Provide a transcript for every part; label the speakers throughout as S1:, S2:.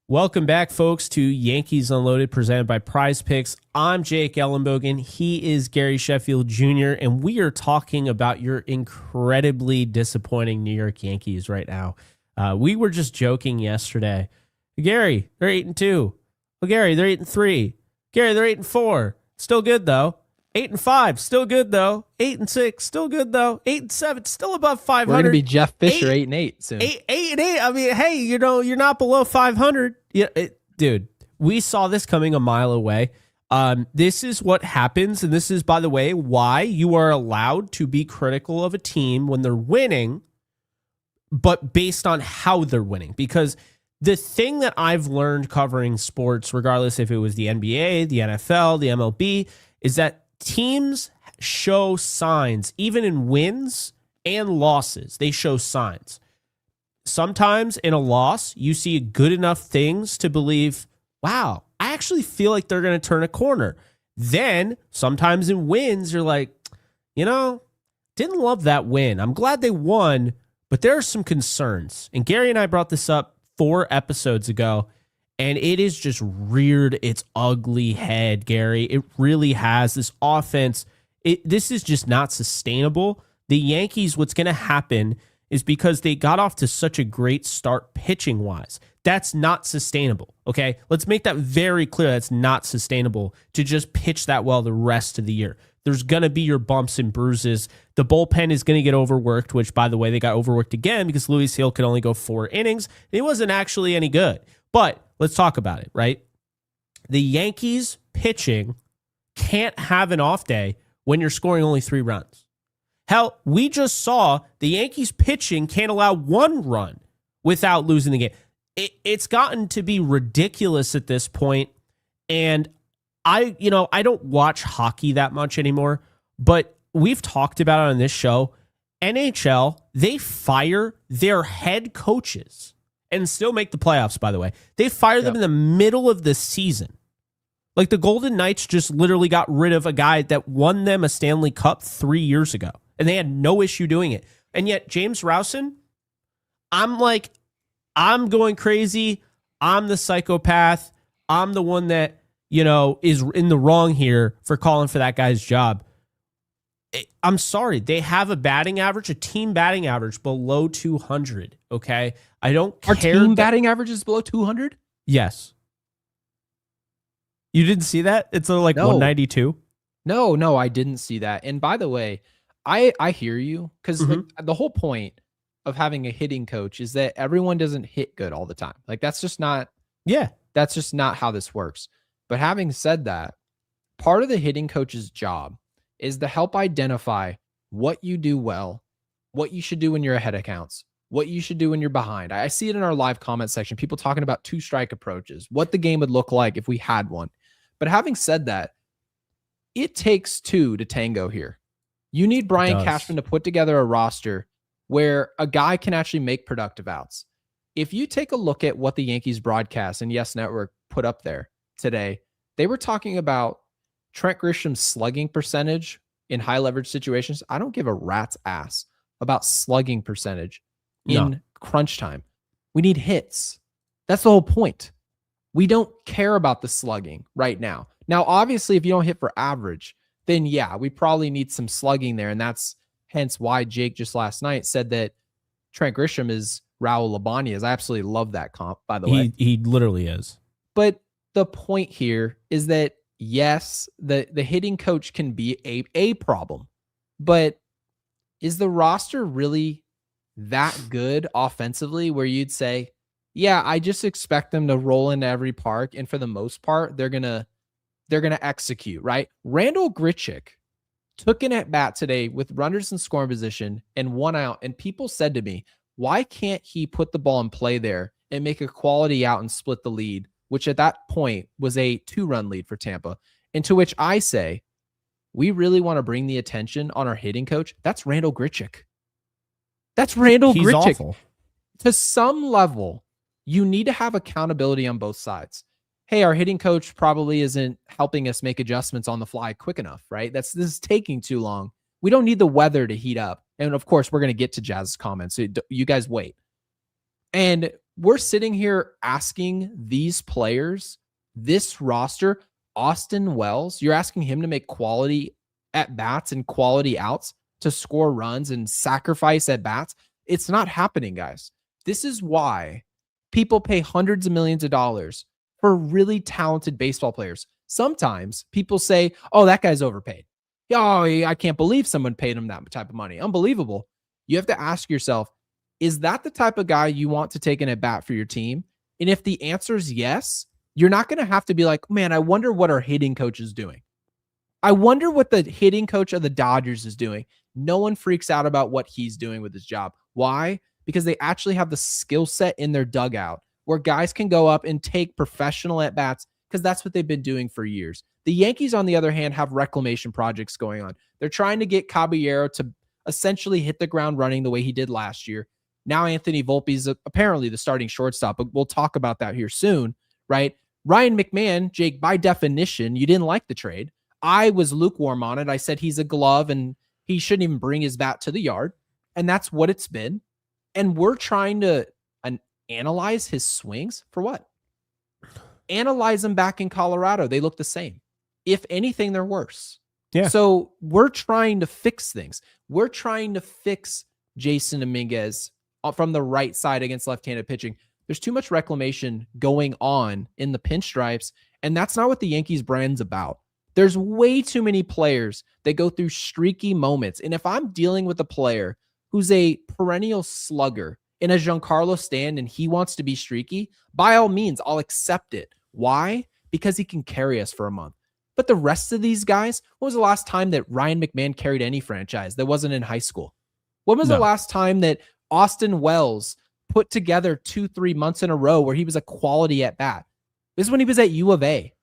S1: Welcome back, folks, to Yankees Unloaded, presented by Prize Picks. I'm Jake Ellenbogen. He is Gary Sheffield Jr., and we are talking about your incredibly disappointing New York Yankees right now. We were just joking yesterday. Gary, they're 8-2. Well, Gary, they're 8-3. Gary, they're 8-4. Still good, though. 8-5, still good, though. 8-6, still good, though. 8-7, still above 500.
S2: We're going to be Jeff Fisher 8-8 soon.
S1: 8-8. I mean, hey, you're not below 500. Yeah, dude, we saw this coming a mile away. This is what happens, and this is, by the way, why you are allowed to be critical of a team when they're winning, but based on how they're winning. Because the thing that I've learned covering sports, regardless if it was the NBA, the NFL, the MLB, is that teams show signs, even in wins and losses. They show signs. Sometimes in a loss, you see good enough things to believe, wow, I actually feel like they're going to turn a corner. Then sometimes in wins, you're like, didn't love that win. I'm glad they won, but there are some concerns. And Gary and I brought this up 4 episodes ago, and it has just reared its ugly head, Gary. It really has. This offense, this is just not sustainable. The Yankees, what's going to happen is because they got off to such a great start pitching-wise. That's not sustainable, okay? Let's make that very clear. That's not sustainable to just pitch that well the rest of the year. There's going to be your bumps and bruises. The bullpen is going to get overworked, which, by the way, they got overworked again because Luis Hill could only go 4 innings. He wasn't actually any good. But let's talk about it, right? The Yankees pitching can't have an off day when you're scoring only 3 runs. Hell, we just saw the Yankees pitching can't allow 1 run without losing the game. It's gotten to be ridiculous at this point, and I don't watch hockey that much anymore, but we've talked about it on this show. NHL, they fire their head coaches and still make the playoffs, by the way. They fire them in the middle of the season. Like the Golden Knights just literally got rid of a guy that won them a Stanley Cup 3 years ago, and they had no issue doing it. And yet James Rowson, I'm going crazy. I'm the psychopath. I'm the one that, is in the wrong here for calling for that guy's job. I'm sorry. They have a team batting average below 200. Okay. I don't care.
S2: Our team batting average is below 200?
S1: Yes. You didn't see that? It's like 192.
S2: No, I didn't see that. And by the way, I hear you because the whole point of having a hitting coach is that everyone doesn't hit good all the time. Like that's just not how this works. But having said that, part of the hitting coach's job is to help identify what you do well, what you should do when you're ahead of counts, what you should do when you're behind. I see it in our live comment section, people talking about 2-strike approaches, what the game would look like if we had one. But having said that, it takes 2 to tango here. You need Brian Cashman to put together a roster where a guy can actually make productive outs. If you take a look at what the Yankees broadcast and Yes Network put up there today, they were talking about Trent Grisham's slugging percentage in high leverage situations. I don't give a rat's ass about slugging percentage in crunch time. We need hits. That's the whole point. We don't care about the slugging right now. Now, obviously, if you don't hit for average, then yeah, we probably need some slugging there. And that's hence why Jake just last night said that Trent Grisham is Raul Ibanez. I absolutely love that comp, by the way.
S1: He literally is.
S2: But the point here is that, yes, the hitting coach can be a problem, but is the roster really that good offensively where you'd say, yeah, I just expect them to roll into every park, and for the most part, they're gonna execute, right? Randall Grichuk took an at-bat today with runners in scoring position and 1 out, and people said to me, why can't he put the ball in play there and make a quality out and split the lead, which at that point was a 2-run lead for Tampa? And to which I say, we really want to bring the attention on our hitting coach. That's Randall Grichuk. That's Randall Grichuk.
S1: Awful.
S2: To some level, you need to have accountability on both sides. Hey, our hitting coach probably isn't helping us make adjustments on the fly quick enough, right? This is taking too long. We don't need the weather to heat up. And of course, we're going to get to Jazz's comments. So you guys wait. And we're sitting here asking these players, this roster, Austin Wells, you're asking him to make quality at bats and quality outs to score runs and sacrifice at bats. It's not happening, guys. This is why people pay hundreds of millions of dollars for really talented baseball players. Sometimes people say, oh, that guy's overpaid. Oh, I can't believe someone paid him that type of money. Unbelievable. You have to ask yourself, is that the type of guy you want to take an at bat for your team? And if the answer is yes, you're not going to have to be like, man, I wonder what our hitting coach is doing. I wonder what the hitting coach of the Dodgers is doing. No one freaks out about what he's doing with his job. Why? Because they actually have the skill set in their dugout where guys can go up and take professional at bats because that's what they've been doing for years. The Yankees, on the other hand, have reclamation projects going on. They're trying to get Caballero to essentially hit the ground running the way he did last year. Now Anthony Volpe is apparently the starting shortstop, but we'll talk about that here soon, right? Ryan McMahon, Jake, by definition, you didn't like the trade. I was lukewarm on it. I said he's a glove and he shouldn't even bring his bat to the yard. And that's what it's been. And we're trying to analyze his swings for what? Analyze them back in Colorado. They look the same. If anything, they're worse.
S1: Yeah.
S2: So we're trying to fix things. We're trying to fix Jason Dominguez from the right side against left-handed pitching. There's too much reclamation going on in the pinstripes, and that's not what the Yankees brand's about. There's way too many players that go through streaky moments. And if I'm dealing with a player who's a perennial slugger in a Giancarlo Stanton and he wants to be streaky, by all means, I'll accept it. Why? Because he can carry us for a month. But the rest of these guys, when was the last time that Ryan McMahon carried any franchise that wasn't in high school? When was the last time that Austin Wells put together 2-3 months in a row where he was a quality at bat? This is when he was at U of A.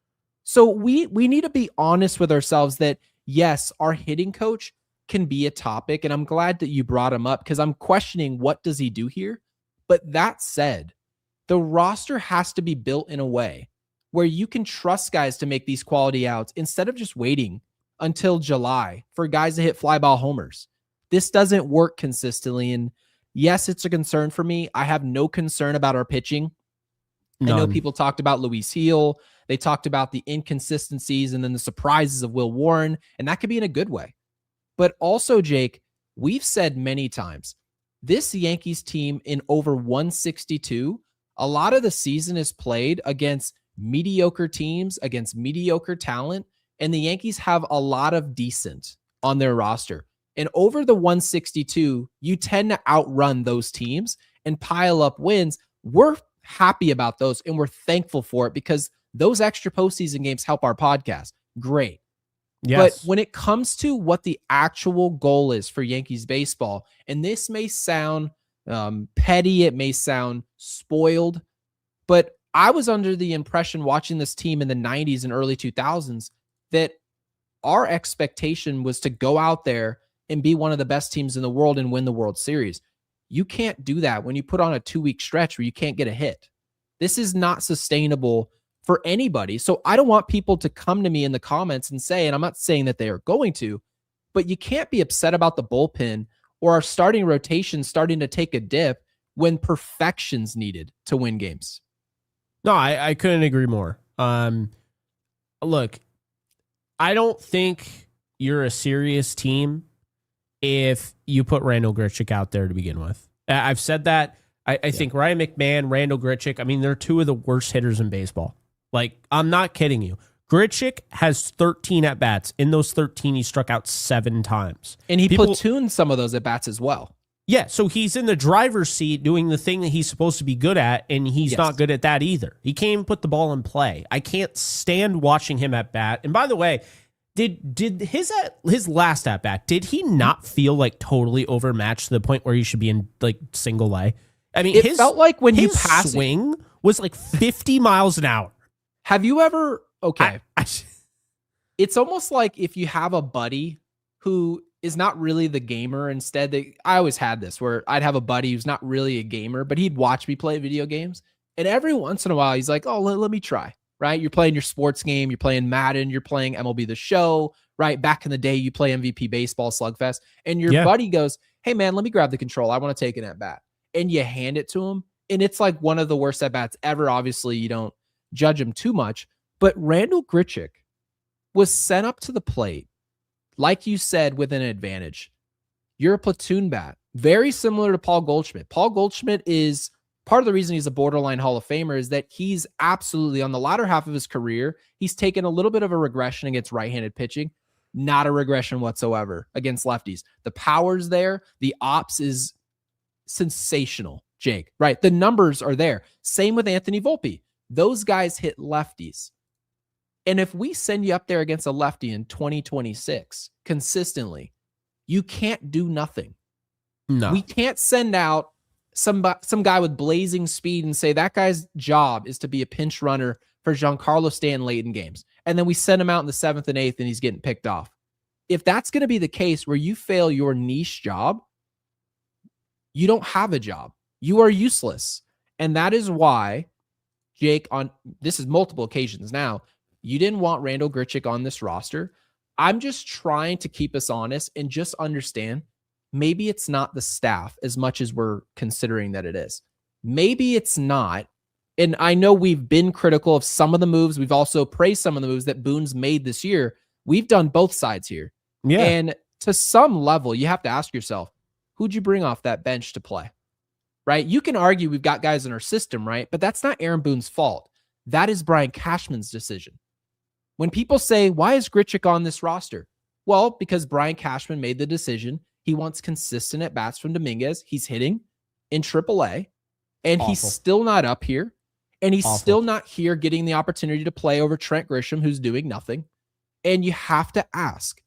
S2: So we need to be honest with ourselves that, yes, our hitting coach can be a topic, and I'm glad that you brought him up because I'm questioning what does he do here. But that said, the roster has to be built in a way where you can trust guys to make these quality outs instead of just waiting until July for guys to hit fly ball homers. This doesn't work consistently. And yes, it's a concern for me. I have no concern about our pitching. None. I know people talked about Luis Heel. They talked about the inconsistencies and then the surprises of Will Warren, and that could be in a good way. But also, Jake, we've said many times, this Yankees team in over 162, a lot of the season is played against mediocre teams, against mediocre talent, and the Yankees have a lot of decent on their roster. And over the 162, you tend to outrun those teams and pile up wins. We're happy about those, and we're thankful for it because those extra postseason games help our podcast. Great. Yes. But when it comes to what the actual goal is for Yankees baseball, and this may sound petty, it may sound spoiled, but I was under the impression watching this team in the 90s and early 2000s that our expectation was to go out there and be one of the best teams in the world and win the World Series. You can't do that when you put on a 2-week stretch where you can't get a hit. This is not sustainable for anybody. So I don't want people to come to me in the comments and say, and I'm not saying that they are going to, but you can't be upset about the bullpen or our starting rotation starting to take a dip when perfection's needed to win games.
S1: No, I couldn't agree more. Look, I don't think you're a serious team if you put Randall Grichuk out there to begin with. I've said that. I think Ryan McMahon, Randall Grichuk, I mean, they're two of the worst hitters in baseball. Like, I'm not kidding you. Grichuk has 13 at-bats. In those 13, he struck out 7 times.
S2: And he platooned some of those at-bats as well.
S1: Yeah, so he's in the driver's seat doing the thing that he's supposed to be good at, and he's not good at that either. He can't even put the ball in play. I can't stand watching him at bat. And by the way, did his last at bat, did he not feel like totally overmatched to the point where he should be in like single A? I mean,
S2: it felt like when
S1: his swing was like 50 miles an hour.
S2: Have you ever? Okay, it's almost like if you have a buddy who is not really the gamer. Instead, I always had this where I'd have a buddy who's not really a gamer, but he'd watch me play video games. And every once in a while, he's like, oh, let me try, right? You're playing your sports game. You're playing Madden. You're playing MLB The Show, right? Back in the day, you play MVP Baseball Slugfest. And your buddy goes, hey, man, let me grab the control. I want to take an at-bat. And you hand it to him. And it's like one of the worst at-bats ever. Obviously, you don't judge him too much. But Randall Grichuk was sent up to the plate, like you said, with an advantage. You're a platoon bat. Very similar to Paul Goldschmidt. Paul Goldschmidt is part of the reason he's a borderline Hall of Famer is that he's absolutely on the latter half of his career. He's taken a little bit of a regression against right-handed pitching, not a regression whatsoever against lefties. The power's there. The ops is sensational, Jake, right? The numbers are there. Same with Anthony Volpe. Those guys hit lefties. And if we send you up there against a lefty in 2026 consistently, you can't do nothing.
S1: No.
S2: We can't send out some guy with blazing speed and say that guy's job is to be a pinch runner for Giancarlo Stanton late in games. And then we send him out in the 7th and 8th and he's getting picked off. If that's going to be the case where you fail your niche job, you don't have a job. You are useless. And that is why, Jake, on this is multiple occasions now, you didn't want Randall Grichuk on this roster. I'm just trying to keep us honest and just understand maybe it's not the staff as much as we're considering that it is. Maybe it's not. And I know we've been critical of some of the moves. We've also praised some of the moves that Boone's made this year. We've done both sides here.
S1: Yeah.
S2: And to some level, you have to ask yourself, who'd you bring off that bench to play? Right? You can argue we've got guys in our system, right? But that's not Aaron Boone's fault. That is Brian Cashman's decision. When people say, why is Grichuk on this roster? Well, because Brian Cashman made the decision. He wants consistent at bats from Dominguez. He's hitting in AAA, and he's still not up here. And he's still not here getting the opportunity to play over Trent Grisham, who's doing nothing. And you have to ask,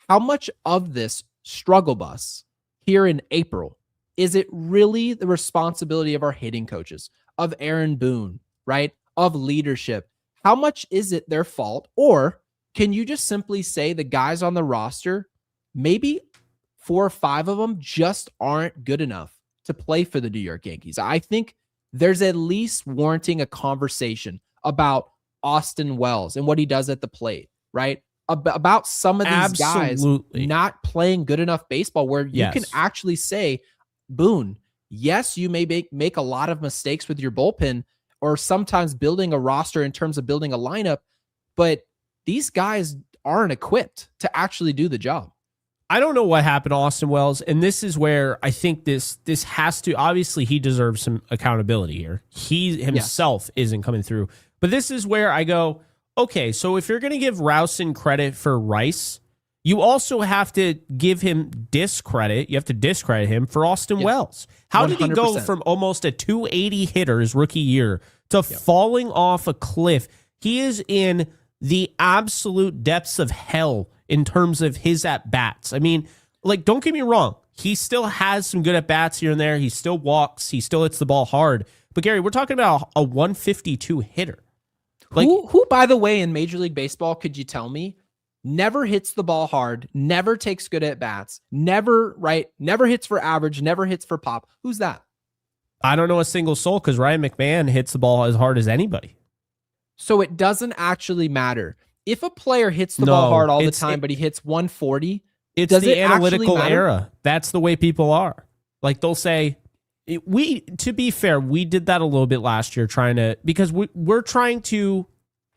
S2: how much of this struggle bus here in April is it really the responsibility of our hitting coaches, of Aaron Boone, right? Of leadership? How much is it their fault? Or can you just simply say the guys on the roster, maybe 4 or 5 of them just aren't good enough to play for the New York Yankees? I think there's at least warranting a conversation about Austin Wells and what he does at the plate, right? About some of these guys not playing good enough baseball where you can actually say, Boone, yes, you may make a lot of mistakes with your bullpen or sometimes building a roster in terms of building a lineup, but these guys aren't equipped to actually do the job.
S1: I don't know what happened to Austin Wells, and this is where I think this has to, obviously he deserves some accountability here. He himself isn't coming through. But this is where I go, okay, so if you're going to give Rowson credit for Rice, you also have to give him discredit. You have to discredit him for Austin Wells. How 100%. Did he go from almost a 280 hitter his rookie year to falling off a cliff? He is in the absolute depths of hell in terms of his at-bats. I mean, like, don't get me wrong. He still has some good at-bats here and there. He still walks. He still hits the ball hard. But, Gary, we're talking about a 152 hitter. Like,
S2: who, by the way, in Major League Baseball, could you tell me, never hits the ball hard, never takes good at-bats, never hits for average, never hits for pop? Who's that?
S1: I don't know a single soul because Ryan McMahon hits the ball as hard as anybody.
S2: So it doesn't actually matter. If a player hits the ball hard all the time, but he hits 140,
S1: it's the analytical era. That's the way people are. Like, they'll say, to be fair, we did that a little bit last year because we're trying to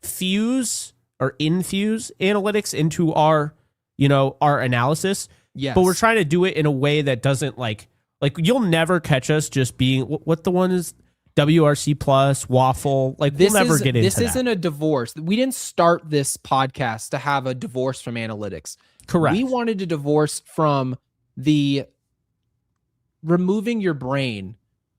S1: fuse or infuse analytics into our analysis.
S2: Yes.
S1: But we're trying to do it in a way that doesn't like you'll never catch us just being what the one is. WRC plus waffle, like we'll never get into
S2: this.
S1: That.
S2: Isn't a divorce. We didn't start this podcast to have a divorce from analytics.
S1: Correct.
S2: We wanted to divorce from the removing your brain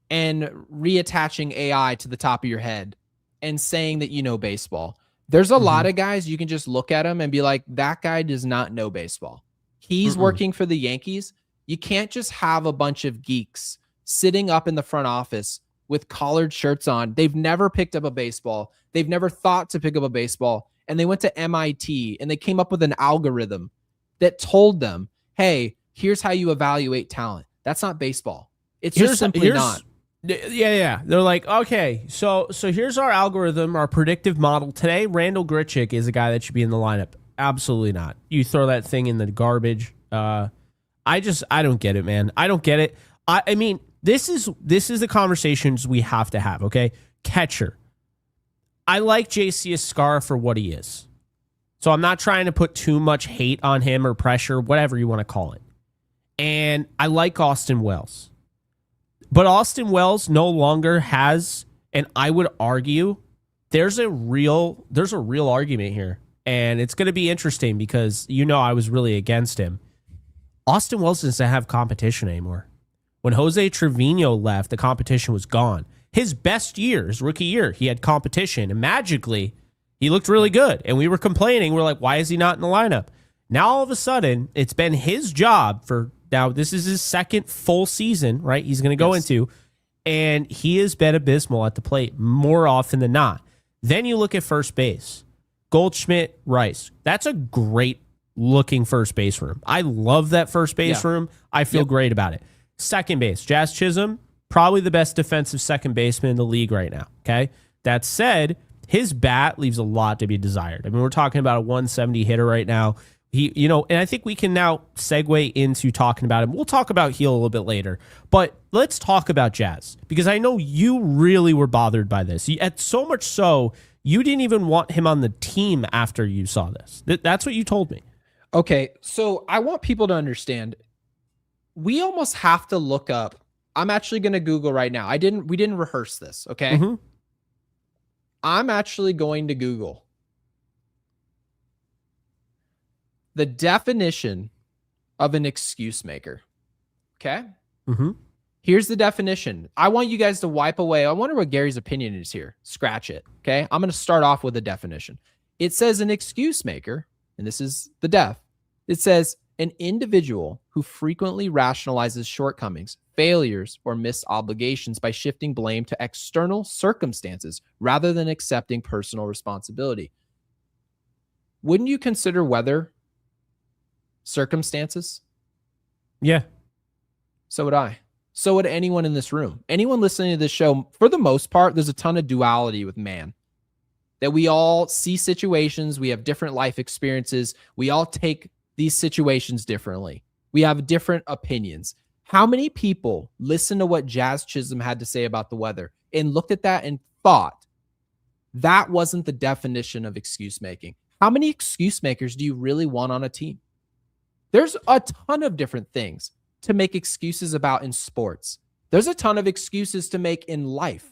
S2: and reattaching AI to the top of your head and saying that you know baseball. There's a lot of guys you can just look at them and be like, that guy does not know baseball. He's working for the Yankees. You can't just have a bunch of geeks sitting up in the front office with collared shirts on. They've never picked up a baseball. They've never thought to pick up a baseball. And they went to MIT and they came up with an algorithm that told them, hey, here's how you evaluate talent. That's not baseball. It's just simply not.
S1: Yeah. They're like, okay, so here's our algorithm, our predictive model. Today, Randall Grichuk is a guy that should be in the lineup. Absolutely not. You throw that thing in the garbage. I don't get it, man. I don't get it. I mean, this is the conversations we have to have, okay? Catcher. I like JC Escarra for what he is. So I'm not trying to put too much hate on him or pressure, whatever you want to call it. And I like Austin Wells. But Austin Wells no longer has, and I would argue, there's a real argument here. And it's going to be interesting because I was really against him. Austin Wells doesn't have competition anymore. When Jose Trevino left, the competition was gone. His best year, his rookie year, he had competition, and magically, he looked really good. And we were complaining. We're like, why is he not in the lineup? Now, all of a sudden, it's been his job now this is his second full season, right? He's going to go into, and he has been abysmal at the plate more often than not. Then you look at first base. Goldschmidt, Rice. That's a great looking first base room. I love that first base room. I feel great about it. Second base, Jazz Chisholm, probably the best defensive second baseman in the league right now. Okay. That said, his bat leaves a lot to be desired. I mean, we're talking about a 170 hitter right now. And I think we can now segue into talking about him. We'll talk about Heel a little bit later, but let's talk about Jazz because I know you really were bothered by this. So much so, you didn't even want him on the team after you saw this. That's what you told me.
S2: Okay, so I want people to understand. We almost have to look up. I'm actually going to Google right now. We didn't rehearse this, okay? Mm-hmm. I'm actually going to Google the definition of an excuse maker. Okay? Mm-hmm. Here's the definition. I want you guys to wipe away. I wonder what Gary's opinion is here. Scratch it. Okay? I'm going to start off with a definition. It says an excuse maker, and this is the def. It says an individual who frequently rationalizes shortcomings, failures, or missed obligations by shifting blame to external circumstances rather than accepting personal responsibility. Wouldn't you consider weather circumstances?
S1: Yeah.
S2: So would I. So would anyone in this room. Anyone listening to this show, for the most part, there's a ton of duality with man. That we all see situations, we have different life experiences, we all take these situations differently. We have different opinions. How many people listened to what Jazz Chisholm had to say about the weather and looked at that and thought that wasn't the definition of excuse making? How many excuse makers do you really want on a team? There's a ton of different things to make excuses about in sports. There's a ton of excuses to make in life.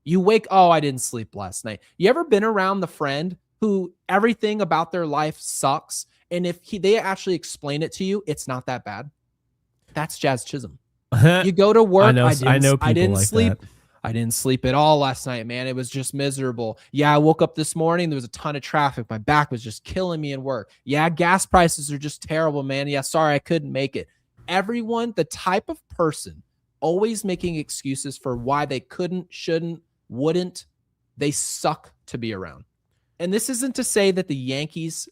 S2: You I didn't sleep last night. You ever been around the friend who everything about their life sucks, and if they actually explain it to you, it's not that bad? That's Jazz Chisholm. You go to work. I didn't sleep. That. I didn't sleep at all last night, man. It was just miserable. Yeah, I woke up this morning. There was a ton of traffic. My back was just killing me in work. Yeah, gas prices are just terrible, man. Yeah, sorry, I couldn't make it. Everyone, the type of person always making excuses for why they couldn't, shouldn't, wouldn't, they suck to be around. And this isn't to say that the Yankees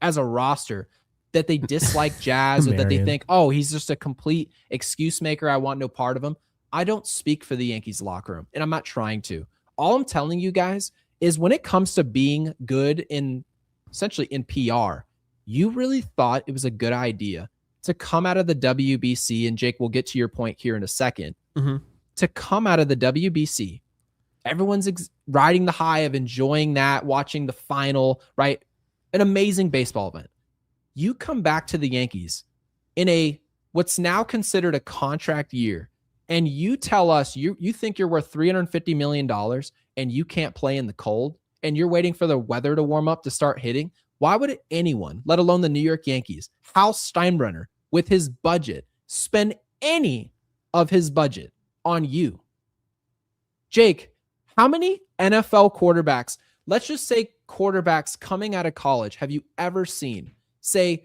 S2: as a roster, that they dislike Jazz or that they think, oh, he's just a complete excuse maker. I want no part of him. I don't speak for the Yankees locker room, and I'm not trying to. All I'm telling you guys is when it comes to being good essentially in PR, you really thought it was a good idea to come out of the WBC, and Jake, we'll get to your point here in a second, to come out of the WBC. Everyone's riding the high of enjoying that, watching the final, right? An amazing baseball event. You come back to the Yankees in what's now considered a contract year, and you tell us you think you're worth $350 million and you can't play in the cold, and you're waiting for the weather to warm up to start hitting. Why would anyone, let alone the New York Yankees, Hal Steinbrenner, with his budget, spend any of his budget on you? Jake, how many NFL quarterbacks, let's just say quarterbacks coming out of college, have you ever seen say,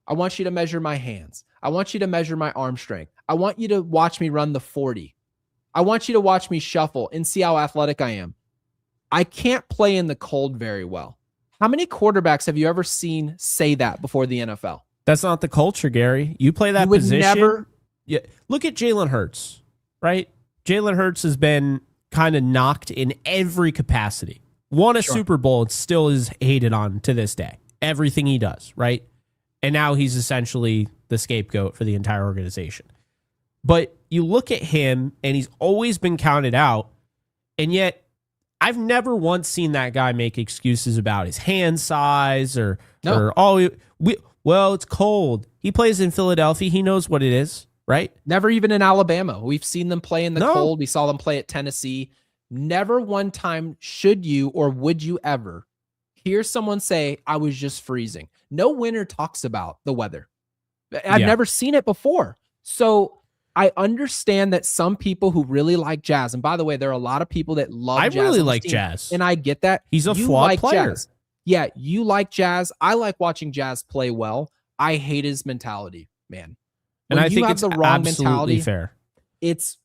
S2: I want you to measure my hands. I want you to measure my arm strength. I want you to watch me run the 40. I want you to watch me shuffle and see how athletic I am. I can't play in the cold very well. How many quarterbacks have you ever seen say that before the NFL?
S1: That's not the culture, Gary. You play that position. Yeah. Look at Jalen Hurts, right? Jalen Hurts has been kind of knocked in every capacity. Won a Super Bowl and still is hated on to this day. Everything he does, right? And now he's essentially the scapegoat for the entire organization. But you look at him, and he's always been counted out, and yet I've never once seen that guy make excuses about his hand size or well, it's cold. He plays in Philadelphia. He knows what it is, right?
S2: Never even in Alabama. We've seen them play in the cold. We saw them play at Tennessee. Never one time should you or would you ever hear someone say, I was just freezing. No winner talks about the weather. I've never seen it before. So I understand that some people who really like Jazz, and by the way, there are a lot of people that love Jazz.
S1: I really like Jazz.
S2: And I get that.
S1: He's a flawed player.
S2: Jazz. Yeah, you like Jazz. I like watching Jazz play well. I hate his mentality, man.
S1: And I think it's the wrong mentality. Fair.
S2: It's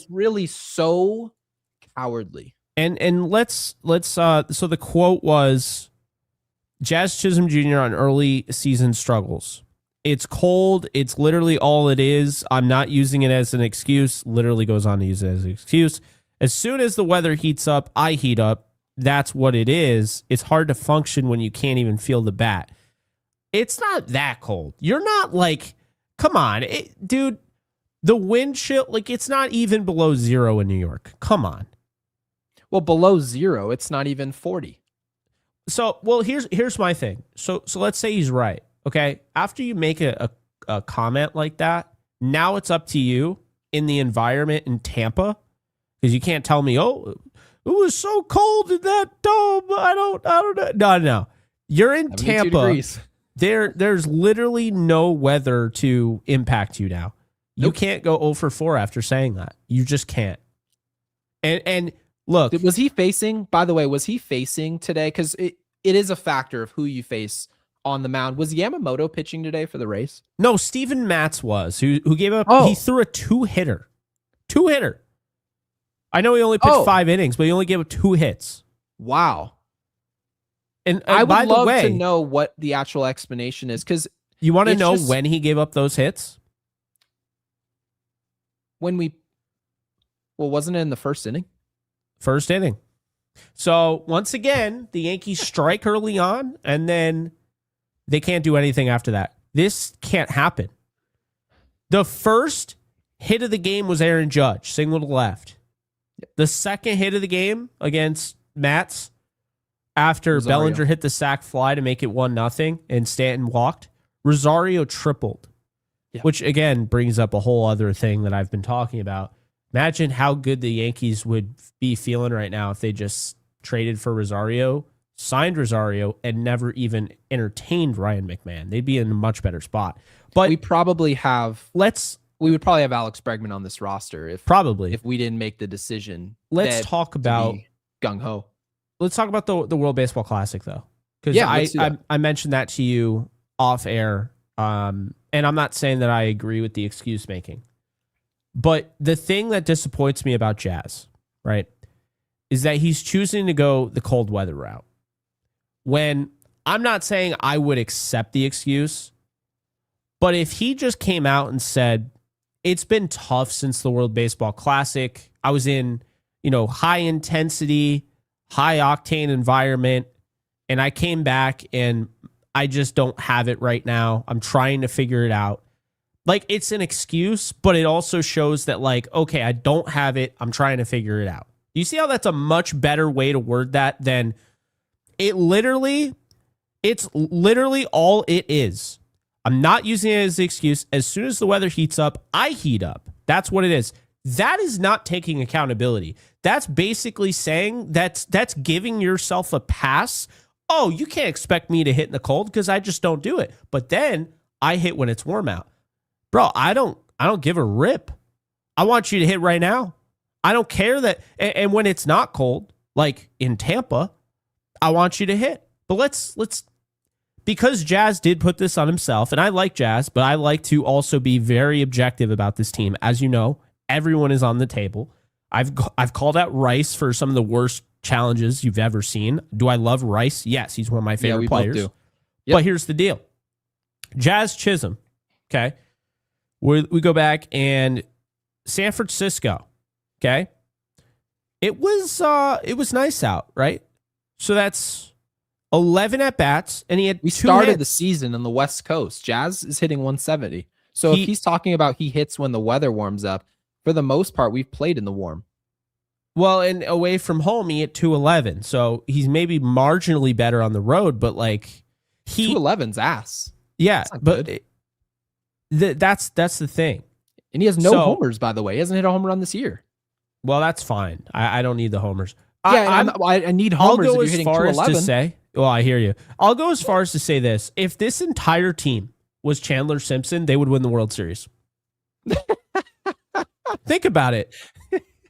S2: really so cowardly.
S1: And let's so the quote was Jazz Chisholm Jr. on early season struggles. It's cold. It's literally all it is. I'm not using it as an excuse. Literally goes on to use it as an excuse. As soon as the weather heats up, I heat up. That's what it is. It's hard to function when you can't even feel the bat. It's not that cold. You're not like, come on, dude, the wind chill, like it's not even below 0 in New York. Come on.
S2: Well, below 0, it's not even 40.
S1: So, well, here's my thing. So let's say he's right. Okay. After you make a comment like that, now it's up to you in the environment in Tampa, because you can't tell me, oh, it was so cold in that dome. I don't know. No. You're in Tampa. There's literally no weather to impact you now. You can't go 0 for 4 after saying that. You just can't. And look,
S2: was he facing today? Because it is a factor of who you face on the mound. Was Yamamoto pitching today for the Rays?
S1: No, Steven Matz was, who gave up. He threw a two-hitter. I know he only pitched 5 innings, but he only gave up 2 hits.
S2: Wow.
S1: And
S2: I would
S1: by
S2: love
S1: the way,
S2: to know what the actual explanation is, because
S1: you want to know when he gave up those hits?
S2: Wasn't it in the first inning?
S1: First inning. So once again, the Yankees strike early on, and then they can't do anything after that. This can't happen. The first hit of the game was Aaron Judge, single to left. The second hit of the game against Mats, after Bellinger hit the sac fly to make it 1-0 and Stanton walked, Rosario tripled, which again brings up a whole other thing that I've been talking about. Imagine how good the Yankees would be feeling right now if they just traded for Rosario, signed Rosario, and never even entertained Ryan McMahon. They'd be in a much better spot. But
S2: we would probably have Alex Bregman on this roster if we didn't make the decision.
S1: Let's talk about
S2: gung ho.
S1: Let's talk about the World Baseball Classic though, because I mentioned that to you off air, and I'm not saying that I agree with the excuse making, but the thing that disappoints me about Jazz, right, is that he's choosing to go the cold weather route. When I'm not saying I would accept the excuse, but if he just came out and said, it's been tough since the World Baseball Classic, I was in, high intensity, high octane environment, and I came back and I just don't have it right now. I'm trying to figure it out. Like, it's an excuse, but it also shows that, like, okay, I don't have it. I'm trying to figure it out. You see how that's a much better way to word that than it's literally all it is. I'm not using it as an excuse. As soon as the weather heats up, I heat up. That's what it is. That is not taking accountability. That's basically saying that's giving yourself a pass. Oh, you can't expect me to hit in the cold because I just don't do it. But then I hit when it's warm out. Bro, I don't give a rip. I want you to hit right now. I don't care that. And when it's not cold, like in Tampa, I want you to hit. But let's because Jazz did put this on himself, and I like Jazz, but I like to also be very objective about this team. As you know, everyone is on the table. I've called out Rice for some of the worst challenges you've ever seen. Do I love Rice? Yes, he's one of my favorite players. Both do. Yep. But here's the deal. Jazz Chisholm, okay? We go back and San Francisco, okay? It was nice out, right? So that's 11 at bats, and he had
S2: We started the season on the West Coast. Jazz is hitting 170. So if he's talking about he hits when the weather warms up, for the most part, we've played in the warm.
S1: Well, and away from home, he hit 211. So he's maybe marginally better on the road, but like
S2: 211's ass.
S1: Yeah, but that's the thing.
S2: And he has no homers, by the way. He hasn't hit a home run this year.
S1: Well, that's fine. I don't need the homers.
S2: Yeah, I need homers.
S1: I'll go
S2: if you're
S1: as far as to say. Well, I hear you. I'll go as far as to say this: if this entire team was Chandler Simpson, they would win the World Series. Think about it.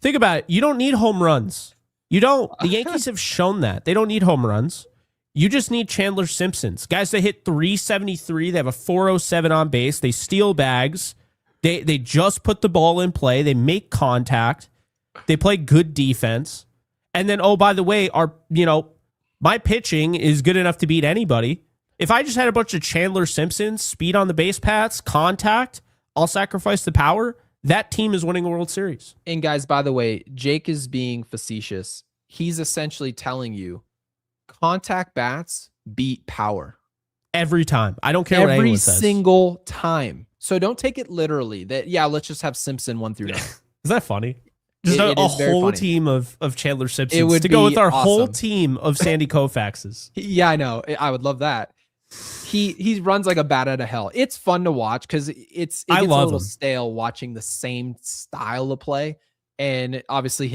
S1: Think about it. You don't need home runs. You don't. The Yankees have shown that they don't need home runs. You just need Chandler Simpsons. Guys that hit 373. They have a 407 on base. They steal bags. They just put the ball in play. They make contact. They play good defense. And then, oh, by the way, my pitching is good enough to beat anybody. If I just had a bunch of Chandler Simpsons, speed on the base paths, contact, I'll sacrifice the power. That team is winning a World Series.
S2: And guys, by the way, Jake is being facetious. He's essentially telling you contact bats beat power.
S1: Every time. I don't care what anyone says.
S2: Every single time. So don't take it literally that, let's just have Simpson 1 through 9.
S1: Is that funny? Just a whole funny team of Chandler Simpsons.
S2: It would
S1: to go with our
S2: awesome.
S1: whole team of Sandy Koufaxes.
S2: Yeah, I know. I would love that. He runs like a bat out of hell. It's fun to watch because it gets a little stale watching the same style of play. And obviously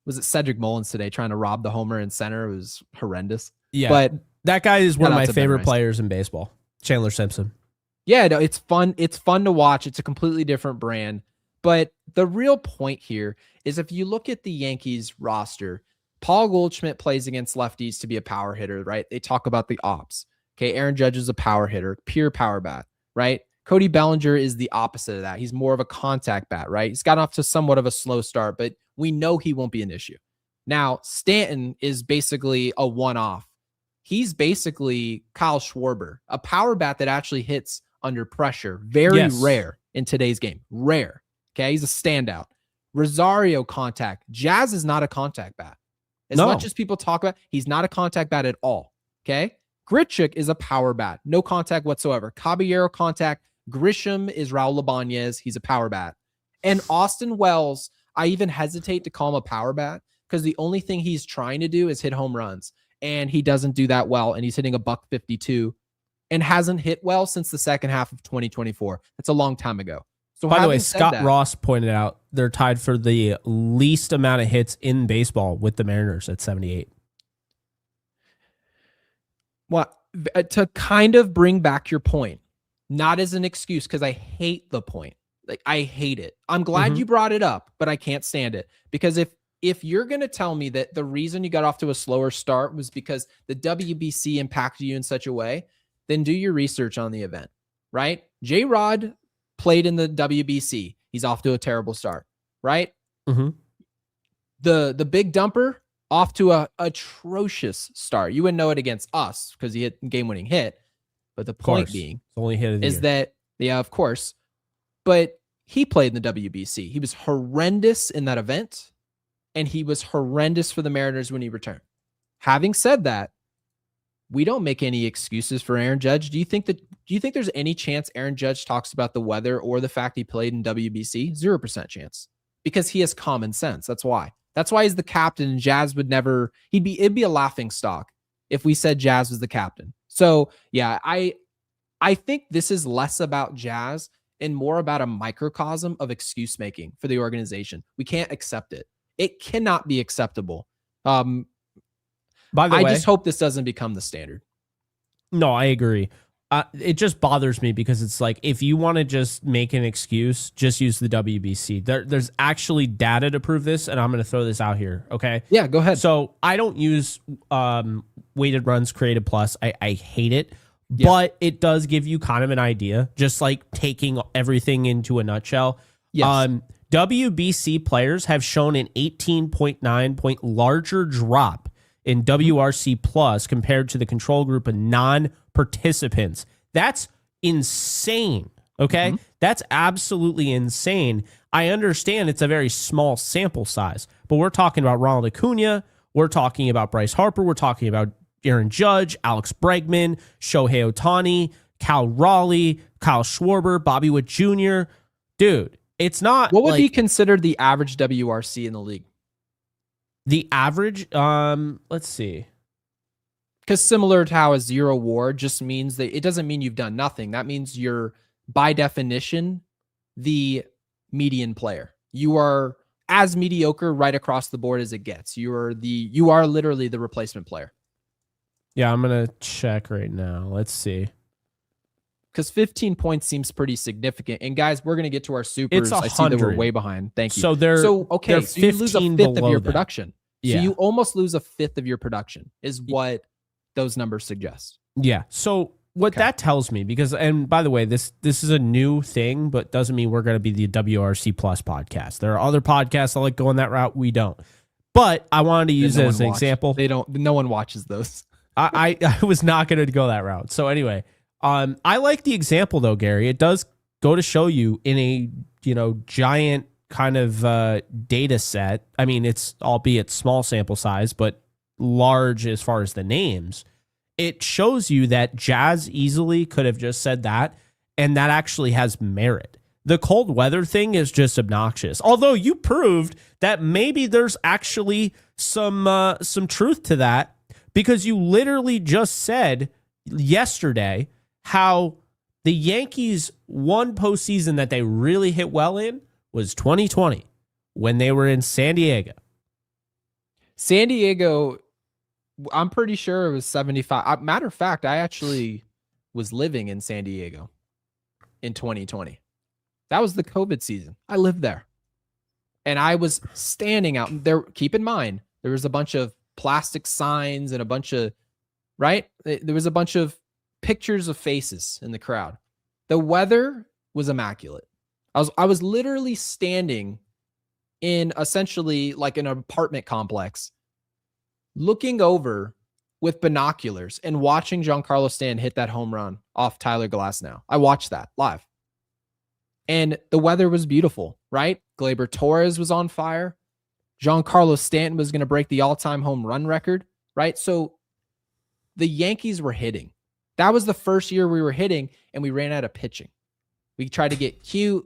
S2: was it Cedric Mullins today trying to rob the homer in center? It was horrendous.
S1: Yeah,
S2: but
S1: that guy is one of my favorite players in baseball, Chandler Simpson.
S2: Yeah, no, it's fun. It's fun to watch. It's a completely different brand. But the real point here is if you look at the Yankees roster, Paul Goldschmidt plays against lefties to be a power hitter, right? They talk about the ops. Okay, Aaron Judge is a power hitter, pure power bat, right? Cody Bellinger is the opposite of that. He's more of a contact bat, right? He's gotten off to somewhat of a slow start, but we know he won't be an issue. Now, Stanton is basically a one-off. He's basically Kyle Schwarber, a power bat that actually hits under pressure. Very rare in today's game. Rare. Okay, he's a standout. Rosario contact. Jazz is not a contact bat. As much as people talk about, he's not a contact bat at all. Okay? Grichuk is a power bat. No contact whatsoever. Caballero contact. Grisham is Raul Ibanez. He's a power bat. And Austin Wells, I even hesitate to call him a power bat because the only thing he's trying to do is hit home runs. And he doesn't do that well. And he's hitting a $152 and hasn't hit well since the second half of 2024. That's a long time ago. So
S1: by the way, Scott Ross pointed out they're tied for the least amount of hits in baseball with the Mariners at 78.
S2: Well, to kind of bring back your point, not as an excuse, because I hate the point. Like, I hate it. I'm glad you brought it up, but I can't stand it. Because if you're going to tell me that the reason you got off to a slower start was because the WBC impacted you in such a way, then do your research on the event, right? J-Rod played in the WBC. He's off to a terrible start, right? The big dumper off to a atrocious start. You wouldn't know it against us because he hit game-winning hit. But the point being
S1: only hit of the
S2: is
S1: year.
S2: that, yeah, of course. But he played in the WBC. He was horrendous in that event, and he was horrendous for the Mariners when he returned. Having said that, we don't make any excuses for Aaron Judge. Do you think there's any chance Aaron Judge talks about the weather or the fact he played in WBC? 0% chance. Because he has common sense. That's why. That's why he's the captain, and Jazz would never, it'd be a laughing stock if we said Jazz was the captain. So yeah, I think this is less about Jazz and more about a microcosm of excuse making for the organization. We can't accept it. It cannot be acceptable. By the way, I just hope this doesn't become the standard.
S1: No, I agree. It just bothers me because it's like, if you want to just make an excuse, just use the WBC. There's actually data to prove this, and I'm going to throw this out here. Okay.
S2: Yeah, go ahead.
S1: So I don't use weighted runs created plus. I hate it, but it does give you kind of an idea, just like taking everything into a nutshell.
S2: Yes.
S1: WBC players have shown an 18.9 point larger drop in WRC plus compared to the control group of non-participants. That's insane. Okay. That's absolutely insane. I understand it's a very small sample size, but we're talking about Ronald Acuna. We're talking about Bryce Harper. We're talking about Aaron Judge, Alex Bregman, Shohei Ohtani. Cal Raleigh, Kyle Schwarber, Bobby Witt Jr. Dude, it's not.
S2: What would be considered the average WRC in the league?
S1: The average, let's see.
S2: Because similar to how a 0 WAR just means that it doesn't mean you've done nothing. That means you're, by definition, the median player. You are as mediocre right across the board as it gets. You are literally the replacement player.
S1: Yeah, I'm gonna check right now. Let's see.
S2: Because 15 points seems pretty significant. And guys, we're gonna get to our supers.
S1: It's 100.
S2: I see that we're way behind. Thank you.
S1: So
S2: so you lose a fifth of your
S1: that.
S2: production.
S1: Yeah.
S2: So you almost lose a fifth of your production is what those numbers suggest.
S1: Yeah. So what that tells me, because, and by the way, this is a new thing, but doesn't mean we're going to be the WRC Plus podcast. There are other podcasts that like going that route. We don't. But I wanted to use it as an example.
S2: No one watches those.
S1: I was not going to go that route. So anyway, I like the example though, Gary. It does go to show you in a, giant kind of data set. I mean, it's albeit small sample size, but large as far as the names. It shows you that Jazz easily could have just said that, and that actually has merit. The cold weather thing is just obnoxious. Although you proved that maybe there's actually some truth to that, because you literally just said yesterday how the Yankees' one postseason that they really hit well in was 2020 when they were in San Diego.
S2: San Diego, I'm pretty sure it was 75. Matter of fact, I actually was living in San Diego in 2020. That was the COVID season. I lived there. And I was standing out there. Keep in mind, there was a bunch of plastic signs and a bunch of, right? There was a bunch of pictures of faces in the crowd. The weather was immaculate. I was literally standing in essentially like an apartment complex, looking over with binoculars and watching Giancarlo Stanton hit that home run off Tyler Glasnow. I watched that live. And the weather was beautiful, right? Gleyber Torres was on fire. Giancarlo Stanton was going to break the all-time home run record, right? So the Yankees were hitting. That was the first year we were hitting, and we ran out of pitching. We tried to get cute.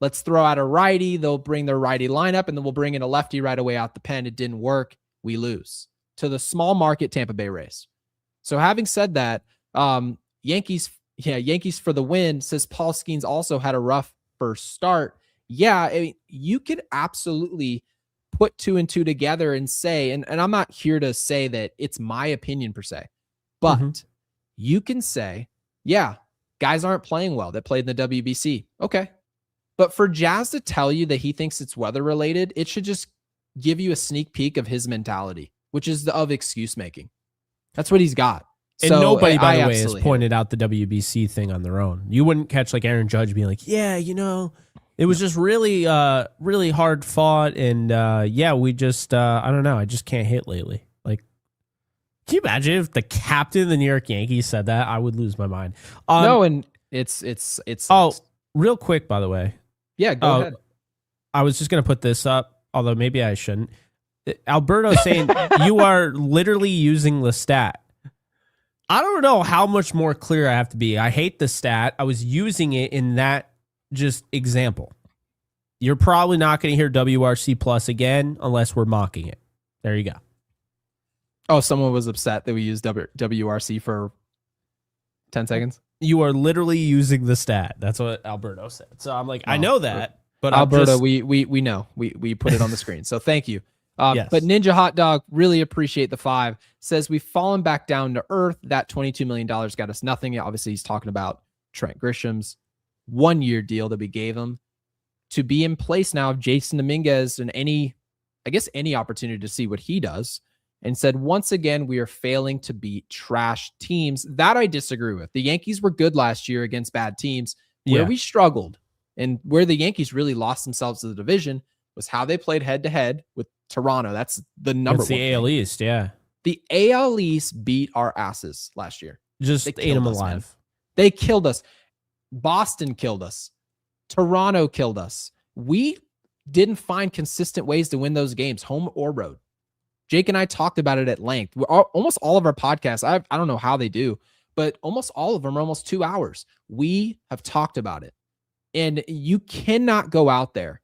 S2: Let's throw out a righty. They'll bring their righty lineup, and then we'll bring in a lefty right away out the pen. It didn't work. We lose to the small market Tampa Bay Rays. So having said that, Yankees for the win, says Paul Skeens also had a rough first start. Yeah, I mean, you could absolutely put 2 and 2 together and say, and I'm not here to say that it's my opinion per se, but you can say, yeah, guys aren't playing well that played in the WBC. Okay. But for Jazz to tell you that he thinks it's weather related, it should just give you a sneak peek of his mentality, which is of excuse making. That's what he's got.
S1: And so nobody, by the way, has pointed out the WBC thing on their own. You wouldn't catch like Aaron Judge being like, yeah, it was just really, really hard fought. And yeah, we just, I don't know. I just can't hit lately. Like, can you imagine if the captain of the New York Yankees said that? I would lose my mind.
S2: No, and it's.
S1: Oh, real quick, by the way.
S2: Yeah, go ahead.
S1: I was just going to put this up, although maybe I shouldn't. Alberto saying you are literally using the stat. I don't know how much more clear I have to be. I hate the stat. I was using it in that just example. You're probably not going to hear WRC plus again unless we're mocking it. There you go.
S2: Oh, someone was upset that we used WRC for 10 seconds.
S1: You are literally using the stat. That's what Alberto said. So I'm like, I know that, but
S2: Alberto, we know. We put it on the screen. So thank you. Yes. But Ninja Hot Dog, really appreciate the 5, says we've fallen back down to earth. That $22 million got us nothing. Obviously, he's talking about Trent Grisham's 1-year deal that we gave him to be in place now of Jason Dominguez and any opportunity to see what he does. And said, once again, we are failing to beat trash teams. That I disagree with. The Yankees were good last year against bad teams. Where we struggled and where the Yankees really lost themselves to the division was how they played head-to-head with Toronto. That's the number one.
S1: The AL East, yeah.
S2: The AL East beat our asses last year.
S1: Just ate them alive. Man.
S2: They killed us. Boston killed us. Toronto killed us. We didn't find consistent ways to win those games, home or road. Jake and I talked about it at length. Almost all of our podcasts, I don't know how they do, but almost all of them are almost 2 hours. We have talked about it. And you cannot go out there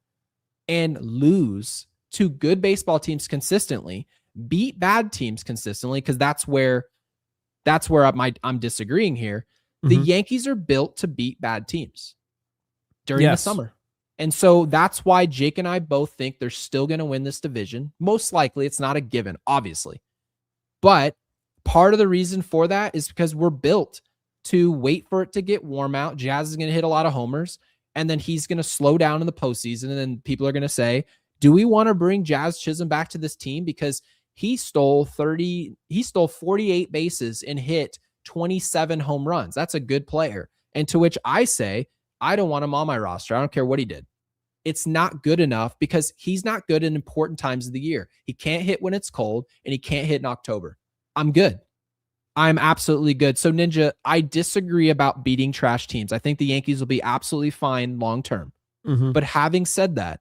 S2: and lose to good baseball teams consistently, beat bad teams consistently, because that's where I'm disagreeing here. The Yankees are built to beat bad teams during the summer. And so that's why Jake and I both think they're still going to win this division. Most likely, it's not a given, obviously. But part of the reason for that is because we're built to wait for it to get warm out. Jazz is going to hit a lot of homers, and then he's going to slow down in the postseason. And then people are going to say, do we want to bring Jazz Chisholm back to this team? Because he stole 48 bases and hit 27 home runs. That's a good player. And to which I say, I don't want him on my roster. I don't care what he did. It's not good enough because he's not good in important times of the year. He can't hit when it's cold, and he can't hit in October. I'm good. I'm absolutely good. So Ninja, I disagree about beating trash teams. I think the Yankees will be absolutely fine long-term. But having said that,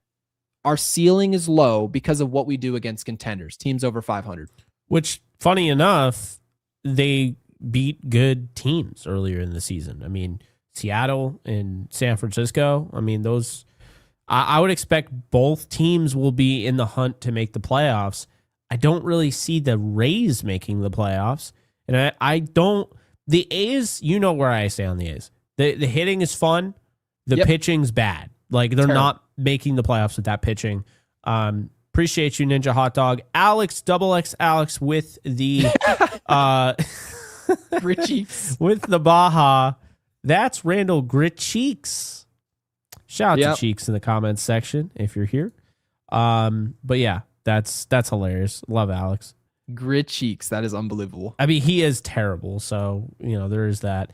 S2: our ceiling is low because of what we do against contenders, teams over 500. Which,
S1: funny enough, they beat good teams earlier in the season. I mean, Seattle and San Francisco. I mean, those, I would expect both teams will be in the hunt to make the playoffs. I don't really see the Rays making the playoffs. And I don't, the A's, you know where I stay on the A's. The hitting is fun. The pitching's bad. Like, they're not making the playoffs with that pitching. Appreciate you, Ninja Hot Dog. Alex, double X Alex with the
S2: Grit Cheeks.
S1: With the Baja. That's Randall Grit Cheeks. Shout out to Cheeks in the comments section if you're here. But yeah, that's hilarious. Love Alex.
S2: Grit Cheeks. That is unbelievable.
S1: I mean, he is terrible. So, you know, there is that.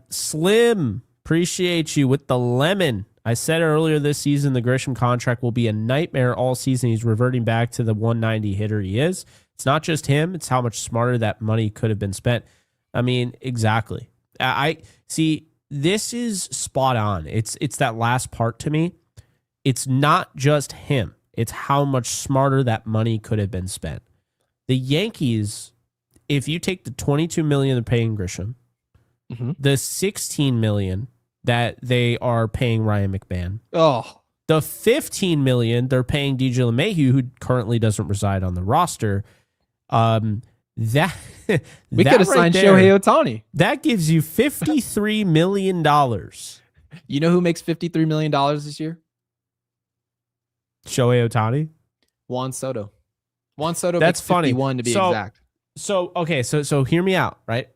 S1: Slim, appreciate you with the lemon. I said earlier this season the Grisham contract will be a nightmare all season. He's reverting back to the 190 hitter he is. It's not just him. It's how much smarter that money could have been spent. I mean, exactly. I see, this is spot on. It's that last part to me. It's not just him. It's how much smarter that money could have been spent. The Yankees, if you take the $22 million they're paying Grisham, the $16 million that they are paying Ryan McMahon, the $15 million they're paying DJ LeMahieu, who currently doesn't reside on the roster, that
S2: we could have signed Shohei Ohtani.
S1: That gives you $53 million.
S2: You know who makes $53 million this year?
S1: Shohei Ohtani?
S2: Juan Soto. Juan Soto
S1: That's
S2: makes
S1: funny.
S2: 51 to be exact.
S1: So hear me out, right?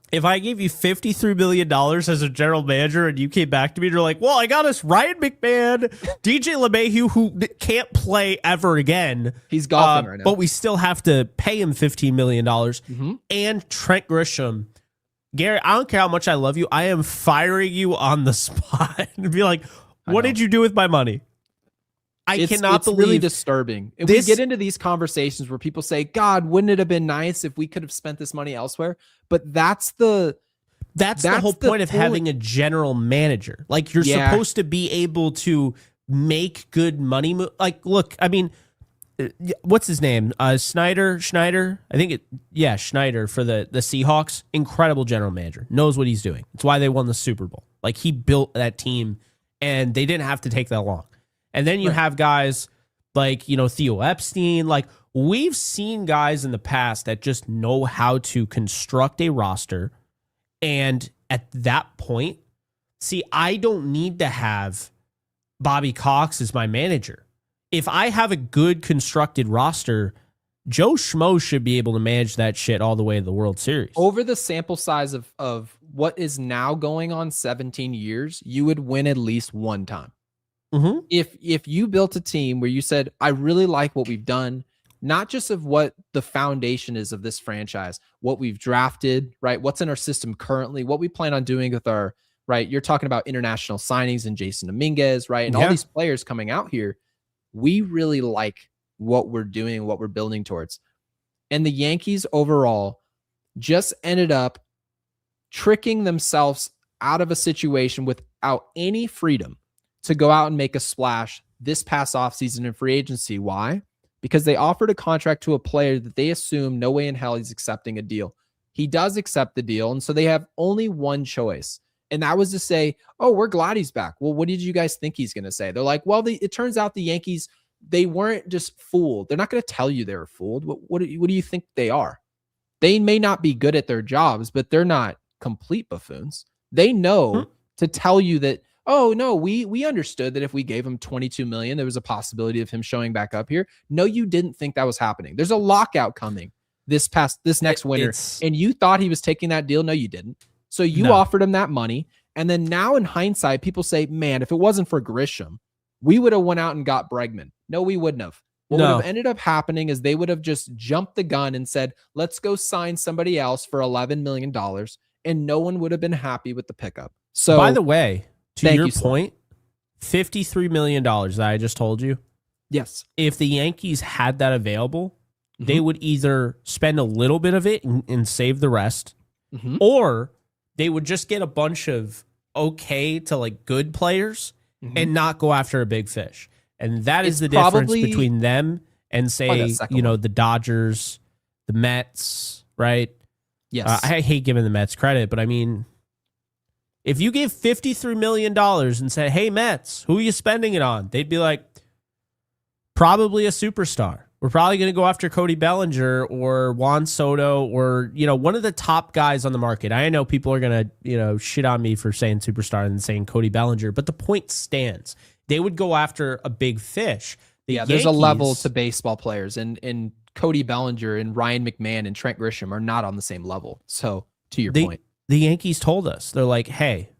S1: If I gave you $53 million as a general manager and you came back to me and you're like, well, I got us Ryan McMahon, DJ LeMahieu, who can't play ever again.
S2: He's golfing right now.
S1: But we still have to pay him $15 million. And Trent Grisham. Gary, I don't care how much I love you. I am firing you on the spot. And be like, what did you do with my money?
S2: It's really disturbing. If we get into these conversations where people say, God, wouldn't it have been nice if we could have spent this money elsewhere? But that's the
S1: whole point of having a general manager. Like, you're supposed to be able to make good money. Like, look, I mean, what's his name? Schneider. I think Schneider for the Seahawks. Incredible general manager. Knows what he's doing. It's why they won the Super Bowl. Like, he built that team and they didn't have to take that long. And then you have guys like, you know, Theo Epstein. Like, we've seen guys in the past that just know how to construct a roster. And at that point, see, I don't need to have Bobby Cox as my manager. If I have a good constructed roster, Joe Schmo should be able to manage that shit all the way to the World Series.
S2: Over the sample size of what is now going on 17 years, you would win at least one time. If you built a team where you said, I really like what we've done, not just of what the foundation is of this franchise, what we've drafted, right? What's in our system currently, what we plan on doing with our, right? You're talking about international signings and Jason Dominguez, right? And all these players coming out here. We really like what we're doing, what we're building towards. And the Yankees overall just ended up tricking themselves out of a situation without any freedom to go out and make a splash this past offseason in free agency. Why? Because they offered a contract to a player that they assume no way in hell he's accepting a deal. He does accept the deal. And so they have only one choice. And that was to say, oh, we're glad he's back. Well, what did you guys think he's going to say? They're like, well, it turns out the Yankees, they weren't just fooled. They're not going to tell you they were fooled. What do you think they are? They may not be good at their jobs, but they're not complete buffoons. They know to tell you that, oh, no, we understood that if we gave him $22 million, there was a possibility of him showing back up here. No, you didn't think that was happening. There's a lockout coming this next winter, and you thought he was taking that deal. No, you didn't. So you offered him that money. And then now in hindsight, people say, man, if it wasn't for Grisham, we would have went out and got Bregman. No, we wouldn't have. What would have ended up happening is they would have just jumped the gun and said, let's go sign somebody else for $11 million. And no one would have been happy with the pickup. So,
S1: by the way, to your point, $53 million that I just told you.
S2: Yes.
S1: If the Yankees had that available, they would either spend a little bit of it and save the rest, or they would just get a bunch of okay to like good players and not go after a big fish. And that is the difference between them and, say, the Dodgers, the Mets, right?
S2: Yes.
S1: I hate giving the Mets credit, but I mean, if you gave $53 million and said, hey, Mets, who are you spending it on? They'd be like, probably a superstar. We're probably going to go after Cody Bellinger or Juan Soto or, one of the top guys on the market. I know people are going to, shit on me for saying superstar and saying Cody Bellinger, but the point stands. They would go after a big fish.
S2: There's a level to baseball players, and Cody Bellinger and Ryan McMahon and Trent Grisham are not on the same level. So to your point,
S1: the Yankees told us, they're like, hey,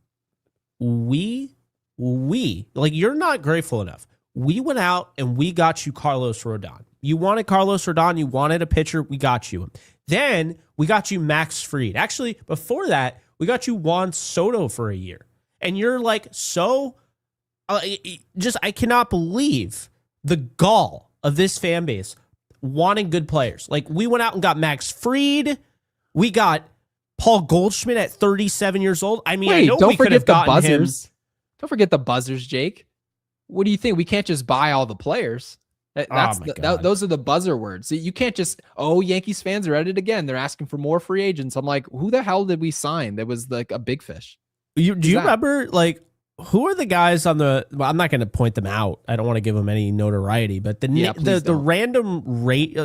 S1: we like, you're not grateful enough. We went out and we got you Carlos Rodon. You wanted Carlos Rodon. You wanted a pitcher. We got you. Then we got you Max Fried. Actually, before that, we got you Juan Soto for a year. And you're like, I cannot believe the gall of this fan base wanting good players. Like, we went out and got Max Fried. We got Paul Goldschmidt at 37 years old. I mean, I know we could have gotten buzzers.
S2: Don't forget the buzzers, Jake. What do you think? We can't just buy all the players. Those are the buzzer words. You can't just, Yankees fans are at it again. They're asking for more free agents. I'm like, who the hell did we sign that was like a big fish?
S1: Do you remember, like, who are the guys on the? Well, I'm not going to point them out. I don't want to give them any notoriety, but the random rate.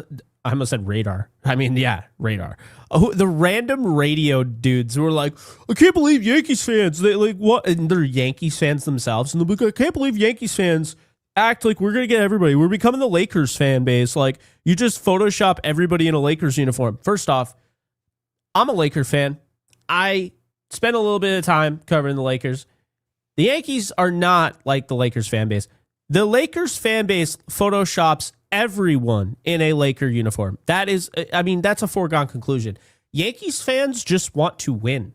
S1: I almost said radar. I mean, radar. The random radio dudes who are like, I can't believe Yankees fans. They like what? And they're Yankees fans themselves, and they're like, I can't believe Yankees fans act like we're going to get everybody. We're becoming the Lakers fan base. Like, you just Photoshop everybody in a Lakers uniform. First off, I'm a Laker fan. I spent a little bit of time covering the Lakers. The Yankees are not like the Lakers fan base. The Lakers fan base Photoshops everyone in a Laker uniform. That's a foregone conclusion. Yankees fans just want to win.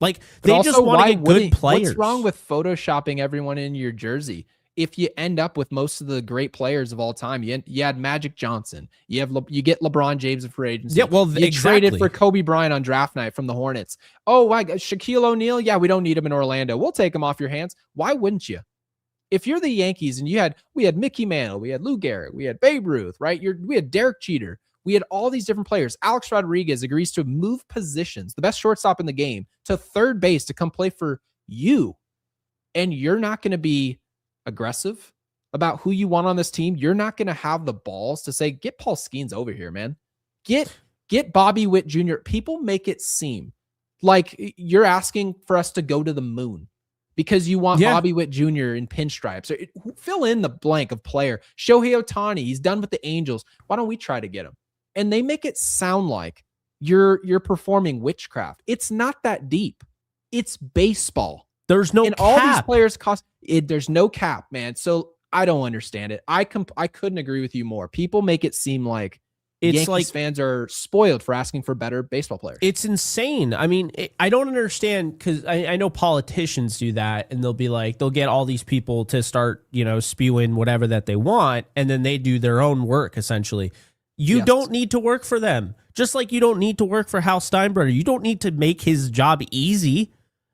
S1: Like, they just want to get good players.
S2: What's wrong with Photoshopping everyone in your jersey? If you end up with most of the great players of all time, you had Magic Johnson, you get LeBron James in free agency.
S1: Yeah, well,
S2: you traded for Kobe Bryant on draft night from the Hornets. Oh, my God, Shaquille O'Neal. Yeah, we don't need him in Orlando. We'll take him off your hands. Why wouldn't you? If you're the Yankees and we had Mickey Mantle, we had Lou Gehrig, we had Babe Ruth, right? We had Derek Jeter. We had all these different players. Alex Rodriguez agrees to move positions, the best shortstop in the game, to third base to come play for you. And you're not going to be aggressive about who you want on this team. You're not going to have the balls to say, get Paul Skeens over here, man. Get Bobby Witt Jr. People make it seem like you're asking for us to go to the moon because you want Bobby Witt Jr. in pinstripes. Fill in the blank of player. Shohei Ohtani, he's done with the Angels. Why don't we try to get him? And they make it sound like you're performing witchcraft. It's not that deep. It's baseball.
S1: There's no cap.
S2: All these players cost it. There's no cap, man. So I don't understand it. I couldn't agree with you more. People make it seem like Yankees fans are spoiled for asking for better baseball players.
S1: It's insane. I mean, I don't understand because I know politicians do that, and they'll be like, they'll get all these people to start, spewing whatever that they want, and then they do their own work essentially. You don't need to work for them, just like you don't need to work for Hal Steinbrenner. You don't need to make his job easy.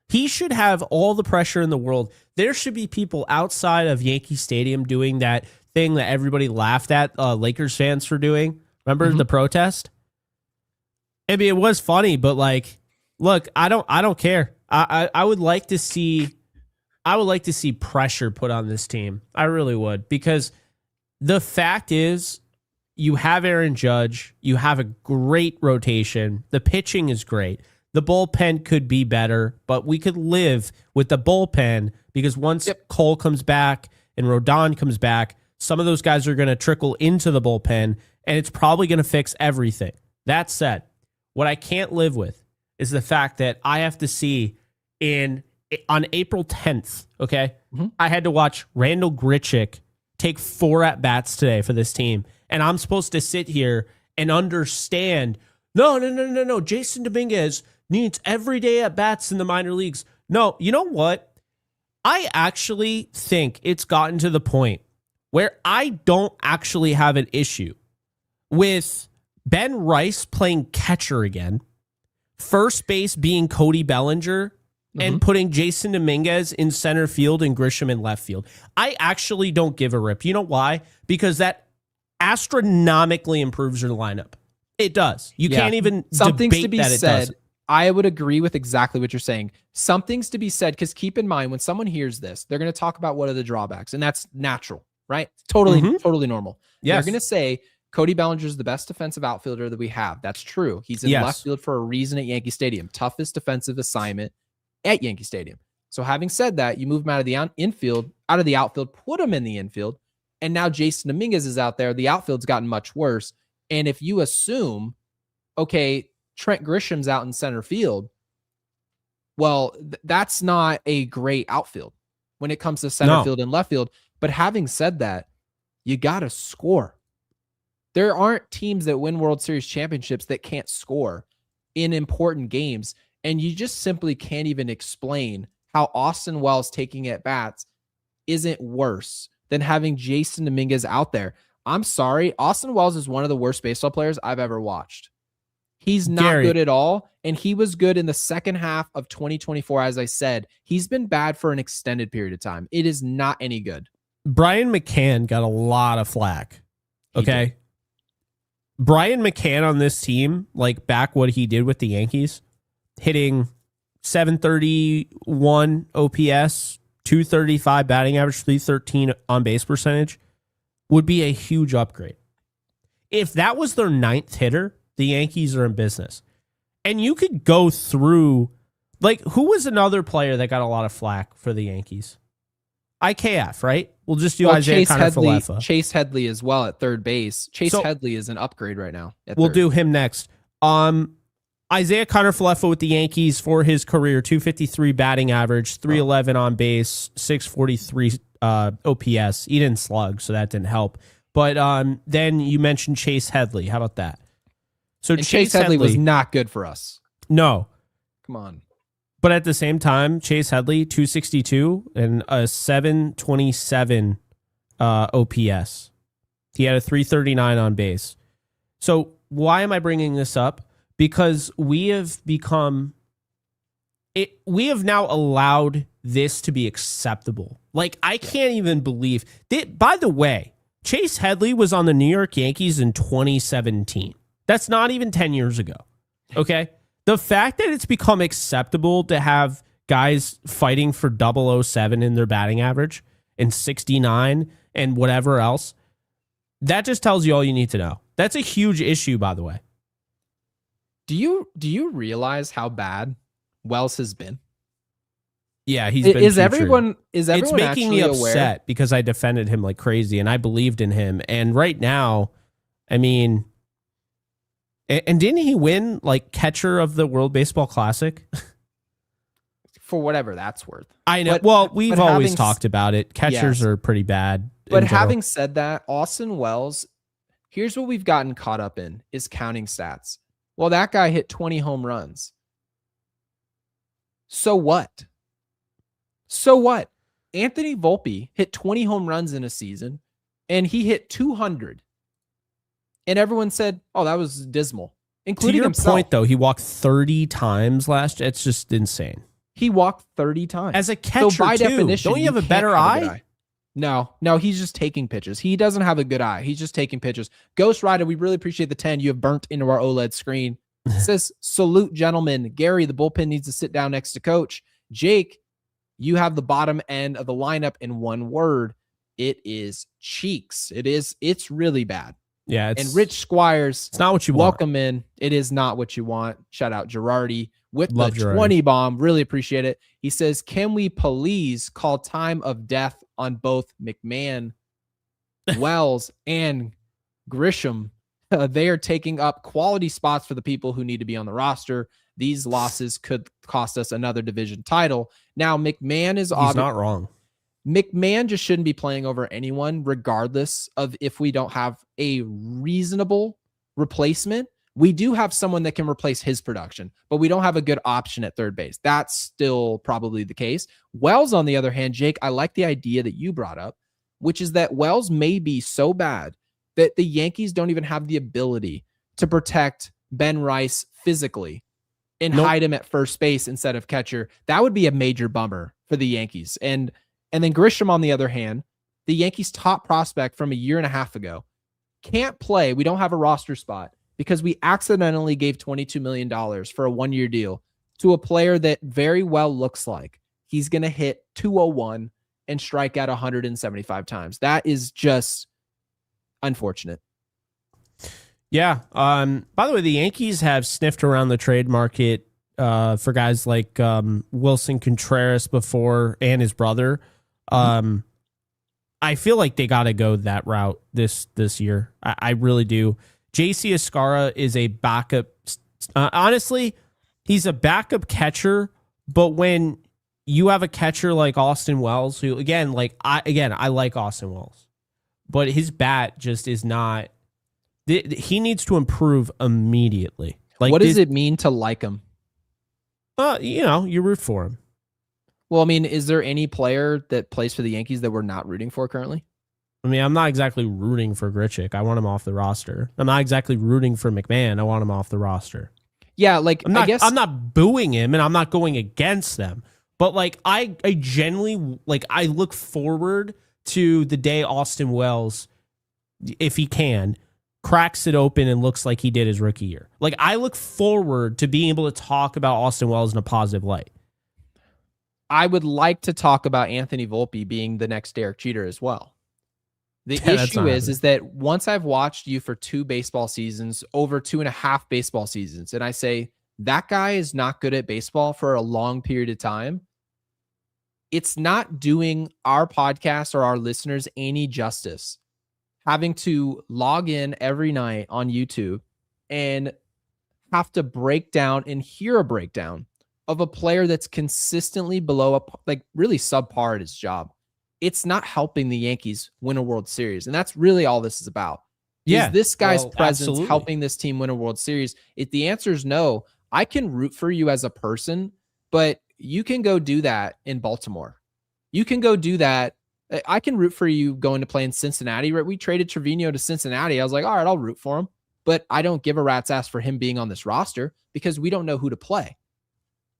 S1: He should have all the pressure in the world. There should be people outside of Yankee Stadium doing that thing that everybody laughed at Lakers fans for doing. Remember the protest? I mean, it was funny, but like, look, I don't care. I would like to see pressure put on this team. I really would, because the fact is, you have Aaron Judge, you have a great rotation, the pitching is great. The bullpen could be better, but we could live with the bullpen because once Cole comes back and Rodon comes back, some of those guys are going to trickle into the bullpen, and it's probably going to fix everything. That said, what I can't live with is the fact that I have to see on April 10th, okay, I had to watch Randall Grichuk take 4 at-bats today for this team, and I'm supposed to sit here and understand, no, Jason Dominguez needs everyday at-bats in the minor leagues. No, you know what? I actually think it's gotten to the point where I don't actually have an issue with Ben Rice playing catcher again, first base being Cody Bellinger, and putting Jason Dominguez in center field and Grisham in left field. I actually don't give a rip. You know why? Because that astronomically improves your lineup. It does. You can't even
S2: Something's to be
S1: that it
S2: said.
S1: doesn't.
S2: I would agree with exactly what you're saying. Something's to be said, because keep in mind, when someone hears this, they're going to talk about what are the drawbacks, and that's natural, right? Totally normal.
S1: Yes.
S2: They're going to say Cody Bellinger is the best defensive outfielder that we have. That's true. He's in left field for a reason at Yankee Stadium. Toughest defensive assignment at Yankee Stadium. So having said that, you move him out of the outfield, put him in the infield, and now Jason Dominguez is out there. The outfield's gotten much worse. And if you assume, okay, Trent Grisham's out in center field, well, that's not a great outfield when it comes to center field and left field. But having said that, you got to score. There aren't teams that win World Series championships that can't score in important games. And you just simply can't even explain how Austin Wells taking at bats isn't worse than having Jason Dominguez out there. I'm sorry. Austin Wells is one of the worst baseball players I've ever watched. He's not good at all. And he was good in the second half of 2024. As I said, he's been bad for an extended period of time. It is not any good.
S1: Brian McCann got a lot of flack. Okay. Brian McCann on this team, like back what he did with the Yankees, hitting 731 OPS, 235 batting average, 313 on base percentage, would be a huge upgrade. If that was their 9th hitter, the Yankees are in business. And you could go through, like, who was another player that got a lot of flack for the Yankees? IKF, right? We'll just do Isaiah Kiner-Falefa.
S2: Chase Headley as well at third base. Chase Headley is an upgrade right now.
S1: We'll do him next. Isaiah Kiner-Falefa with the Yankees for his career, 253 batting average, 311 on base, 643 OPS. He didn't slug, so that didn't help. But then you mentioned Chase Headley. How about that? So
S2: Chase Headley was not good for us.
S1: No.
S2: Come on.
S1: But at the same time, Chase Headley, 262 and a 727 OPS. He had a 339 on base. So why am I bringing this up? Because we have now allowed this to be acceptable. Like, I can't even believe that. By the way, Chase Headley was on the New York Yankees in 2017. That's not even 10 years ago. Okay. The fact that it's become acceptable to have guys fighting for 007 in their batting average and 69 and whatever else, that just tells you all you need to know. That's a huge issue, by the way.
S2: Do you realize how bad Wells has been?
S1: Yeah, he's been.
S2: Is everyone
S1: it's making me upset
S2: aware?
S1: Because I defended him like crazy and I believed in him. And right now, I mean, and didn't he win like catcher of the World Baseball Classic?
S2: For whatever that's worth.
S1: I know. We've always talked about it. Catchers are pretty bad.
S2: But having said that, Austin Wells, here's what we've gotten caught up in is counting stats. Well, that guy hit 20 home runs. So what? Anthony Volpe hit 20 home runs in a season, and he hit 200. And everyone said, oh, that was dismal, including himself. To your point,
S1: though, he walked 30 times last year. It's just insane.
S2: He walked 30 times.
S1: As a catcher, so by definition, don't you have a better eye?
S2: No, he's just taking pitches. He doesn't have a good eye. He's just taking pitches. Ghost Rider, we really appreciate the 10 you have burnt into our OLED screen. It says, salute, gentlemen. Gary, the bullpen needs to sit down next to coach. Jake, you have the bottom end of the lineup in one word. It is cheeks. It's really bad.
S1: Yeah.
S2: And Rich Squires,
S1: it's not what you
S2: welcome
S1: want.
S2: in. It is not what you want. Shout out Girardi with
S1: Love
S2: the
S1: Girardi.
S2: 20 bomb. Really appreciate it. He says, can we please call time of death on both McMahon, Wells, and Grisham? They are taking up quality spots for the people who need to be on the roster. These losses could cost us another division title. Now, McMahon is
S1: He's not wrong.
S2: McMahon just shouldn't be playing over anyone, regardless of if we don't have a reasonable replacement. We do have someone that can replace his production, but we don't have a good option at third base. That's still probably the case. Wells, on the other hand, Jake, I like the idea that you brought up, which is that Wells may be so bad that the Yankees don't even have the ability to protect Ben Rice physically and hide him at first base instead of catcher. That would be a major bummer for the Yankees. And then Grisham, on the other hand, the Yankees' top prospect from a year and a half ago, can't play. We don't have a roster spot because we accidentally gave $22 million for a one-year deal to a player that very well looks like he's going to hit 201 and strike out 175 times. That is just unfortunate.
S1: Yeah. By the way, the Yankees have sniffed around the trade market for guys like Wilson Contreras before and his brother. I feel like they got to go that route this year. I really do. JC Escara is a backup. Honestly, he's a backup catcher, but when you have a catcher like Austin Wells, who I like Austin Wells, but his bat just is not. He needs to improve immediately. Like,
S2: what does it mean to like him?
S1: You root for him.
S2: Well, I mean, is there any player that plays for the Yankees that we're not rooting for currently?
S1: I mean, I'm not exactly rooting for Grichuk. I want him off the roster. I'm not exactly rooting for McMahon. I want him off the roster.
S2: Yeah, like I guess
S1: I'm not booing him and I'm not going against them. But like I genuinely I look forward to the day Austin Wells, if he can, cracks it open and looks like he did his rookie year. Like, I look forward to being able to talk about Austin Wells in a positive light.
S2: I would like to talk about Anthony Volpe being the next Derek Jeter as well. The issue is that once I've watched you for 2 baseball seasons, over 2.5 baseball seasons, and I say that guy is not good at baseball for a long period of time, it's not doing our podcast or our listeners any justice having to log in every night on YouTube and have to break down and hear a breakdown of a player that's consistently below really subpar at his job. It's not helping the Yankees win a World Series. And that's really all this is about.
S1: Yeah.
S2: Is this guy's presence
S1: absolutely
S2: helping this team win a World Series? If the answer is no, I can root for you as a person, but you can go do that in Baltimore. You can go do that. I can root for you going to play in Cincinnati, right? We traded Trevino to Cincinnati. I was like, all right, I'll root for him, but I don't give a rat's ass for him being on this roster because we don't know who to play.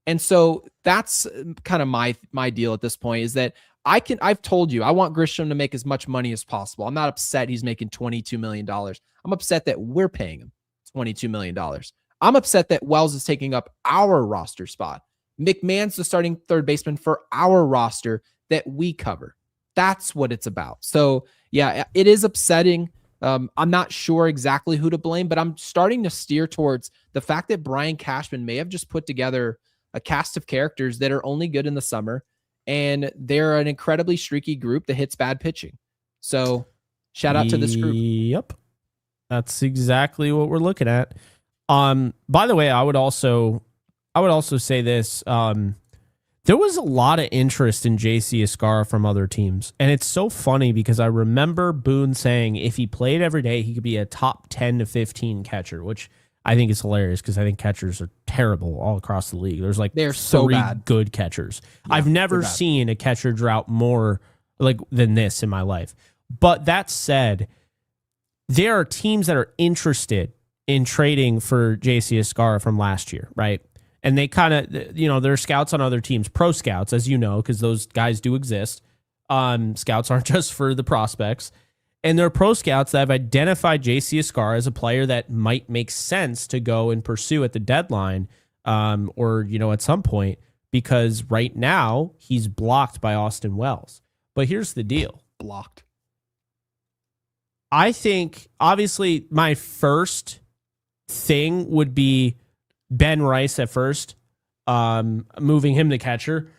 S2: And so that's kind of my deal at this point, is that I've told you, I want Grisham to make as much money as possible. I'm not upset he's making $22 million. I'm upset that we're paying him $22 million. I'm upset that Wells is taking up our roster spot. McMahon's the starting third baseman for our roster that we cover. That's what it's about. So yeah, it is upsetting. I'm not sure exactly who to blame, but I'm starting to steer towards the fact that Brian Cashman may have just put together a cast of characters that are only good in the summer, and they're an incredibly streaky group that hits bad pitching. So shout out to this group.
S1: Yep. That's exactly what we're looking at. By the way, I would also say this. There was a lot of interest in JC Escara from other teams. And it's so funny because I remember Boone saying if he played every day, he could be a top 10 to 15 catcher, which I think is hilarious because I think catchers are terrible all across the league. There's
S2: they're so bad.
S1: Good catchers. Yeah, I've never seen a catcher drought more than this in my life. But that said, there are teams that are interested in trading for JC Escara from last year, right? And they kind of, they're scouts on other teams, pro scouts, as you know, because those guys do exist. Scouts aren't just for the prospects. And there are pro scouts that have identified JC Escarra as a player that might make sense to go and pursue at the deadline, or, you know, at some point, because right now he's blocked by Austin Wells. But here's the deal.
S2: Blocked.
S1: I think, obviously, my first thing would be Ben Rice at first, moving him to catcher,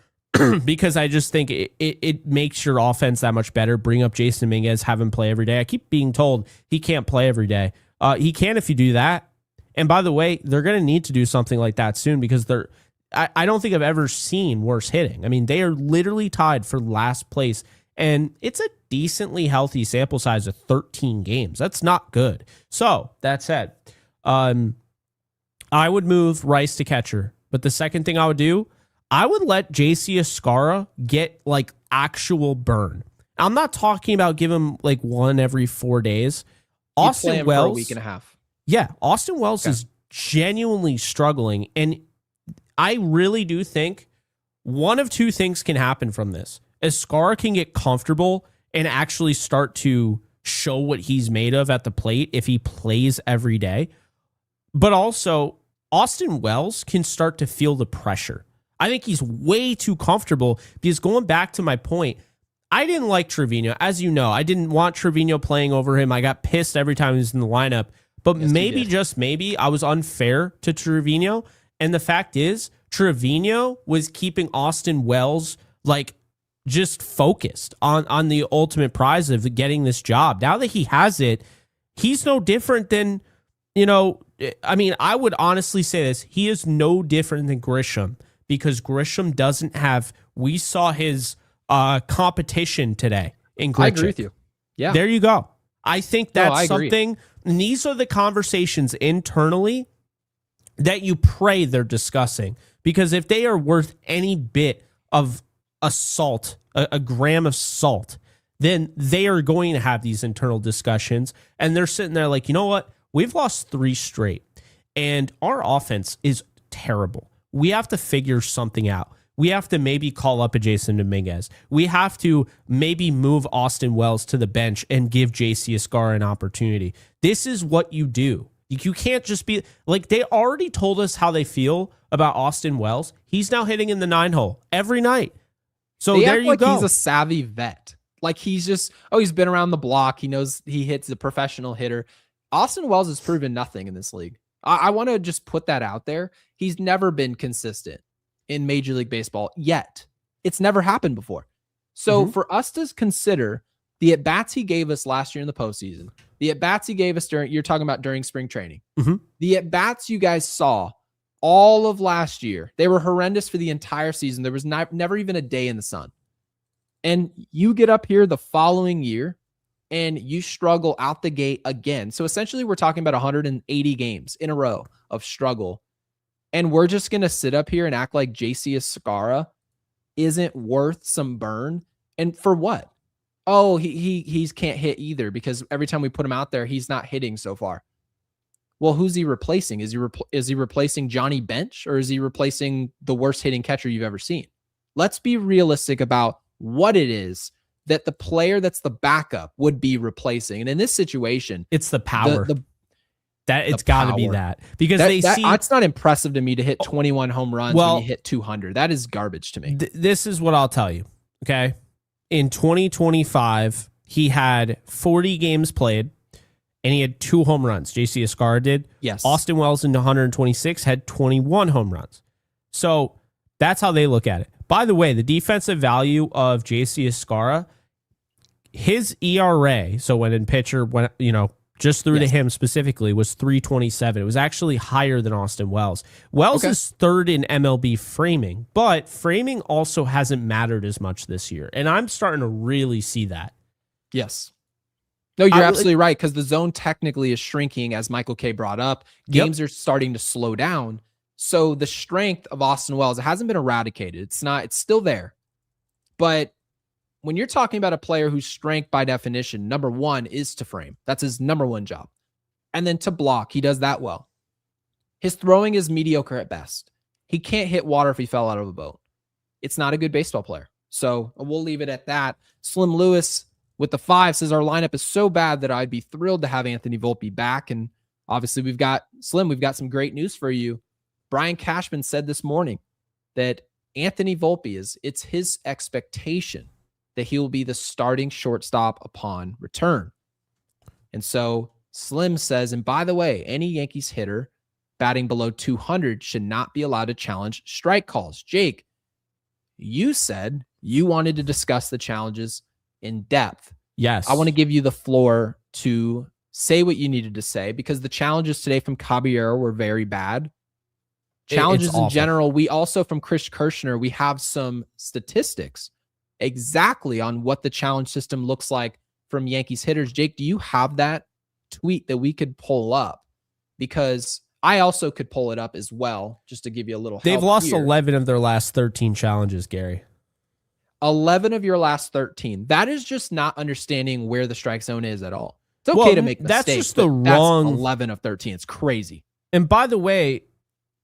S1: because I just think it makes your offense that much better. Bring up Jason Dominguez, have him play every day. I keep being told he can't play every day. He can if you do that. And by the way, they're going to need to do something like that soon, because I don't think I've ever seen worse hitting. I mean, they are literally tied for last place, and it's a decently healthy sample size of 13 games. That's not good. So that said, I would move Rice to catcher. But the second thing I would do, I would let JC Escarra get like actual burn. I'm not talking about give him like one every 4 days. Austin Wells
S2: for a week and a half.
S1: Yeah, Austin Wells is genuinely struggling, and I really do think one of two things can happen from this. Escarra can get comfortable and actually start to show what he's made of at the plate if he plays every day. But also, Austin Wells can start to feel the pressure. I think he's way too comfortable, because going back to my point, I didn't like Trevino. As you know, I didn't want Trevino playing over him. I got pissed every time he was in the lineup. But yes, maybe, just maybe, I was unfair to Trevino. And the fact is, Trevino was keeping Austin Wells like just focused on the ultimate prize of getting this job. Now that he has it, he's no different than, you know, I mean, I would honestly say this. He is no different than Grisham, because Grisham doesn't have, we saw his competition today in Grichuk.
S2: I agree with you. Yeah.
S1: There you go. I think that's something, and these are the conversations internally that you pray they're discussing, because if they are worth any bit of a gram of salt, then they are going to have these internal discussions, and they're sitting there like, you know what? We've lost 3 straight, and our offense is terrible. We have to figure something out. We have to maybe call up a Jason Dominguez. We have to maybe move Austin Wells to the bench and give JC Escarra an opportunity. This is what you do. You can't just be like, they already told us how they feel about Austin Wells. He's now hitting in the 9-hole every night. So there you go.
S2: He's a savvy vet. Like he's just, he's been around the block. He knows he hits the professional hitter. Austin Wells has proven nothing in this league. I want to just put that out there. He's never been consistent in Major League Baseball yet. It's never happened before. So for us to consider the at-bats he gave us last year in the postseason, the at-bats he gave us during, you're talking about during spring training, the at-bats you guys saw all of last year, they were horrendous for the entire season. There was never even a day in the sun. And you get up here the following year and you struggle out the gate again. So essentially we're talking about 180 games in a row of struggle. And we're just going to sit up here and act like JC Escarra isn't worth some burn. And for what? Oh, he can't hit either, because every time we put him out there, he's not hitting so far. Well, who's he replacing? Is he replacing Johnny Bench, or is he replacing the worst hitting catcher you've ever seen? Let's be realistic about what it is that the player that's the backup would be replacing. And in this situation,
S1: it's the power. It's got to be that, because they see
S2: it's not impressive to me to hit 21 home runs when you hit 200. That is garbage to me.
S1: This is what I'll tell you. Okay. In 2025, he had 40 games played and he had 2 home runs. JC Escarra did.
S2: Yes.
S1: Austin Wells in 126 had 21 home runs. So that's how they look at it. By the way, the defensive value of JC Escarra, his ERA, so when in pitcher, when, you know, just threw to him specifically, was 3.27. It was actually higher than Austin Wells. Wells is third in MLB framing, but framing also hasn't mattered as much this year. And I'm starting to really see that.
S2: Yes. No, you're absolutely right, because the zone technically is shrinking, as Michael K brought up. Games are starting to slow down. So the strength of Austin Wells, it hasn't been eradicated. It's still there. But when you're talking about a player whose strength by definition, number one, is to frame. That's his number one job. And then to block, he does that well. His throwing is mediocre at best. He can't hit water if he fell out of a boat. It's not a good baseball player. So we'll leave it at that. Slim Lewis, with the 5 says our lineup is so bad that I'd be thrilled to have Anthony Volpe back. And obviously we've got Slim. We've got some great news for you. Brian Cashman said this morning that Anthony Volpe it's his expectation that he will be the starting shortstop upon return. And so Slim says, and by the way, any Yankees hitter batting below 200 should not be allowed to challenge strike calls. Jake, you said you wanted to discuss the challenges in depth.
S1: Yes.
S2: I want to give you the floor to say what you needed to say, because the challenges today from Caballero were very bad. Challenges in general. We also, from Chris Kirshner, we have some statistics exactly on what the challenge system looks like from Yankees hitters. Jake, do you have that tweet that we could pull up? Because I also could pull it up as well, just to give you a little help.
S1: They've lost
S2: here.
S1: 11 of their last 13 challenges, Gary.
S2: 11 of your last 13. That is just not understanding where the strike zone is at all. It's okay to make mistakes.
S1: That's just the wrong
S2: 11 of 13. It's crazy.
S1: And by the way,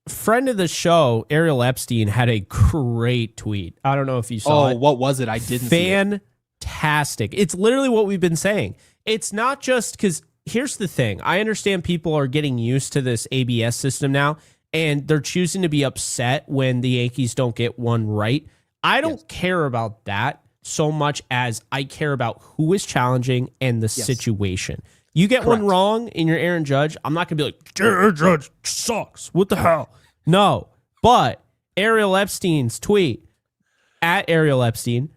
S1: friend of the show, Ariel Epstein, had a great tweet. I don't know if you saw it.
S2: Oh, what was it? I didn't see it.
S1: Fantastic. It's literally what we've been saying. It's not just because here's the thing. I understand people are getting used to this ABS system now, and they're choosing to be upset when the Yankees don't get one right. I don't care about that so much as I care about who is challenging and the situation. You get one wrong in your Aaron Judge, I'm not going to be like, Aaron Judge sucks. What the hell? No. But Ariel Epstein's tweet, at Ariel Epstein,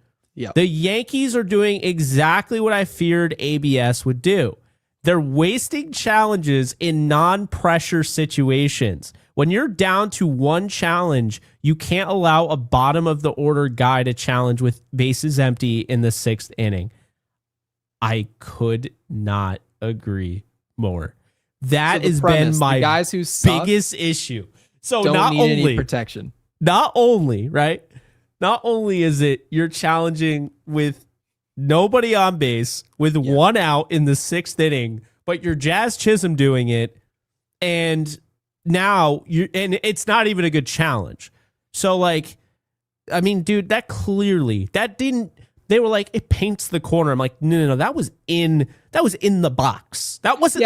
S1: the Yankees are doing exactly what I feared ABS would do. They're wasting challenges in non-pressure situations. When you're down to one challenge, you can't allow a bottom of the order guy to challenge with bases empty in the 6th inning. I could not agree more. That has been my
S2: guys who suck
S1: biggest issue. So
S2: don't
S1: not
S2: need
S1: only
S2: any protection.
S1: Not only is it you're challenging with nobody on base with one out in the 6th inning, but you're Jazz Chisholm doing it, and now and it's not even a good challenge. So like, I mean, dude, they were like, it paints the corner. I'm like, no, that was in the box. That wasn't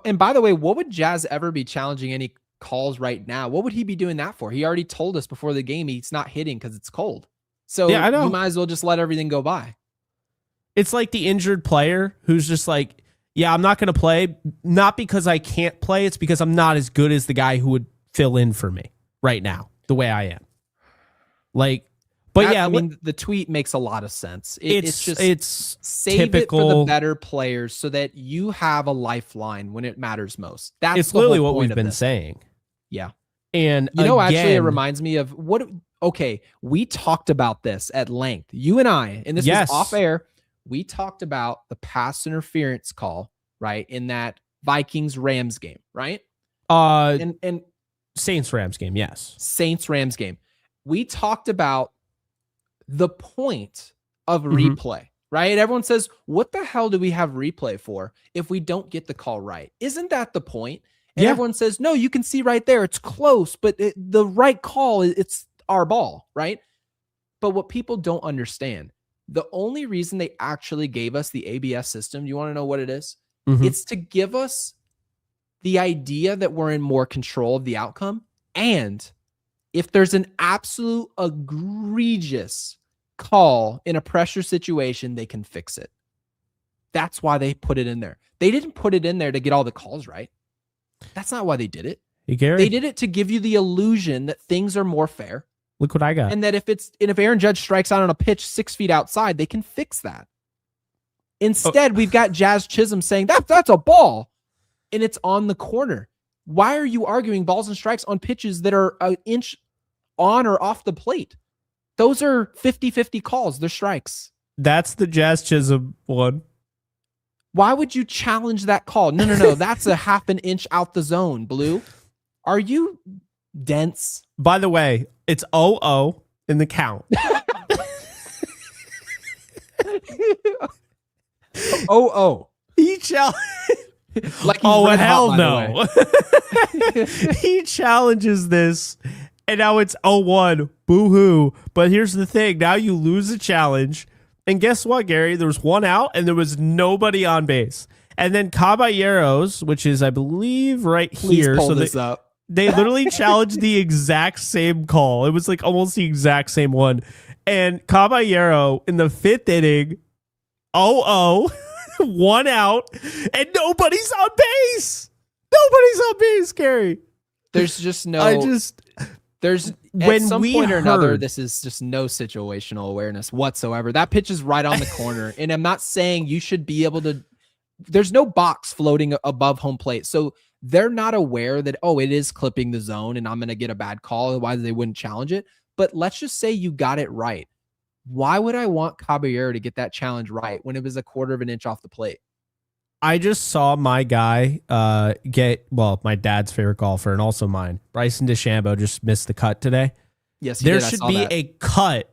S2: and by the way, what would Jazz ever be challenging any calls right now? What would he be doing that for? He already told us before the game he's not hitting because it's cold. So
S1: I know.
S2: You might as well just let everything go by.
S1: It's like the injured player who's just like, yeah, I'm not going to play, not because I can't play. It's because I'm not as good as the guy who would fill in for me right now, the way I am. Like, but
S2: I mean, the tweet makes a lot of sense.
S1: It's
S2: save
S1: typical.
S2: It for the better players so that you have a lifeline when it matters most. That's
S1: literally what we've been saying.
S2: Yeah.
S1: And
S2: actually it reminds me of we talked about this at length. You and I, and this was off air. We talked about the pass interference call, right? In that Vikings-Rams game, right? And
S1: Saints-Rams game, yes.
S2: Saints-Rams game. We talked about the point of replay, right? Everyone says, what the hell do we have replay for if we don't get the call right? Isn't that the point? And everyone says, no, you can see right there. It's close, but the right call, it's our ball, right? But what people don't understand, the only reason they actually gave us the ABS system, you want to know what it is? It's to give us the idea that we're in more control of the outcome. And if there's an absolute egregious call in a pressure situation, they can fix it. That's why they put it in there. They didn't put it in there to get all the calls right. That's not why they did it.
S1: Hey, Gary,
S2: they did it to give you the illusion that things are more fair.
S1: Look what I got.
S2: And that if Aaron Judge strikes out on a pitch 6 feet outside, they can fix that. Instead, we've got Jazz Chisholm saying that's a ball and it's on the corner. Why are you arguing balls and strikes on pitches that are an inch on or off the plate? Those are 50-50 calls. They're strikes.
S1: That's the Jazz Chisholm one.
S2: Why would you challenge that call? No. That's a half an inch out the zone, Blue. Are you dense?
S1: By the way, it's 0-0 in the count. He challenged.
S2: Like
S1: hell no. He challenges this, and now it's 0-1. Boo-hoo. But here's the thing. Now you lose a challenge, And guess what, Gary? There was one out and there was nobody on base. And then Caballeros, which is, I believe, right
S2: Please
S1: here.
S2: Pull
S1: so
S2: this up.
S1: They literally challenged the exact same call. It was like almost the exact same one. And Caballero in the 5th inning, 0-0, 1 out, and nobody's on base. Nobody's on base, Gary.
S2: There's just no. There's
S1: when
S2: at some
S1: we
S2: point or another,
S1: heard-
S2: this is just no situational awareness whatsoever. That pitch is right on the corner, and I'm not saying you should be able to. There's no box floating above home plate, so they're not aware that it is clipping the zone, and I'm going to get a bad call. Otherwise, they wouldn't challenge it. But let's just say you got it right. Why would I want Caballero to get that challenge right when it was a 1/4 of an inch off the plate?
S1: I just saw my guy my dad's favorite golfer and also mine, Bryson DeChambeau, just missed the cut today.
S2: Yes,
S1: there should be a cut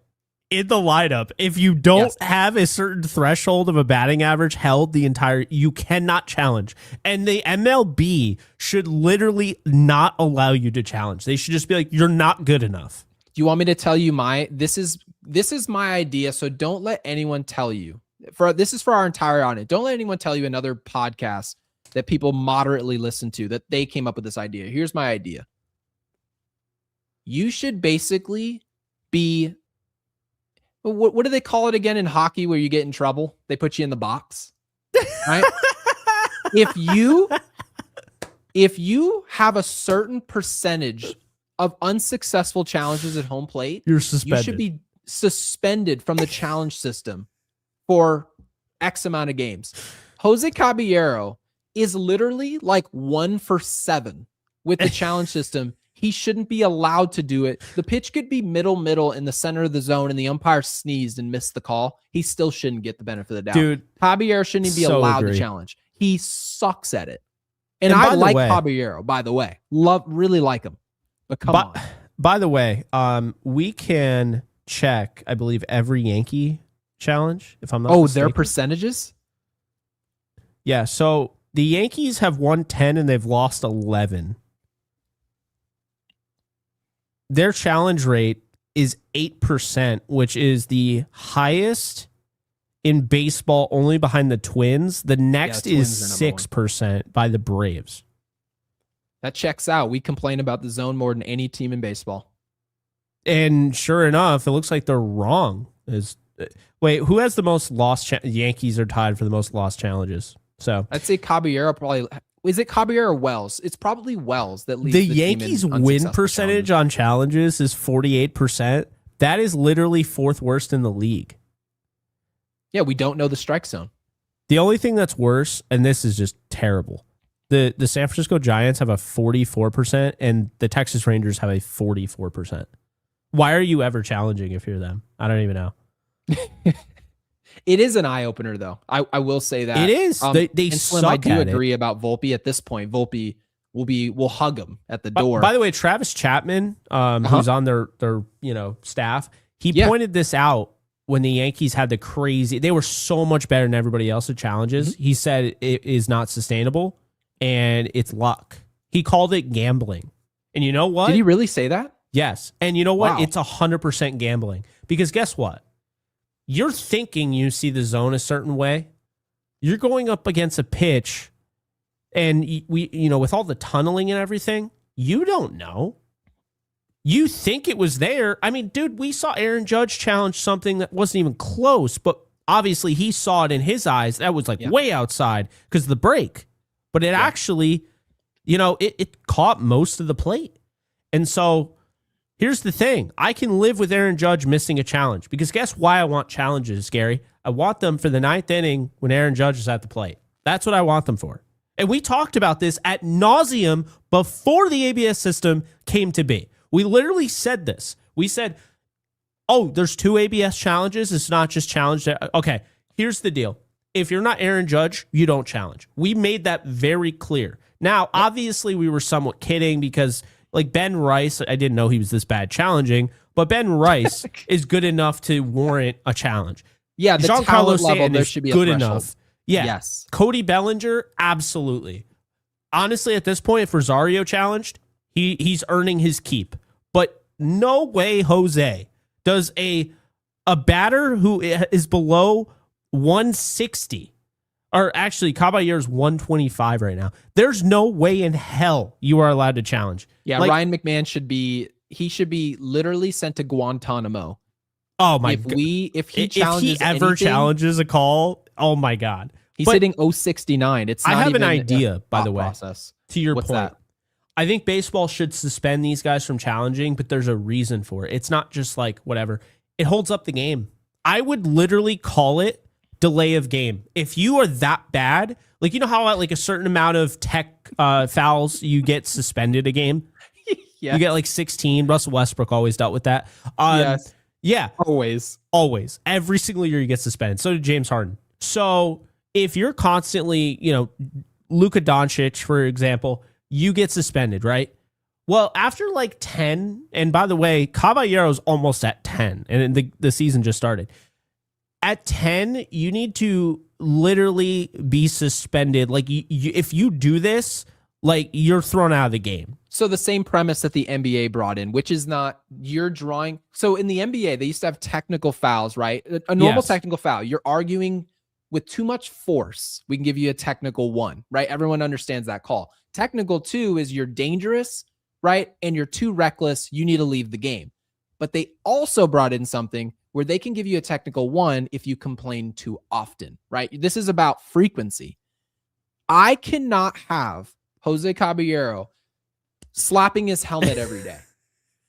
S1: in the lineup. If you don't have a certain threshold of a batting average held the entire, you cannot challenge. And the MLB should literally not allow you to challenge. They should just be like, you're not good enough.
S2: Do you want me to tell you this is my idea, so don't let anyone tell you. This is for our entire audience. Don't let anyone tell you another podcast that people moderately listen to that they came up with this idea. Here's my idea. You should basically be, what do they call it again in hockey where you get in trouble? They put you in the box, right? If you have a certain percentage of unsuccessful challenges at home plate,
S1: you're suspended.
S2: You should be suspended from the challenge system for X amount of games. Jose Caballero is literally like 1 for 7 with the challenge system. He shouldn't be allowed to do it. The pitch could be middle in the center of the zone and the umpire sneezed and missed the call. He still shouldn't get the benefit of the doubt. Dude, Caballero shouldn't be allowed to challenge. He sucks at it. And I like Caballero, by the way. Really like him. But come on.
S1: By the way, we can check, I believe, every Yankee challenge, if I'm not mistaken.
S2: Their percentages?
S1: Yeah, so the Yankees have won 10 and they've lost 11. Their challenge rate is 8%, which is the highest in baseball, only behind the Twins. The next is 6% by the Braves.
S2: That checks out. We complain about the zone more than any team in baseball.
S1: And sure enough, it looks like they're wrong. Wait, who has the most lost? Yankees are tied for the most lost challenges. So
S2: I'd say Caballero probably. Is it Caballero or Wells? It's probably Wells that leads
S1: the Yankees' win percentage on challenges is 48%. That is literally 4th worst in the league.
S2: Yeah, we don't know the strike zone.
S1: The only thing that's worse, and this is just terrible, the San Francisco Giants have a 44%, and the Texas Rangers have a 44%. Why are you ever challenging if you're them? I don't even know.
S2: It is an eye opener, though. I will say that
S1: it is. They
S2: Slim, I do agree about Volpe at this point. Volpe will hug him at the door.
S1: By the way, Travis Chapman, who's on their staff, he pointed this out when the Yankees had the crazy. They were so much better than everybody else at challenges. Mm-hmm. He said it is not sustainable and it's luck. He called it gambling. And you know what?
S2: Did he really say that?
S1: Yes. And you know what?
S2: Wow.
S1: It's 100% gambling because guess what? You're thinking you see the zone a certain way. You're going up against a pitch, and with all the tunneling and everything, you don't know. You think it was there. I mean, dude, we saw Aaron Judge challenge something that wasn't even close, but obviously he saw it in his eyes. That was way outside because of the break. But it actually, it caught most of the plate. And so here's the thing. I can live with Aaron Judge missing a challenge because guess why I want challenges, Gary? I want them for the 9th inning when Aaron Judge is at the plate. That's what I want them for. And we talked about this ad nauseum before the ABS system came to be. We literally said this. We said, there's 2 ABS challenges. It's not just challenge. Okay, here's the deal. If you're not Aaron Judge, you don't challenge. We made that very clear. Now, obviously, we were somewhat kidding because like Ben Rice, I didn't know he was this bad challenging, but Ben Rice is good enough to warrant a challenge.
S2: Yeah, the
S1: Giancarlo
S2: talent level, there should be a
S1: good
S2: threshold.
S1: enough. Yeah.
S2: Yes.
S1: Cody Bellinger, absolutely. Honestly, at this point, if Rosario challenged, he's earning his keep. But no way Jose does a a batter who is below 160, or actually Caballero's 125 right now. There's no way in hell you are allowed to challenge.
S2: Yeah, like, Ryan McMahon should be literally sent to Guantanamo.
S1: Oh my god!
S2: If he ever
S1: challenges a call, oh my god,
S2: he's hitting 069. It's not
S1: I have
S2: even
S1: an idea, by the way.
S2: Process.
S1: To your
S2: What's
S1: point,
S2: that?
S1: I think baseball should suspend these guys from challenging, but there's a reason for it. It's not just like whatever. It holds up the game. I would literally call it delay of game. If you are that bad, like, you know how at like a certain amount of tech fouls you get suspended a game.
S2: Yeah.
S1: You get like 16. Russell Westbrook always dealt with that.
S2: Yes.
S1: Yeah.
S2: Always.
S1: Every single year you get suspended. So did James Harden. So if you're constantly, Luka Doncic, for example, you get suspended, right? Well, after like 10, and by the way, Caballero's almost at 10, and the season just started. At 10, you need to literally be suspended. Like, if you do this, like, you're thrown out of the game.
S2: So the same premise that the NBA brought in, which is not you're drawing. So in the NBA, they used to have technical fouls, right? A normal technical foul. You're arguing with too much force. We can give you a technical 1, right? Everyone understands that call. Technical 2 is you're dangerous, right? And you're too reckless. You need to leave the game. But they also brought in something where they can give you a technical 1 if you complain too often, right? This is about frequency. I cannot have Jose Caballero slapping his helmet every day.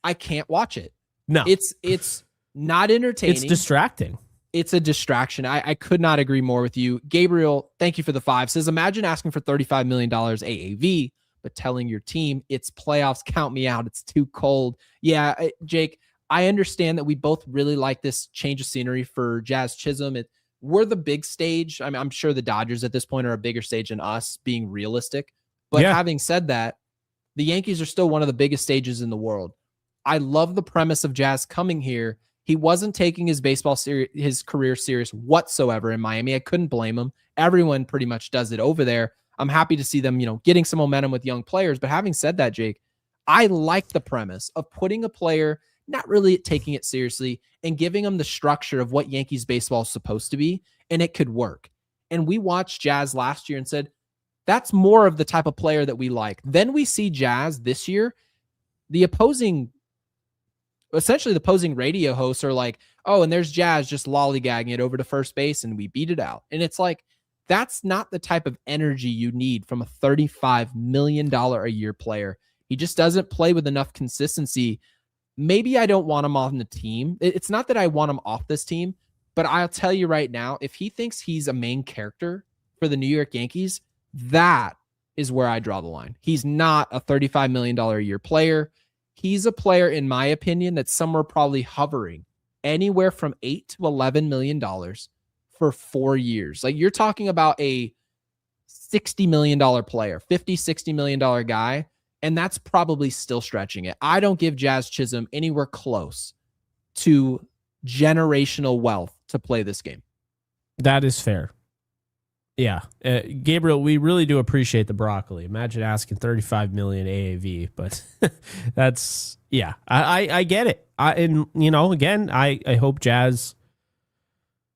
S2: I can't watch it.
S1: No.
S2: It's not entertaining.
S1: It's distracting.
S2: It's a distraction. I could not agree more with you. Gabriel, thank you for the 5. Says, imagine asking for $35 million AAV, but telling your team it's playoffs, count me out. It's too cold. Yeah, Jake, I understand that we both really like this change of scenery for Jazz Chisholm. We're the big stage. I mean, I'm sure the Dodgers at this point are a bigger stage than us, being realistic. But having said that, the Yankees are still one of the biggest stages in the world. I love the premise of Jazz coming here. He wasn't taking his his career serious whatsoever in Miami. I couldn't blame him. Everyone pretty much does it over there. I'm happy to see them, getting some momentum with young players. But having said that, Jake, I like the premise of putting a player, not really taking it seriously, and giving them the structure of what Yankees baseball is supposed to be, and it could work. And we watched Jazz last year and said, that's more of the type of player that we like. Then we see Jazz this year. Essentially the opposing radio hosts are like, oh, and there's Jazz just lollygagging it over to first base and we beat it out. And it's like, that's not the type of energy you need from a $35 million a year player. He just doesn't play with enough consistency. Maybe I don't want him on the team. It's not that I want him off this team, but I'll tell you right now, if he thinks he's a main character for the New York Yankees, that is where I draw the line. He's not a $35 million a year player. He's a player, in my opinion, that's somewhere probably hovering anywhere from $8 to $11 million for 4 years. Like, you're talking about a $60 million player, $50-$60 million guy, and that's probably still stretching it. I don't give Jazz Chisholm anywhere close to generational wealth to play this game.
S1: That is fair. Yeah. Gabriel, we really do appreciate the broccoli. Imagine asking 35 million AAV, but that's, yeah, I get it. Again, I hope Jazz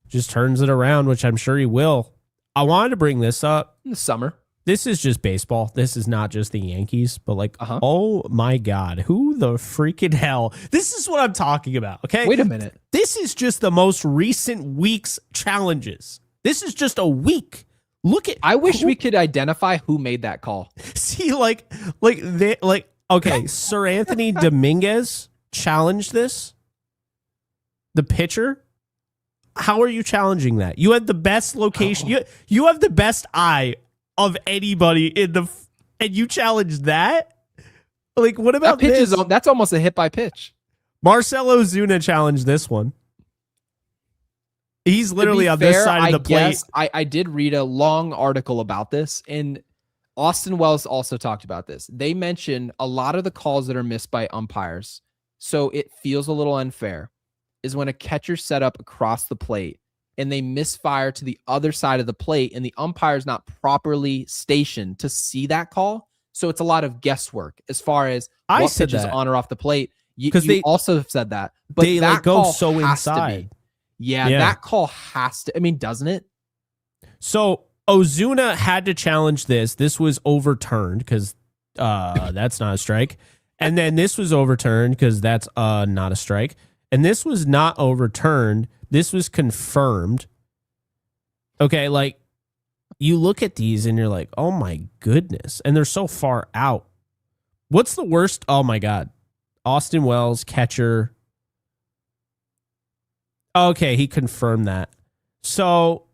S1: just turns it around, which I'm sure he will. I wanted to bring this up.
S2: In the summer.
S1: This is just baseball. This is not just the Yankees, but like, oh my God, who the freaking hell? This is what I'm talking about. Okay.
S2: Wait a minute.
S1: This is just the most recent week's challenges. This is just a week. Look at.
S2: I wish we could identify who made that call.
S1: See, okay, Sir Anthony Dominguez challenged this. The pitcher. How are you challenging that? You had the best location. You have the best eye of anybody and you challenged that. Like, what about
S2: that pitch?
S1: this?
S2: That's almost a hit by pitch.
S1: Marcelo Zuna challenged this one. He's literally on this side of the plate.
S2: I did read a long article about this, and Austin Wells also talked about this. They mention a lot of the calls that are missed by umpires, so it feels a little unfair, is when a catcher's set up across the plate and they misfire to the other side of the plate and the umpire's not properly stationed to see that call. So it's a lot of guesswork as far as what pitch is on or off the plate. Because they also said that. But
S1: they
S2: that
S1: go
S2: call
S1: so
S2: has
S1: inside.
S2: to be. Yeah, that call has to, I mean, doesn't it?
S1: So Ozuna had to challenge this. This was overturned because that's not a strike. And then this was overturned because that's not a strike. And this was not overturned. This was confirmed. Okay, like you look at these and you're like, oh my goodness. And they're so far out. What's the worst? Oh my God. Austin Wells, catcher. Okay, he confirmed that. So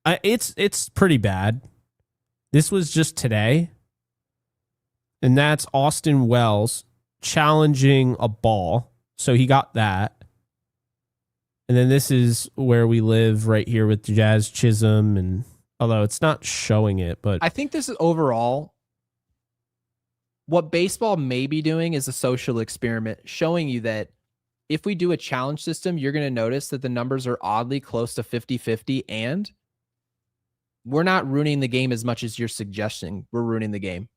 S1: it's pretty bad. This was just today. And that's Austin Wells challenging a ball. So he got that. And then this is where we live right here with Jazz Chisholm. And although it's not showing it, but
S2: I think this is overall what baseball may be doing is a social experiment showing you that if we do a challenge system, you're going to notice that the numbers are oddly close to 50-50 and we're not ruining the game as much as you're suggesting we're ruining the game.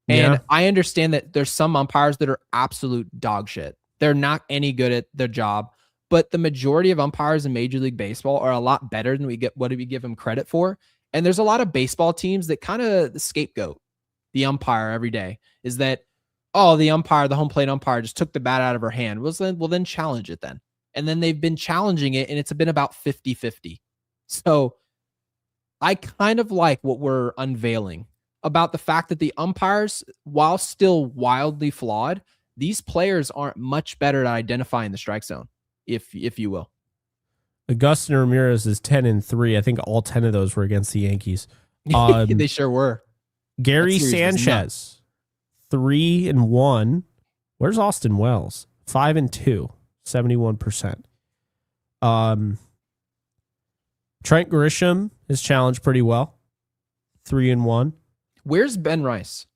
S2: And I understand that there's some umpires that are absolute dog shit. They're not any good at their job, but the majority of umpires in Major League Baseball are a lot better than we give them credit for. And there's a lot of baseball teams that kind of scapegoat the umpire every day is that, oh, the home plate umpire just took the bat out of her hand. Well, then challenge it then. And then they've been challenging it and it's been about 50-50. So I kind of like what we're unveiling about the fact that the umpires, while still wildly flawed, these players aren't much better at identifying the strike zone, if you will.
S1: Augustin Ramirez is 10-3. I think all 10 of those were against the Yankees.
S2: They sure were.
S1: Gary Sanchez, 3-1. Where's Austin Wells? 5-2, 71%. Trent Grisham is challenged pretty well, 3-1.
S2: Where's Ben Rice?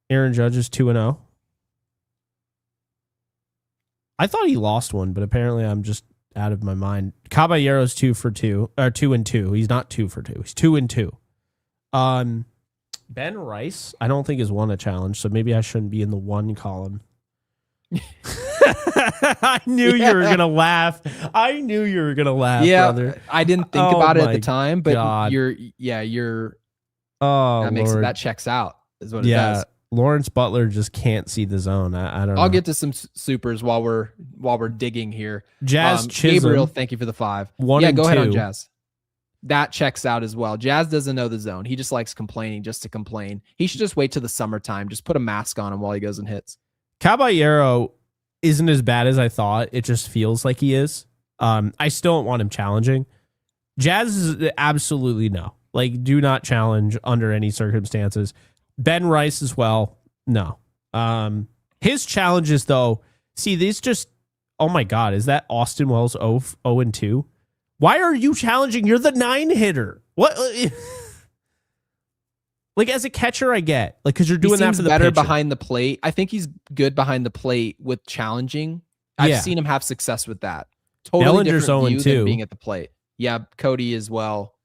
S1: Aaron Judge is 2-0. I thought he lost one, but apparently I'm just out of my mind. Caballero's 2-2. He's not 2-2. He's 2-2. Ben Rice, I don't think has won a challenge, so maybe I shouldn't be in the one column. I knew you were gonna laugh.
S2: Yeah,
S1: brother.
S2: I didn't think about it at the time, but
S1: God.
S2: you're.
S1: Oh,
S2: that checks out. Is what it does.
S1: Lawrence Butler just can't see the zone. I don't know.
S2: I'll get to some supers while we're digging here.
S1: Jazz Chisholm,
S2: Gabriel, thank you for the 5. Go ahead on Jazz. That checks out as well. Jazz doesn't know the zone. He just likes complaining just to complain. He should just wait till the summertime. Just put a mask on him while he goes and hits.
S1: Caballero isn't as bad as I thought. It just feels like he is. I still don't want him challenging. Jazz is absolutely no. Like, do not challenge under any circumstances. Ben Rice as well. No. His challenges, though, see, these just, oh my God, is that Austin Wells 0-2? Why are you challenging? You're the 9 hitter. What? Like, as a catcher, I get. Like, because you're doing that for the
S2: better
S1: pitcher.
S2: Behind the plate. I think he's good behind the plate with challenging. I've seen him have success with that. Totally
S1: Bellinger's
S2: different view
S1: 0-2.
S2: than being at the plate. Yeah, Cody as well.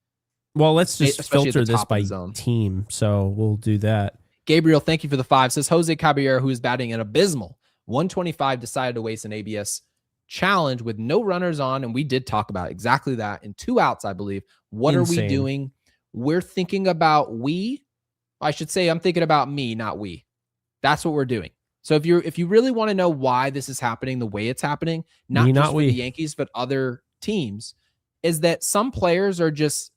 S1: Well, let's just
S2: Especially
S1: filter
S2: at the
S1: this
S2: top
S1: by
S2: of the zone.
S1: team, so we'll do that.
S2: Gabriel, thank you for the 5. Says Jose Caballero, who is batting an abysmal 125, decided to waste an ABS challenge with no runners on, and we did talk about exactly that in 2 outs, I believe. What are we doing? We're thinking about I'm thinking about me, not we. That's what we're doing. So if you really want to know why this is happening the way it's happening, not just with the Yankees, but other teams, is that some players are just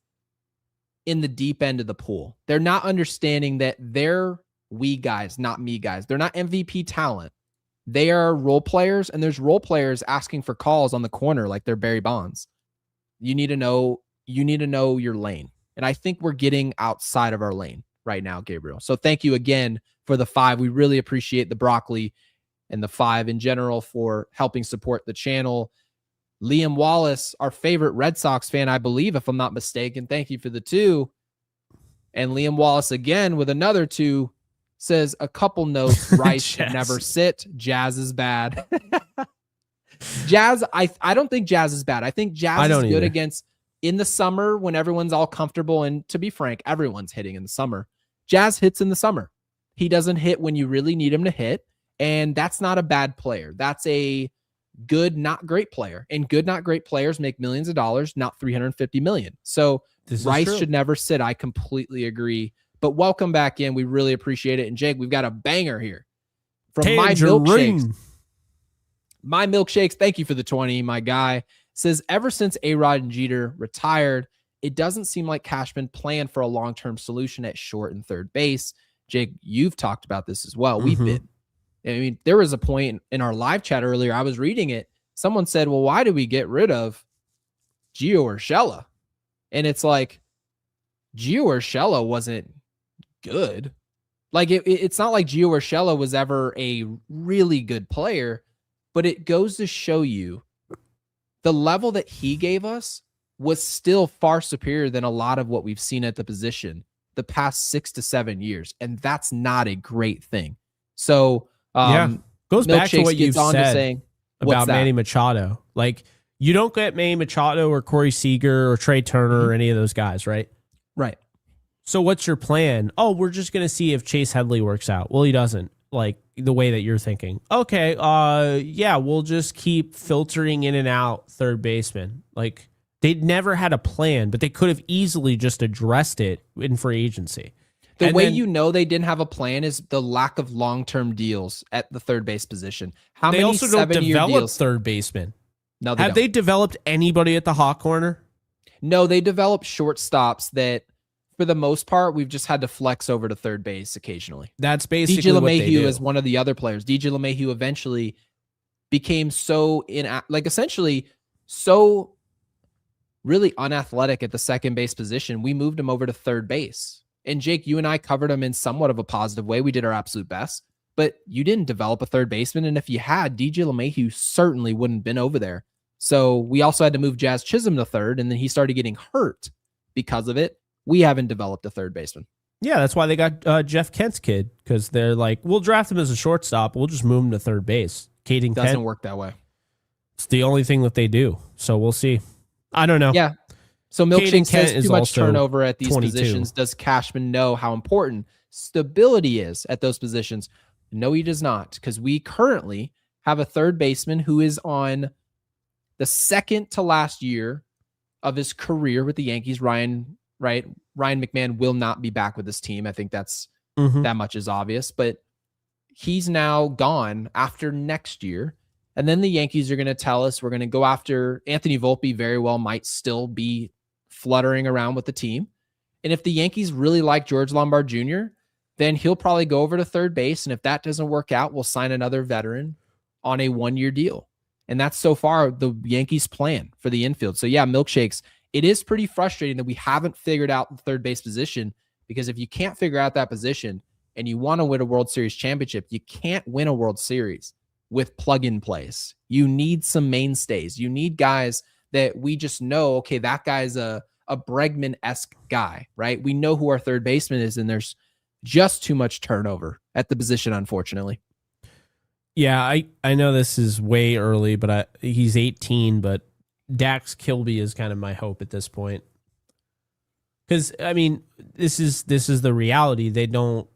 S2: in the deep end of the pool. They're not understanding that they're we guys, not me guys. They're not MVP talent. They are role players, and there's role players asking for calls on the corner like they're Barry Bonds. You need to know your lane. And I think we're getting outside of our lane right now, Gabriel. So thank you again for the 5. We really appreciate the broccoli and the 5 in general for helping support the channel. Liam Wallace, our favorite Red Sox fan, I believe, if I'm not mistaken. Thank you for the 2. And Liam Wallace again with another 2 says a couple notes. Rice should never sit. Jazz is bad. Jazz, I don't think Jazz is bad. I think Jazz is good against in the summer when everyone's all comfortable. And to be frank, everyone's hitting in the summer. Jazz hits in the summer. He doesn't hit when you really need him to hit. And that's not a bad player. That's a good, not great player. And good, not great players make millions of dollars, not 350 million. So Rice should never sit. I completely agree. But welcome back in. We really appreciate it. And Jake, we've got a banger here from
S1: Tangerine.
S2: My milkshakes. Thank you for the 20, my guy. Says, ever since A-Rod and Jeter retired, it doesn't seem like Cashman planned for a long-term solution at short and third base. Jake, you've talked about this as well. We've been. I mean, there was a point in our live chat earlier, I was reading it. Someone said, well, why did we get rid of Gio Urshela? And it's like, Gio Urshela wasn't good. Like, it's not like Gio Urshela was ever a really good player, but it goes to show you the level that he gave us was still far superior than a lot of what we've seen at the position the past 6 to 7 years. And that's not a great thing. So,
S1: goes back to what you've said about Manny Machado. Like, you don't get Manny Machado or Corey Seager or Trey Turner or any of those guys, right?
S2: Right.
S1: So what's your plan? Oh, we're just going to see if Chase Headley works out. Well, he doesn't, like the way that you're thinking. Okay, we'll just keep filtering in and out third baseman. Like, they never had a plan, but they could have easily just addressed it in free agency.
S2: The way you know they didn't have a plan is the lack of long-term deals at the third base position. How many 7-year deals? They also don't develop
S1: third basemen.
S2: No, they don't.
S1: Have they developed anybody at the hot corner?
S2: No, they developed shortstops that, for the most part, we've just had to flex over to third base occasionally.
S1: That's basically what they do.
S2: DJ LeMahieu is one of the other players. DJ LeMahieu eventually became so really unathletic at the second base position. We moved him over to third base. And Jake, you and I covered him in somewhat of a positive way. We did our absolute best, but you didn't develop a third baseman. And if you had, DJ LeMahieu certainly wouldn't have been over there. So we also had to move Jazz Chisholm to third, and then he started getting hurt because of it. We haven't developed a third baseman.
S1: Yeah, that's why they got Jeff Kent's kid, because they're like, we'll draft him as a shortstop. We'll just move him to third base. Caden
S2: doesn't work that way.
S1: It's the only thing that they do. So we'll see. I don't know.
S2: Yeah. So Milkshake says too much turnover at these positions. Does Cashman know how important stability is at those positions? No, he does not, because we currently have a third baseman who is on the second to last year of his career with the Yankees. Ryan McMahon will not be back with this team. I think that's that much is obvious, but he's now gone after next year. And then the Yankees are going to tell us we're going to go after Anthony Volpe. Very well might still be fluttering around with the team. And if the Yankees really like George Lombard Jr., then he'll probably go over to third base. And if that doesn't work out, we'll sign another veteran on a 1-year deal. And that's so far the Yankees' plan for the infield. So yeah, Milkshakes, it is pretty frustrating that we haven't figured out the third base position, because if you can't figure out that position and you want to win a World Series championship, you can't win a World Series with plug-in plays. You need some mainstays. You need guys that we just know, okay, that guy's a Bregman-esque guy, right? We know who our third baseman is, and there's just too much turnover at the position, unfortunately.
S1: Yeah, I know this is way early, but he's 18, but Dax Kilby is kind of my hope at this point. Because, I mean, this is the reality. They don't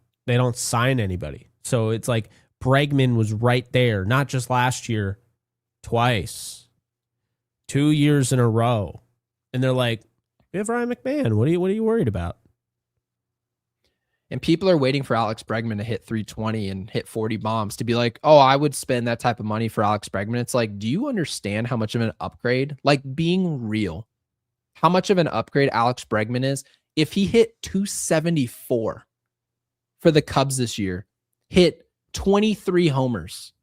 S1: sign anybody. So it's like Bregman was right there, not just last year, twice, 2 years in a row. And they're like, we have Ryan McMahon. What are you worried about?
S2: And people are waiting for Alex Bregman to hit 320 and hit 40 bombs to be like, oh, I would spend that type of money for Alex Bregman. It's like, do you understand how much of an upgrade, like being real, how much of an upgrade Alex Bregman is? If he hit 274 for the Cubs this year, hit 23 homers,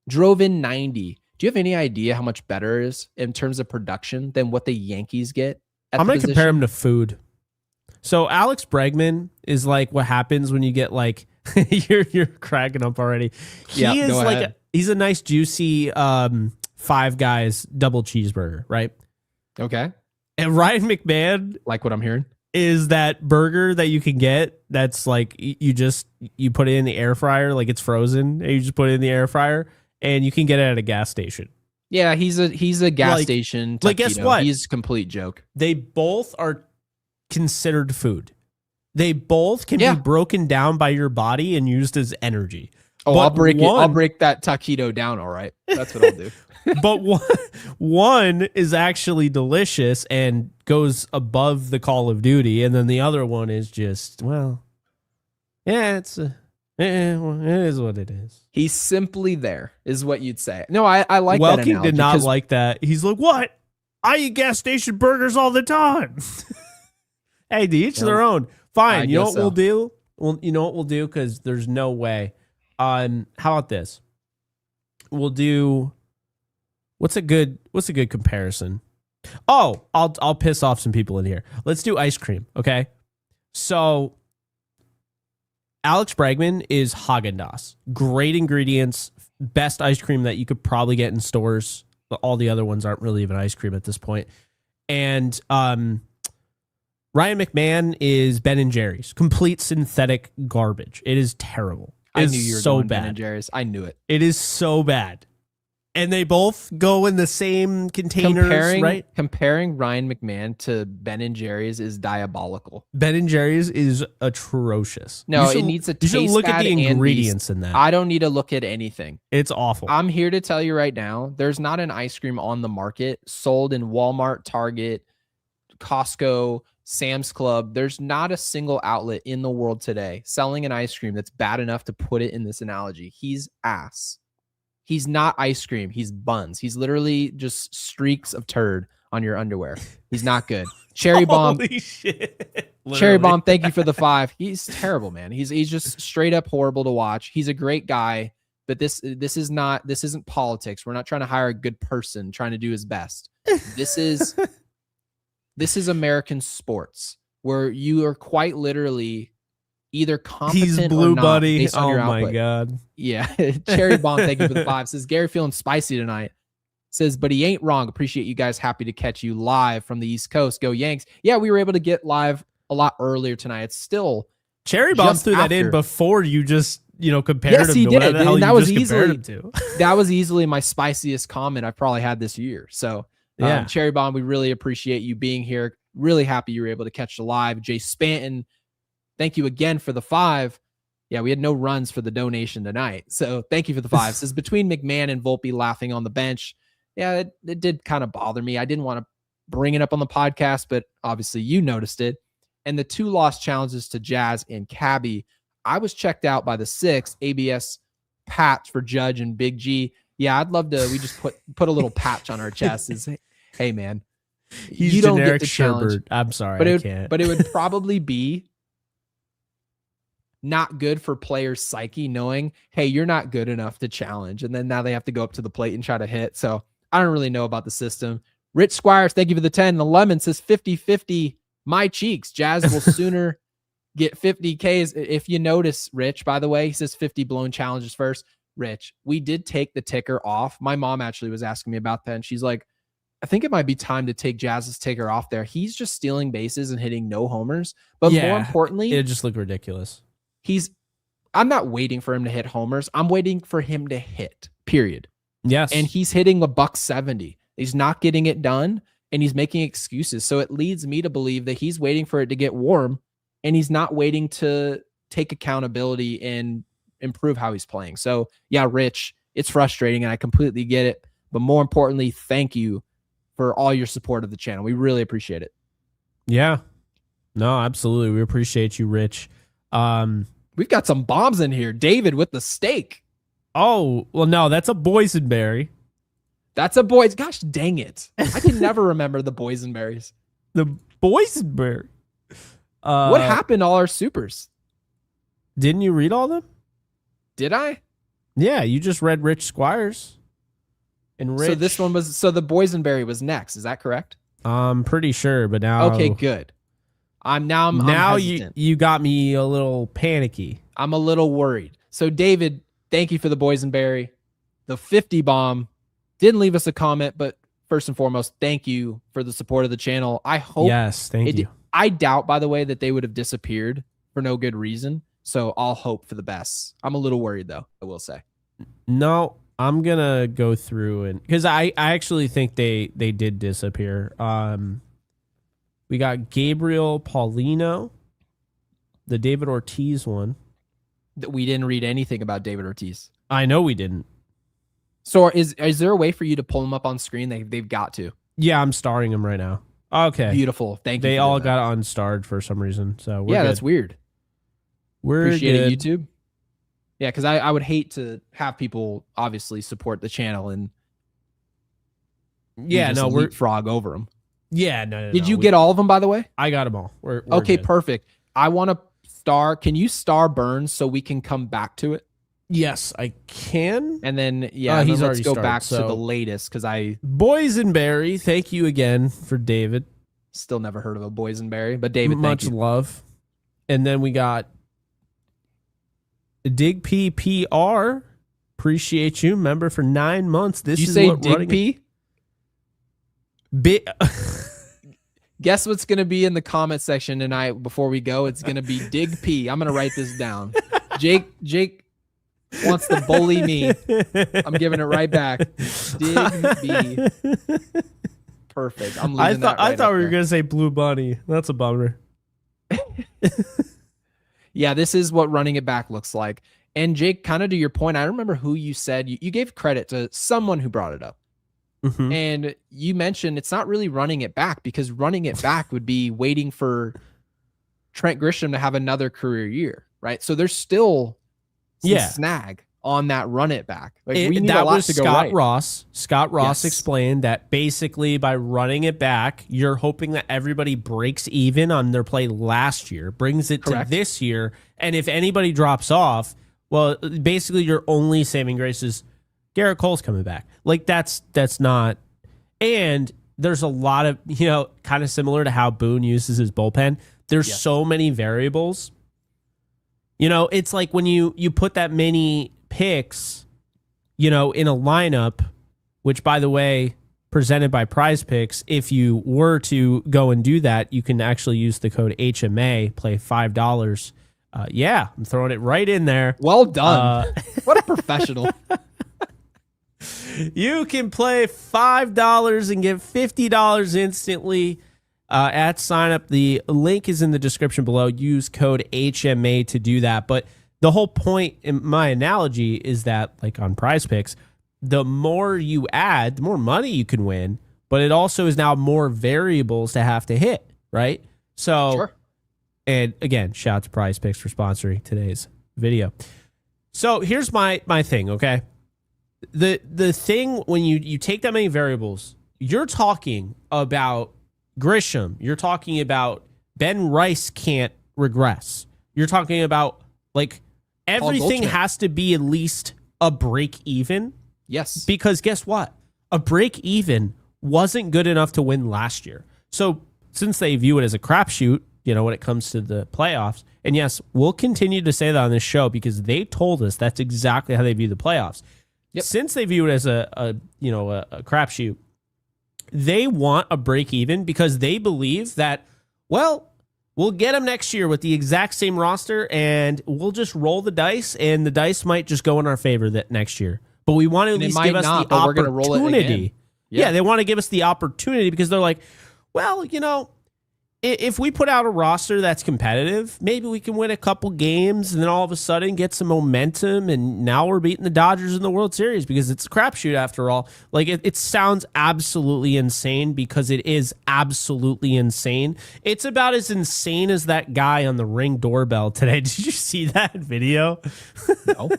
S2: drove in 90. Do you have any idea how much better it is in terms of production than what the Yankees get?
S1: I'm going to compare him to food. So Alex Bregman is like what happens when you get like you're cracking up already. He is like he's a nice juicy Five Guys double cheeseburger, right?
S2: Okay.
S1: And Ryan McMahon,
S2: like what I'm hearing,
S1: is that burger that you can get that's like you put it in the air fryer, like it's frozen, and you just put it in the air fryer, and you can get it at a gas station.
S2: Yeah, he's a gas station taquito.
S1: Like, guess what?
S2: He's a complete joke.
S1: They both are considered food. They both can be broken down by your body and used as energy.
S2: Oh, I'll break it. I'll break that taquito down. All right. That's what I'll do.
S1: But one is actually delicious and goes above the Call of Duty. And then the other one is just, well, yeah, it is what it is.
S2: He's simply there, is what you'd say. No, I like
S1: Welking
S2: that analogy.
S1: Did not like that. He's like, what? I eat gas station burgers all the time. Hey, to each their own. Fine. You know what we'll do? Well, you know what we'll do? Because there's no way. How about this? We'll do. What's a good comparison? Oh, I'll piss off some people in here. Let's do ice cream. Okay. So Alex Bregman is Haagen-Dazs. Great ingredients, best ice cream that you could probably get in stores. But all the other ones aren't really even ice cream at this point. And Ryan McMahon is Ben & Jerry's. Complete synthetic garbage. It is terrible.
S2: I knew you were so bad. Ben & Jerry's. I knew it.
S1: It is so bad. And they both go in the same containers, right?
S2: Comparing Ryan McMahon to Ben & Jerry's is diabolical.
S1: Ben & Jerry's is atrocious.
S2: No, it needs a taste. You should
S1: look at the ingredients in that.
S2: I don't need to look at anything.
S1: It's awful.
S2: I'm here to tell you right now, there's not an ice cream on the market sold in Walmart, Target, Costco, Sam's Club. There's not a single outlet in the world today selling an ice cream that's bad enough to put it in this analogy. He's ass. He's not ice cream. He's buns. He's literally just streaks of turd on your underwear. He's not good. Cherry Bomb.
S1: Holy shit.
S2: Cherry Bomb, thank you for the 5. He's terrible, man. He's just straight up horrible to watch. He's a great guy, but this isn't politics. We're not trying to hire a good person trying to do his best. This is American sports, where you are quite literally either competent
S1: He's blue
S2: or not
S1: buddy.
S2: based on your
S1: output.
S2: My
S1: God.
S2: Yeah. Cherry Bomb, thank you for the 5. Says Gary feeling spicy tonight. Says, but he ain't wrong. Appreciate you guys. Happy to catch you live from the East Coast. Go Yanks. Yeah, we were able to get live a lot earlier tonight. It's still
S1: Cherry Bomb threw that in before you just, compared him to whatever the hell
S2: and that
S1: you
S2: was
S1: just
S2: easily,
S1: compared him to.
S2: That was easily my spiciest comment I've probably had this year. So yeah. Cherry Bomb, we really appreciate you being here. Really happy you were able to catch the live. Jay Spanton, thank you again for the 5. Yeah, we had no runs for the donation tonight. So thank you for the 5. Says between McMahon and Volpe laughing on the bench. Yeah, it did kind of bother me. I didn't want to bring it up on the podcast, but obviously you noticed it. And the 2 lost challenges to Jazz and Cabby. I was checked out by the 6 ABS patch for Judge and Big G. Yeah, I'd love to. We just put a little patch on our chests. Is, hey man,
S1: he's you don't generic get the challenge. I'm sorry,
S2: but
S1: I can't.
S2: But it would probably be not good for players' psyche knowing, hey, you're not good enough to challenge. And then now they have to go up to the plate and try to hit. So I don't really know about the system. Rich Squires, thank you for the 10. The Lemon says 50-50 my cheeks. Jazz will sooner get 50 Ks. If you notice, Rich, by the way, he says 50 blown challenges first. Rich, we did take the ticker off. My mom actually was asking me about that. And she's like, I think it might be time to take Jazz's ticker off there. He's just stealing bases and hitting no homers. But more importantly,
S1: it just looked ridiculous.
S2: I'm not waiting for him to hit homers. I'm waiting for him to hit, period.
S1: Yes.
S2: And he's hitting $170. He's not getting it done and he's making excuses. So it leads me to believe that he's waiting for it to get warm and he's not waiting to take accountability and improve how he's playing. So yeah, Rich, it's frustrating and I completely get it. But more importantly, thank you for all your support of the channel. We really appreciate it.
S1: Yeah. No, absolutely. We appreciate you, Rich.
S2: We've got some bombs in here. David with the steak.
S1: Oh, well, no, that's a boysenberry.
S2: That's a boys. Gosh, dang it. I can never remember the boysenberries.
S1: The boysenberry.
S2: What happened to all our supers?
S1: Didn't you read all of them?
S2: Did I?
S1: Yeah, you just read Rich Squires. And Rich.
S2: So this one was, so the boysenberry was next. Is that correct?
S1: I'm pretty sure, but now.
S2: Okay, good. I'm
S1: you got me a little panicky.
S2: I'm a little worried. So David, thank you for the boysenberry. The 50 bomb didn't leave us a comment, but first and foremost, thank you for the support of the channel. I hope.
S1: Yes, thank you.
S2: I doubt, by the way, that they would have disappeared for no good reason. So I'll hope for the best. I'm a little worried though, I will say.
S1: No, I'm gonna go through and because I actually think they did disappear. We got Gabriel Paulino, the David Ortiz one.
S2: We didn't read anything about David Ortiz.
S1: I know we didn't.
S2: So is there a way for you to pull him up on screen? They've got to.
S1: Yeah, I'm starring him right now. Okay.
S2: Beautiful. Thank you.
S1: They all got unstarred for some reason. So we're good.
S2: That's weird. Appreciate it, YouTube. Yeah, because I would hate to have people obviously support the channel and we're leapfrog over them.
S1: Yeah, no.
S2: Did you get all of them, by the way?
S1: I got them all. We're
S2: okay,
S1: good.
S2: Perfect. I want to star. Can you star Burns so we can come back to it?
S1: Yes, I can.
S2: And then
S1: he's
S2: let's go
S1: started,
S2: back to the latest because
S1: Boysenberry. Thank you again for David.
S2: Still never heard of a Boysenberry, but David,
S1: much
S2: thank you.
S1: Love. And then we got Dig PPR. Appreciate you, member for 9 months. This
S2: you
S1: is
S2: say
S1: what
S2: Dig P? Guess what's going to be in the comment section tonight before we go? It's going to be Dig P. I'm going to write this down. Jake wants to bully me. I'm giving it right back. Dig B. Perfect. I'm leaving
S1: I thought we were going to say Blue Bunny. That's a bummer.
S2: Yeah, this is what running it back looks like. And Jake, kind of to your point, I remember who you said you gave credit to someone who brought it up. Mm-hmm. And you mentioned it's not really running it back because running it back would be waiting for Trent Grisham to have another career year, right? So there's still some snag on that run it back. Like we need a lot to go right.
S1: Scott Ross explained that basically by running it back, you're hoping that everybody breaks even on their play last year, brings it to this year, and if anybody drops off, well, basically your only saving grace is Garrett Cole's coming back. Like that's not, and there's a lot of, kind of similar to how Boone uses his bullpen. There's so many variables. It's like when you put that many picks, in a lineup, which by the way, presented by Prize Picks, if you were to go and do that, you can actually use the code HMA, play $5. I'm throwing it right in there.
S2: Well done. What a professional.
S1: You can play $5 and get $50 instantly at sign up. The link is in the description below. Use code HMA to do that. But the whole point in my analogy is that, like on Prize Picks, the more you add, the more money you can win. But it also is now more variables to have to hit, right? So,
S2: sure.
S1: And again, shout out to Prize Picks for sponsoring today's video. So here's my thing, okay? The thing when you take that many variables, you're talking about Grisham, you're talking about Ben Rice can't regress. You're talking about like everything has to be at least a break even.
S2: Yes.
S1: Because guess what? A break even wasn't good enough to win last year. So since they view it as a crapshoot, when it comes to the playoffs, and yes, we'll continue to say that on this show because they told us that's exactly how they view the playoffs. Yep. Since they view it as a crapshoot, they want a break even because they believe that, well, we'll get them next year with the exact same roster and we'll just roll the dice and the dice might just go in our favor that next year. But we want to at least give us the opportunity. Yeah, they want to give us the opportunity because they're like, well, if we put out a roster that's competitive, maybe we can win a couple games and then all of a sudden get some momentum. And now we're beating the Dodgers in the World Series because it's a crapshoot after all. Like it sounds absolutely insane because it is absolutely insane. It's about as insane as that guy on the Ring doorbell today. Did you see that video?
S2: No.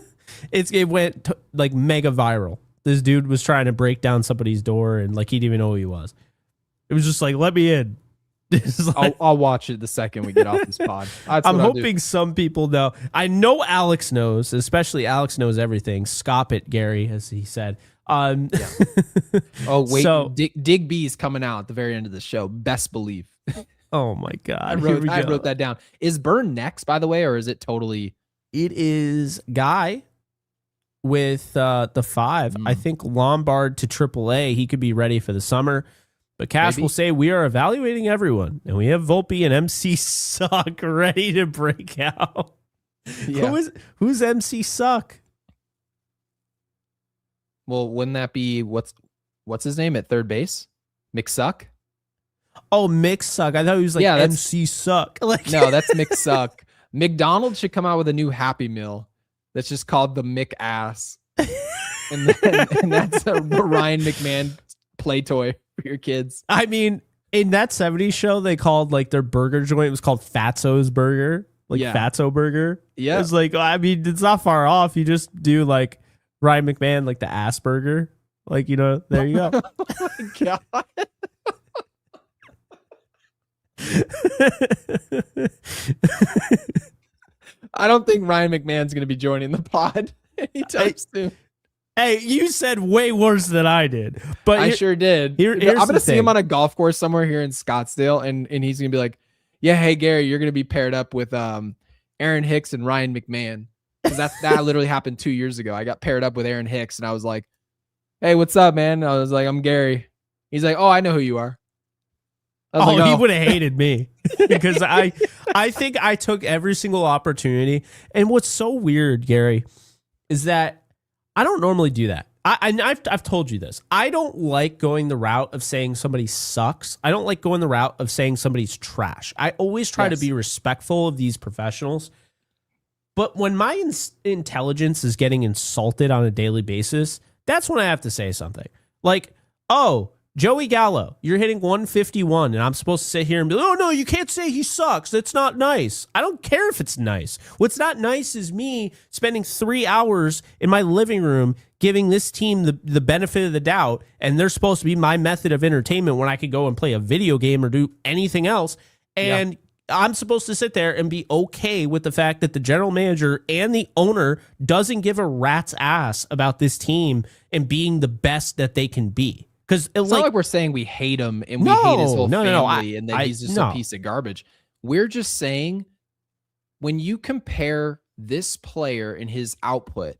S1: It went like mega viral. This dude was trying to break down somebody's door and like he didn't even know who he was. It was just like, let me in.
S2: Like, I'll watch it the second we get off this pod.
S1: I'm hoping some people know. I know Alex knows, especially Alex knows everything. Scop it, Gary, as he said.
S2: Oh, wait. So, Dig B is coming out at the very end of the show. Best believe.
S1: Oh, my God. I
S2: wrote that down. Is Burn next, by the way, or is it totally?
S1: It is Guy with the 5. I think Lombard to AAA. He could be ready for the summer. But Cash will say we are evaluating everyone, and we have Volpe and MC Suck ready to break out. Yeah. Who's MC Suck?
S2: Well, wouldn't that be what's his name at third base? McSuck?
S1: Oh, McSuck. I thought he was like MC Suck.
S2: No, that's McSuck. McDonald's should come out with a new Happy Meal. that's just called the Mick Ass. and that's a Ryan McMahon play toy for your kids.
S1: I mean, in that 70s show, they called like their burger joint, it was called Fatso's Burger. Like Fatso Burger. Yeah. It's like, I mean, it's not far off. You just do like Ryan McMahon, like the ass burger. Like, you know, there you go.
S2: Oh my God. I don't think Ryan McMahon's going to be joining the pod anytime soon.
S1: Hey, you said way worse than I did. But
S2: I sure did. I'm going to see him on a golf course somewhere here in Scottsdale, and he's going to be like, yeah, hey, Gary, you're going to be paired up with Aaron Hicks and Ryan McMahon. Because that literally happened 2 years ago. I got paired up with Aaron Hicks, and I was like, hey, what's up, man? I was like, I'm Gary. He's like, oh, I know who you are.
S1: He would have hated me because I think I took every single opportunity. And what's so weird, Gary, is that I don't normally do that. I've told you this. I don't like going the route of saying somebody sucks. I don't like going the route of saying somebody's trash. I always try to be respectful of these professionals. But when my intelligence is getting insulted on a daily basis, that's when I have to say something. Like, oh, Joey Gallo, you're hitting 151, and I'm supposed to sit here and be like, oh, no, you can't say he sucks. That's not nice. I don't care if it's nice. What's not nice is me spending 3 hours in my living room giving this team the benefit of the doubt, and they're supposed to be my method of entertainment when I could go and play a video game or do anything else. And I'm supposed to sit there and be okay with the fact that the general manager and the owner doesn't give a rat's ass about this team and being the best that they can be. Because
S2: it's not like we're saying we hate him and we hate his whole family and that he's just a piece of garbage. We're just saying when you compare this player and his output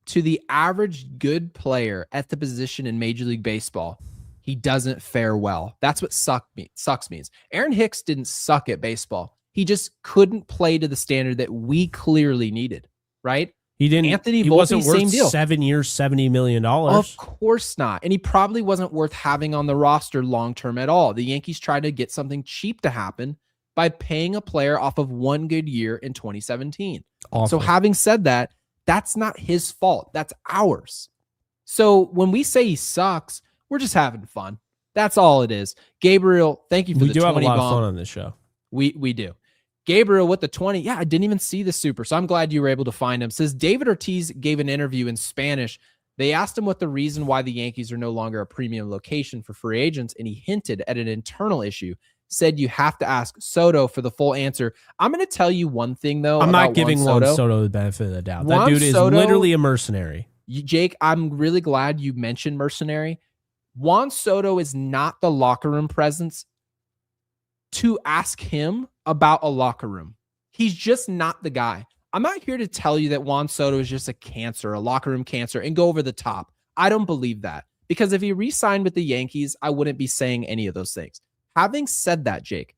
S2: to the average good player at the position in Major League Baseball, he doesn't fare well. That's what sucks means. Aaron Hicks didn't suck at baseball. He just couldn't play to the standard that we clearly needed, right?
S1: He didn't.
S2: Anthony
S1: Volpe, wasn't worth
S2: same deal.
S1: 7 years, $70 million.
S2: Of course not. And he probably wasn't worth having on the roster long-term at all. The Yankees tried to get something cheap to happen by paying a player off of one good year in 2017. Awful. So having said that, that's not his fault. That's ours. So when we say he sucks, we're just having fun. That's all it is. Gabriel, thank you for the 20 bomb.
S1: We do have a lot of fun on this show.
S2: We do. Gabriel with the 20. Yeah, I didn't even see the super, so I'm glad you were able to find him. Says David Ortiz gave an interview in Spanish. They asked him what the reason why the Yankees are no longer a premium location for free agents, and he hinted at an internal issue. Said you have to ask Soto for the full answer. I'm going to tell you one thing, though.
S1: I'm not giving Juan Soto the benefit of the doubt. That dude is literally a mercenary.
S2: Jake, I'm really glad you mentioned mercenary. Juan Soto is not the locker room presence to ask him about a locker room. He's just not the guy. I'm not here to tell you that Juan Soto is just a cancer, a locker room cancer, and go over the top. I don't believe that. Because if he re-signed with the Yankees, I wouldn't be saying any of those things. Having said that, Jake,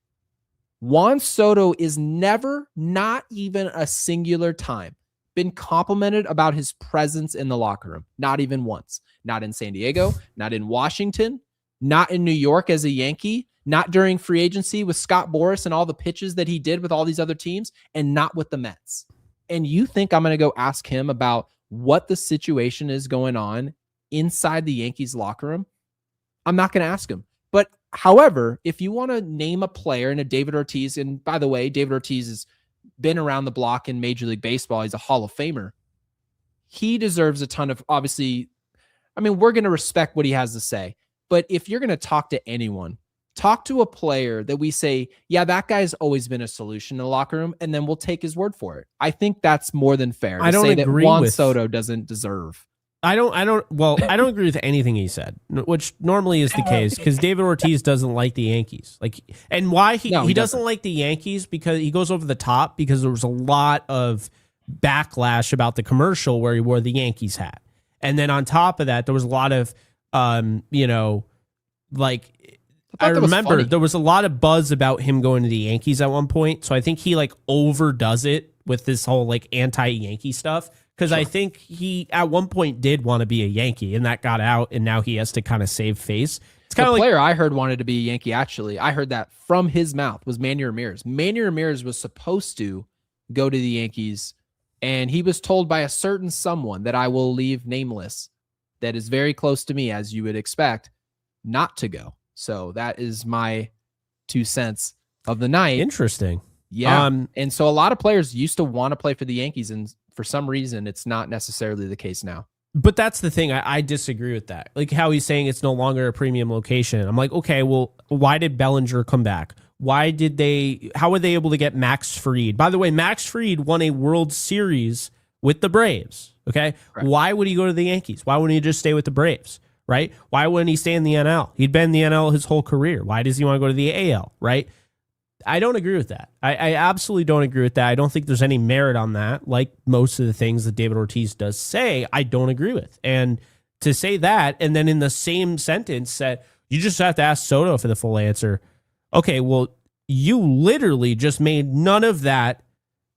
S2: Juan Soto is never, not even a singular time, been complimented about his presence in the locker room. Not even once. Not in San Diego, not in Washington, not in New York as a Yankee, not during free agency with Scott Boras and all the pitches that he did with all these other teams, and not with the Mets. And you think I'm going to go ask him about what the situation is going on inside the Yankees locker room? I'm not going to ask him. But however, if you want to name a player and a David Ortiz, and by the way, David Ortiz has been around the block in Major League Baseball. He's a Hall of Famer. He deserves a ton of, obviously, I mean, we're going to respect what he has to say. But if you're going to talk to anyone, talk to a player that we say, yeah, that guy's always been a solution in the locker room, and then we'll take his word for it. I think that's more than fair.
S1: I don't
S2: say
S1: agree
S2: that Juan
S1: with
S2: Soto doesn't deserve.
S1: I don't agree with anything he said, which normally is the case because David Ortiz doesn't like the Yankees. And why he doesn't like the Yankees because he goes over the top because there was a lot of backlash about the commercial where he wore the Yankees hat. And then on top of that, there was a lot of, I remember there was a lot of buzz about him going to the Yankees at one point. So I think he overdoes it with this whole anti-Yankee stuff. Because I think he at one point did want to be a Yankee and that got out and now he has to kind of save face. It's kind of
S2: player I heard wanted to be a Yankee. Actually, I heard that from his mouth was Manny Ramirez. Manny Ramirez was supposed to go to the Yankees And he was told by a certain someone that I will leave nameless, that is very close to me, as you would expect, not to go. So that is my 2 cents of the night.
S1: Interesting.
S2: Yeah. And so a lot of players used to want to play for the Yankees, and for some reason, it's not necessarily the case now.
S1: But that's the thing. I disagree with that. Like how he's saying it's no longer a premium location. I'm like, okay, well, why did Bellinger come back? How were they able to get Max Fried? By the way, Max Fried won a World Series with the Braves. Okay. Correct. Why would he go to the Yankees? Why wouldn't he just stay with the Braves? Right? Why wouldn't he stay in the NL? He'd been in the NL his whole career. Why does he want to go to the AL? Right? I don't agree with that. I absolutely don't agree with that. I don't think there's any merit on that. Like most of the things that David Ortiz does say, I don't agree with. And to say that, and then in the same sentence that you just have to ask Soto for the full answer. Okay, well, you literally just made none of that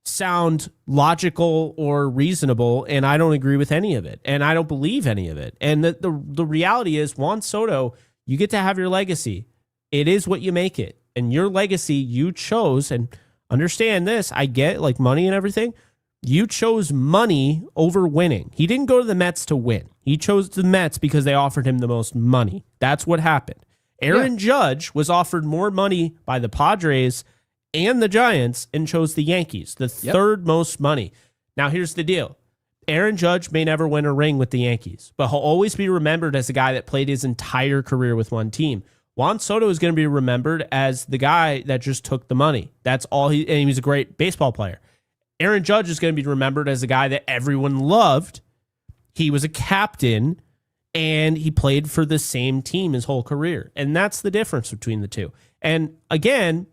S1: sound logical or reasonable, and I don't agree with any of it, and I don't believe any of it. And the reality is, Juan Soto, you get to have your legacy. It is what you make it. And your legacy, you chose, and understand this, I get like money and everything. You chose money over winning. He didn't go to the Mets to win. He chose the Mets because they offered him the most money. That's what happened. Aaron Judge was offered more money by the Padres and the Giants and chose the Yankees, the third most money. Now, here's the deal. Aaron Judge may never win a ring with the Yankees, but he'll always be remembered as a guy that played his entire career with one team. Juan Soto is going to be remembered as the guy that just took the money. That's all and he was a great baseball player. Aaron Judge is going to be remembered as a guy that everyone loved. He was a captain, and he played for the same team his whole career. And that's the difference between the two. And again,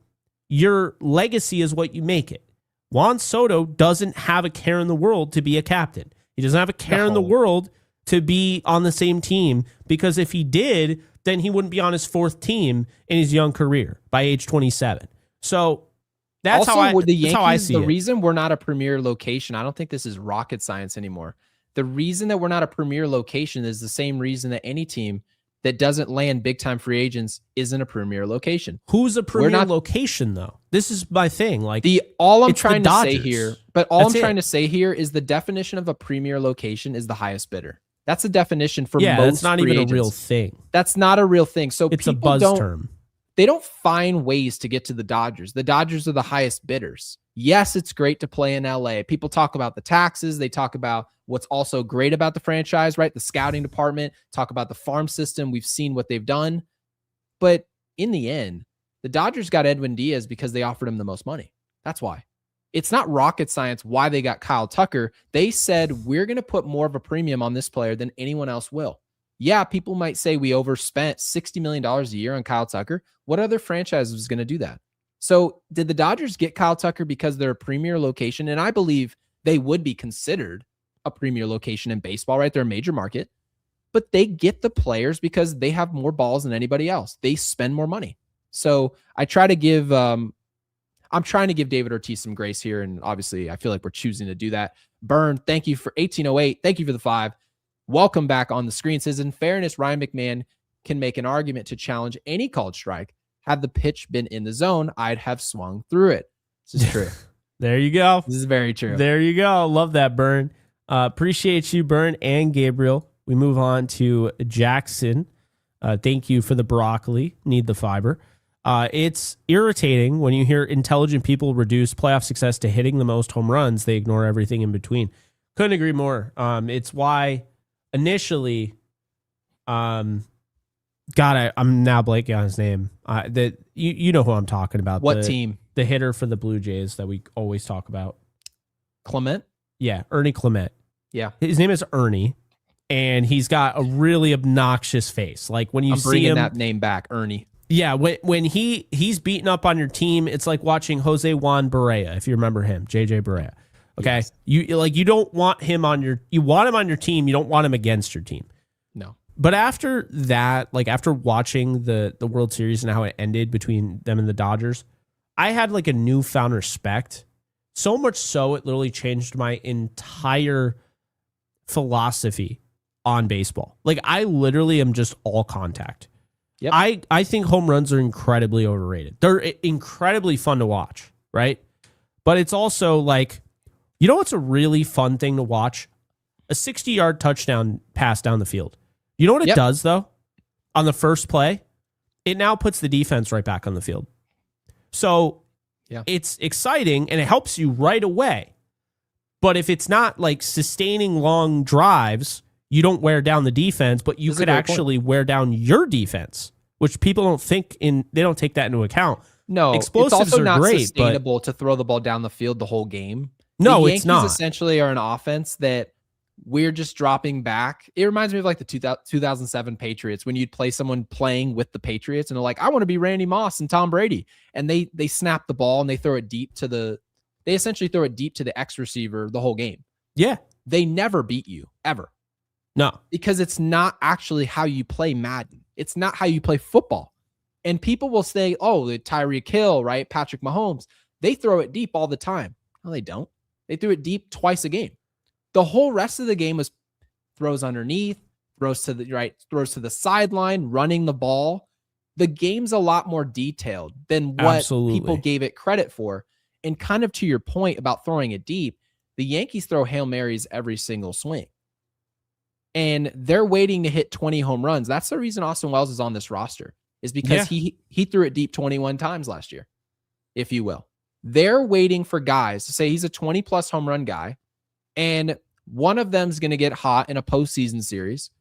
S1: your legacy is what you make it. Juan Soto doesn't have a care in the world to be a captain. He doesn't have a care in the world to be on the same team, because if he did, then he wouldn't be on his fourth team in his young career by age 27. So that's
S2: also,
S1: how
S2: the Yankees,
S1: how I see
S2: the
S1: it.
S2: reason we're not a premier location, I don't think this is rocket science anymore. The reason that we're not a premier location is the same reason that any team that doesn't land big-time free agents isn't a premier location.
S1: Who's a premier location, though? This is my thing. Like
S2: all I'm trying to say here, trying to say here is the definition of a premier location is the highest bidder. That's the definition for most. That's
S1: not even a real thing.
S2: That's not a real thing. So
S1: it's a buzz term.
S2: They don't find ways to get to the Dodgers. The Dodgers are the highest bidders. Yes, it's great to play in LA. People talk about the taxes. They talk about what's also great about the franchise, right? The scouting department, talk about the farm system. We've seen what they've done. But in the end, the Dodgers got Edwin Diaz because they offered him the most money. That's why. It's not rocket science why they got Kyle Tucker. They said, we're going to put more of a premium on this player than anyone else will. Yeah, people might say we overspent $60 million a year on Kyle Tucker. What other franchise was going to do that? So did the Dodgers get Kyle Tucker because they're a premier location? And I believe they would be considered a premier location in baseball, right? They're a major market. But they get the players because they have more balls than anybody else. They spend more money. So I try to give... I'm trying to give David Ortiz some grace here, and obviously I feel like we're choosing to do that. Burn, thank you for 1808. Thank you for the 5. Welcome back on the screen. Says, in fairness, Ryan McMahon can make an argument to challenge any called strike. Had the pitch been in the zone, I'd have swung through it. This is true.
S1: There you go.
S2: This is very true.
S1: There you go. Love that, Burn. Appreciate you, Burn and Gabriel. We move on to Jackson. Thank you for the broccoli. Need the fiber. It's irritating when you hear intelligent people reduce playoff success to hitting the most home runs. They ignore everything in between. Couldn't agree more. It's why initially, I'm now blanking on his name. You know who I'm talking about.
S2: What team?
S1: The hitter for the Blue Jays that we always talk about.
S2: Clement?
S1: Yeah, Ernie Clement.
S2: Yeah.
S1: His name is Ernie, and he's got a really obnoxious face. Like when you see him,
S2: bringing that name back, Ernie.
S1: Yeah, when he's beating up on your team, it's like watching Jose Juan Barea, if you remember him, JJ Barea. Okay, yes. You don't want him you want him on your team. You don't want him against your team.
S2: No.
S1: But after that, like after watching the World Series and how it ended between them and the Dodgers, I had like a newfound respect. So much so, it literally changed my entire philosophy on baseball. Like I literally am just all contact. Yep. I think home runs are incredibly overrated. They're incredibly fun to watch, right? But it's also like, You know what's a really fun thing to watch? A 60-yard touchdown pass down the field. You know what it does, though? On the first play, it now puts the defense right back on the field. So it's exciting, and it helps you right away. But if it's not like sustaining long drives, you don't wear down the defense, but you could actually wear down your defense, which people don't think they don't take that into account.
S2: No,
S1: explosives
S2: it's also not
S1: great,
S2: sustainable to throw the ball down the field the whole game.
S1: No,
S2: the
S1: it's not.
S2: Yankees essentially are an offense that we're just dropping back. It reminds me of like the 2007 Patriots when you'd play someone playing with the Patriots and they're like, I want to be Randy Moss and Tom Brady. And they snap the ball and they throw it deep they essentially throw it deep to the X receiver the whole game.
S1: Yeah.
S2: They never beat you, ever.
S1: No.
S2: Because it's not actually how you play Madden. It's not how you play football. And people will say, oh, the Tyreek Hill, right? Patrick Mahomes, they throw it deep all the time. No, they don't. They threw it deep twice a game. The whole rest of the game was throws underneath, throws to the right, throws to the sideline, running the ball. The game's a lot more detailed than what people gave it credit for. And kind of to your point about throwing it deep, the Yankees throw Hail Marys every single swing. And they're waiting to hit 20 home runs. That's the reason Austin Wells is on this roster, is because he threw it deep 21 times last year, if you will. They're waiting for guys to say he's a 20-plus home run guy, and one of them's going to get hot in a postseason series,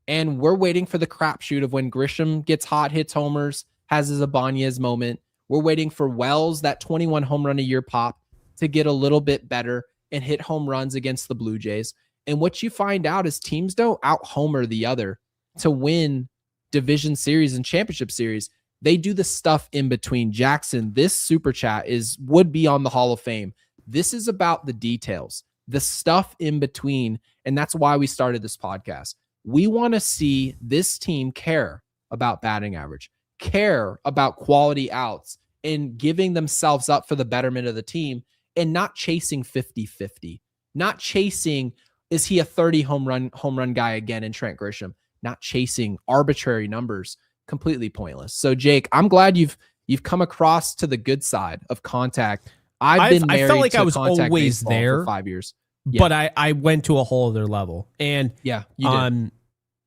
S2: and we're waiting for the crapshoot of when Grisham gets hot, hits homers, has his Ibanez moment. We're waiting for Wells, that 21 home run a year pop, to get a little bit better and hit home runs against the Blue Jays. And what you find out is teams don't out-homer the other to win division series and championship series. They do the stuff in between. Jackson, this super chat would be on the Hall of Fame. This is about the details, the stuff in between. And that's why we started this podcast. We want to see this team care about batting average, care about quality outs, and giving themselves up for the betterment of the team, and not chasing 50-50, not chasing, is he a 30 home run guy again in Trent Grisham, not chasing arbitrary numbers. Completely pointless. So Jake, I'm glad you've come across to the good side of contact. I felt like I was always there
S1: for
S2: 5 years,
S1: but I went to a whole other level. And
S2: you did.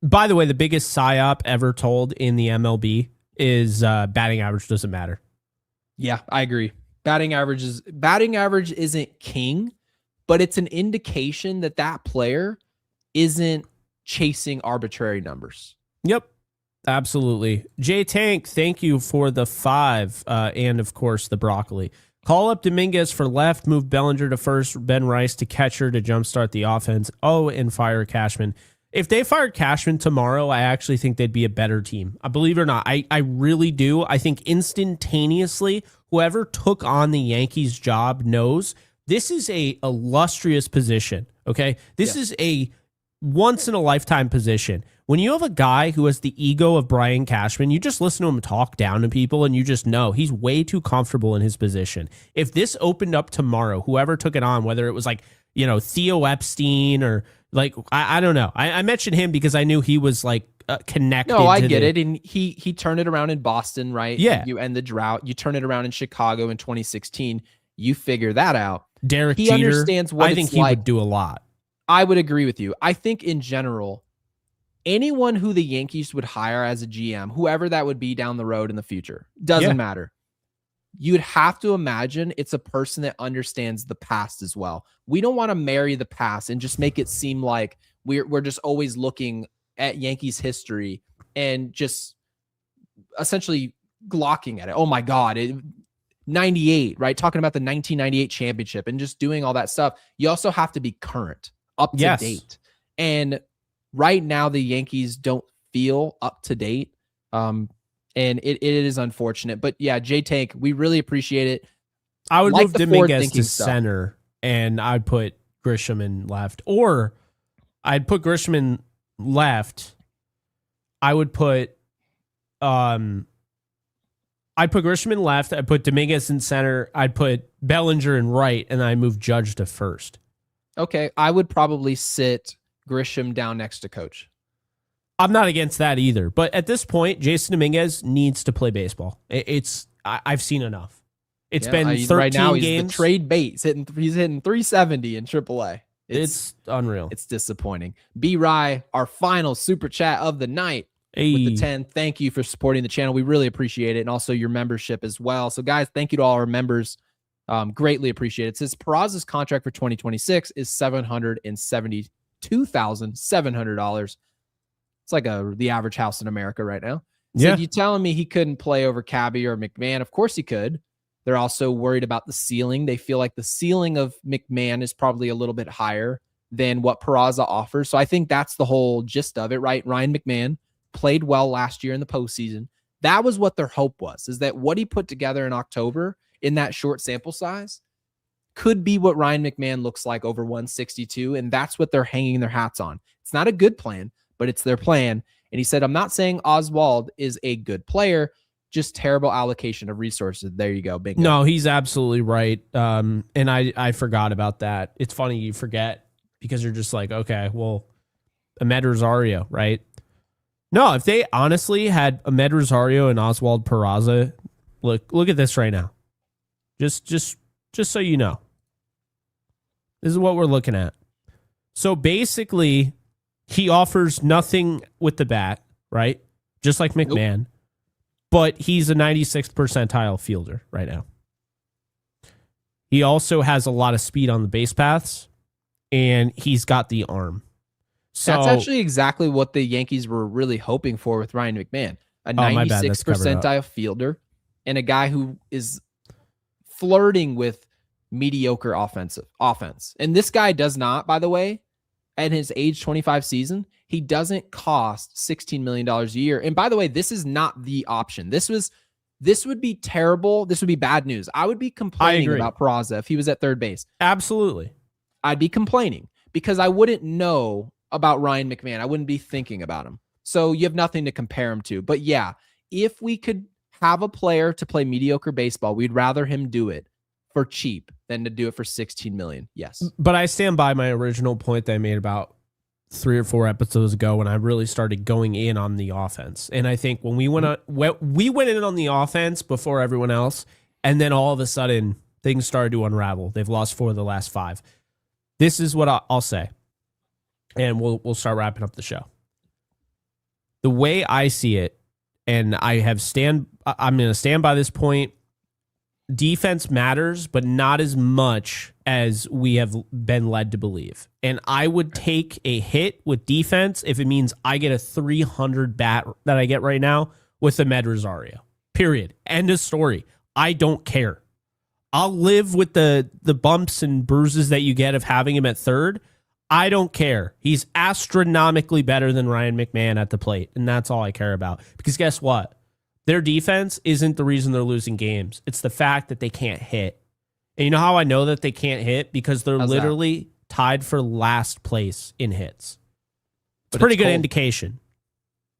S1: By the way, the biggest psyop ever told in the MLB is batting average doesn't matter.
S2: Yeah, I agree. Batting average isn't king, but it's an indication that player isn't chasing arbitrary numbers.
S1: Yep. Absolutely. J Tank, thank you for the 5 and, of course, the broccoli. Call up Dominguez for left, move Bellinger to first, Ben Rice to catcher to jumpstart the offense. Oh, and fire Cashman. If they fired Cashman tomorrow, I actually think they'd be a better team. I believe it or not, I really do. I think instantaneously, whoever took on the Yankees job knows this is a illustrious position, okay? This is a once-in-a-lifetime position. When you have a guy who has the ego of Brian Cashman, you just listen to him talk down to people and you just know he's way too comfortable in his position. If this opened up tomorrow, whoever took it on, whether it was like, Theo Epstein or like, I don't know. I mentioned him because I knew he was like connected.
S2: No, I get it. And he turned it around in Boston, right?
S1: Yeah.
S2: You end the drought. You turn it around in Chicago in 2016. You figure that out.
S1: Derek
S2: He
S1: Jeter,
S2: understands what
S1: I think he would do a lot.
S2: I would agree with you. I think in general, anyone who the Yankees would hire as a GM, whoever that would be down the road in the future, doesn't matter. You'd have to imagine it's a person that understands the past as well. We don't want to marry the past and just make it seem like we're just always looking at Yankees history and just essentially glocking at it. Oh my God, 98, right? Talking about the 1998 championship and just doing all that stuff. You also have to be current, up to date. And right now, the Yankees don't feel up to date. And it is unfortunate. But yeah, J-Tank, we really appreciate it.
S1: I would move Dominguez to center, and I'd put Grisham in left. Or I'd put Grisham in left. I'd put Grisham in left. I'd put Dominguez in center. I'd put Bellinger in right, and I'd move Judge to first. Okay.
S2: I would probably sit Grisham down next to Coach.
S1: I'm not against that either. But at this point, Jason Dominguez needs to play baseball. I've seen enough. It's been 13
S2: right now, he's
S1: games.
S2: the trade bait. He's hitting 370 in AAA.
S1: It's unreal.
S2: It's disappointing. B. Rye, our final super chat of the night with the 10. Thank you for supporting the channel. We really appreciate it. And also your membership as well. So guys, thank you to all our members. Greatly appreciate it. It says Peraza's contract for 2026 is $772,700. It's like the average house in America right now. So you telling me he couldn't play over Cabby or McMahon? Of course he could. They're also worried about the ceiling. They feel like the ceiling of McMahon is probably a little bit higher than what Peraza offers. So I think that's the whole gist of it, right? Ryan McMahon played well last year in the postseason. That was what their hope was, is that what he put together in October in that short sample size could be what Ryan McMahon looks like over 162. And that's what they're hanging their hats on. It's not a good plan, but it's their plan. And he said, I'm not saying Oswald is a good player, just terrible allocation of resources. There you go. Bingo.
S1: No, he's absolutely right. And I forgot about that. It's funny you forget because you're just like, okay, well, Ahmed Rosario, right? No, if they honestly had Ahmed Rosario and Oswald Peraza, look at this right now. Just so you know. This is what we're looking at. So basically, he offers nothing with the bat, right? Just like McMahon. Nope. But he's a 96th percentile fielder right now. He also has a lot of speed on the base paths, and he's got the arm. So
S2: that's actually exactly what the Yankees were really hoping for with Ryan McMahon. A 96th percentile fielder and a guy who is flirting with mediocre offense. And this guy does not, by the way, at his age 25 season, he doesn't cost $16 million a year. And by the way, this is not the option. This would be terrible. This would be bad news. I would be complaining about Peraza if he was at third base.
S1: Absolutely.
S2: I'd be complaining because I wouldn't know about Ryan McMahon. I wouldn't be thinking about him. So you have nothing to compare him to. But yeah, if we could have a player to play mediocre baseball, we'd rather him do it for cheap than to do it for $16 million. Yes. But
S1: I stand by my original point that I made about 3 or 4 episodes ago when I really started going in on the offense. And I think when we went in on the offense before everyone else, and then all of a sudden things started to unravel. They've lost 4 of the last 5. This is what I'll say. And we'll start wrapping up the show. The way I see it, and I'm going to stand by this point. Defense matters, but not as much as we have been led to believe. And I would take a hit with defense if it means I get a 300 bat that I get right now with Ahmed Rosario. Period. End of story. I don't care. I'll live with the bumps and bruises that you get of having him at third. I don't care. He's astronomically better than Ryan McMahon at the plate, and that's all I care about. Because guess what? Their defense isn't the reason they're losing games. It's the fact that they can't hit. And you know how I know that they can't hit? Because they're literally tied for last place in hits. It's a pretty good indication.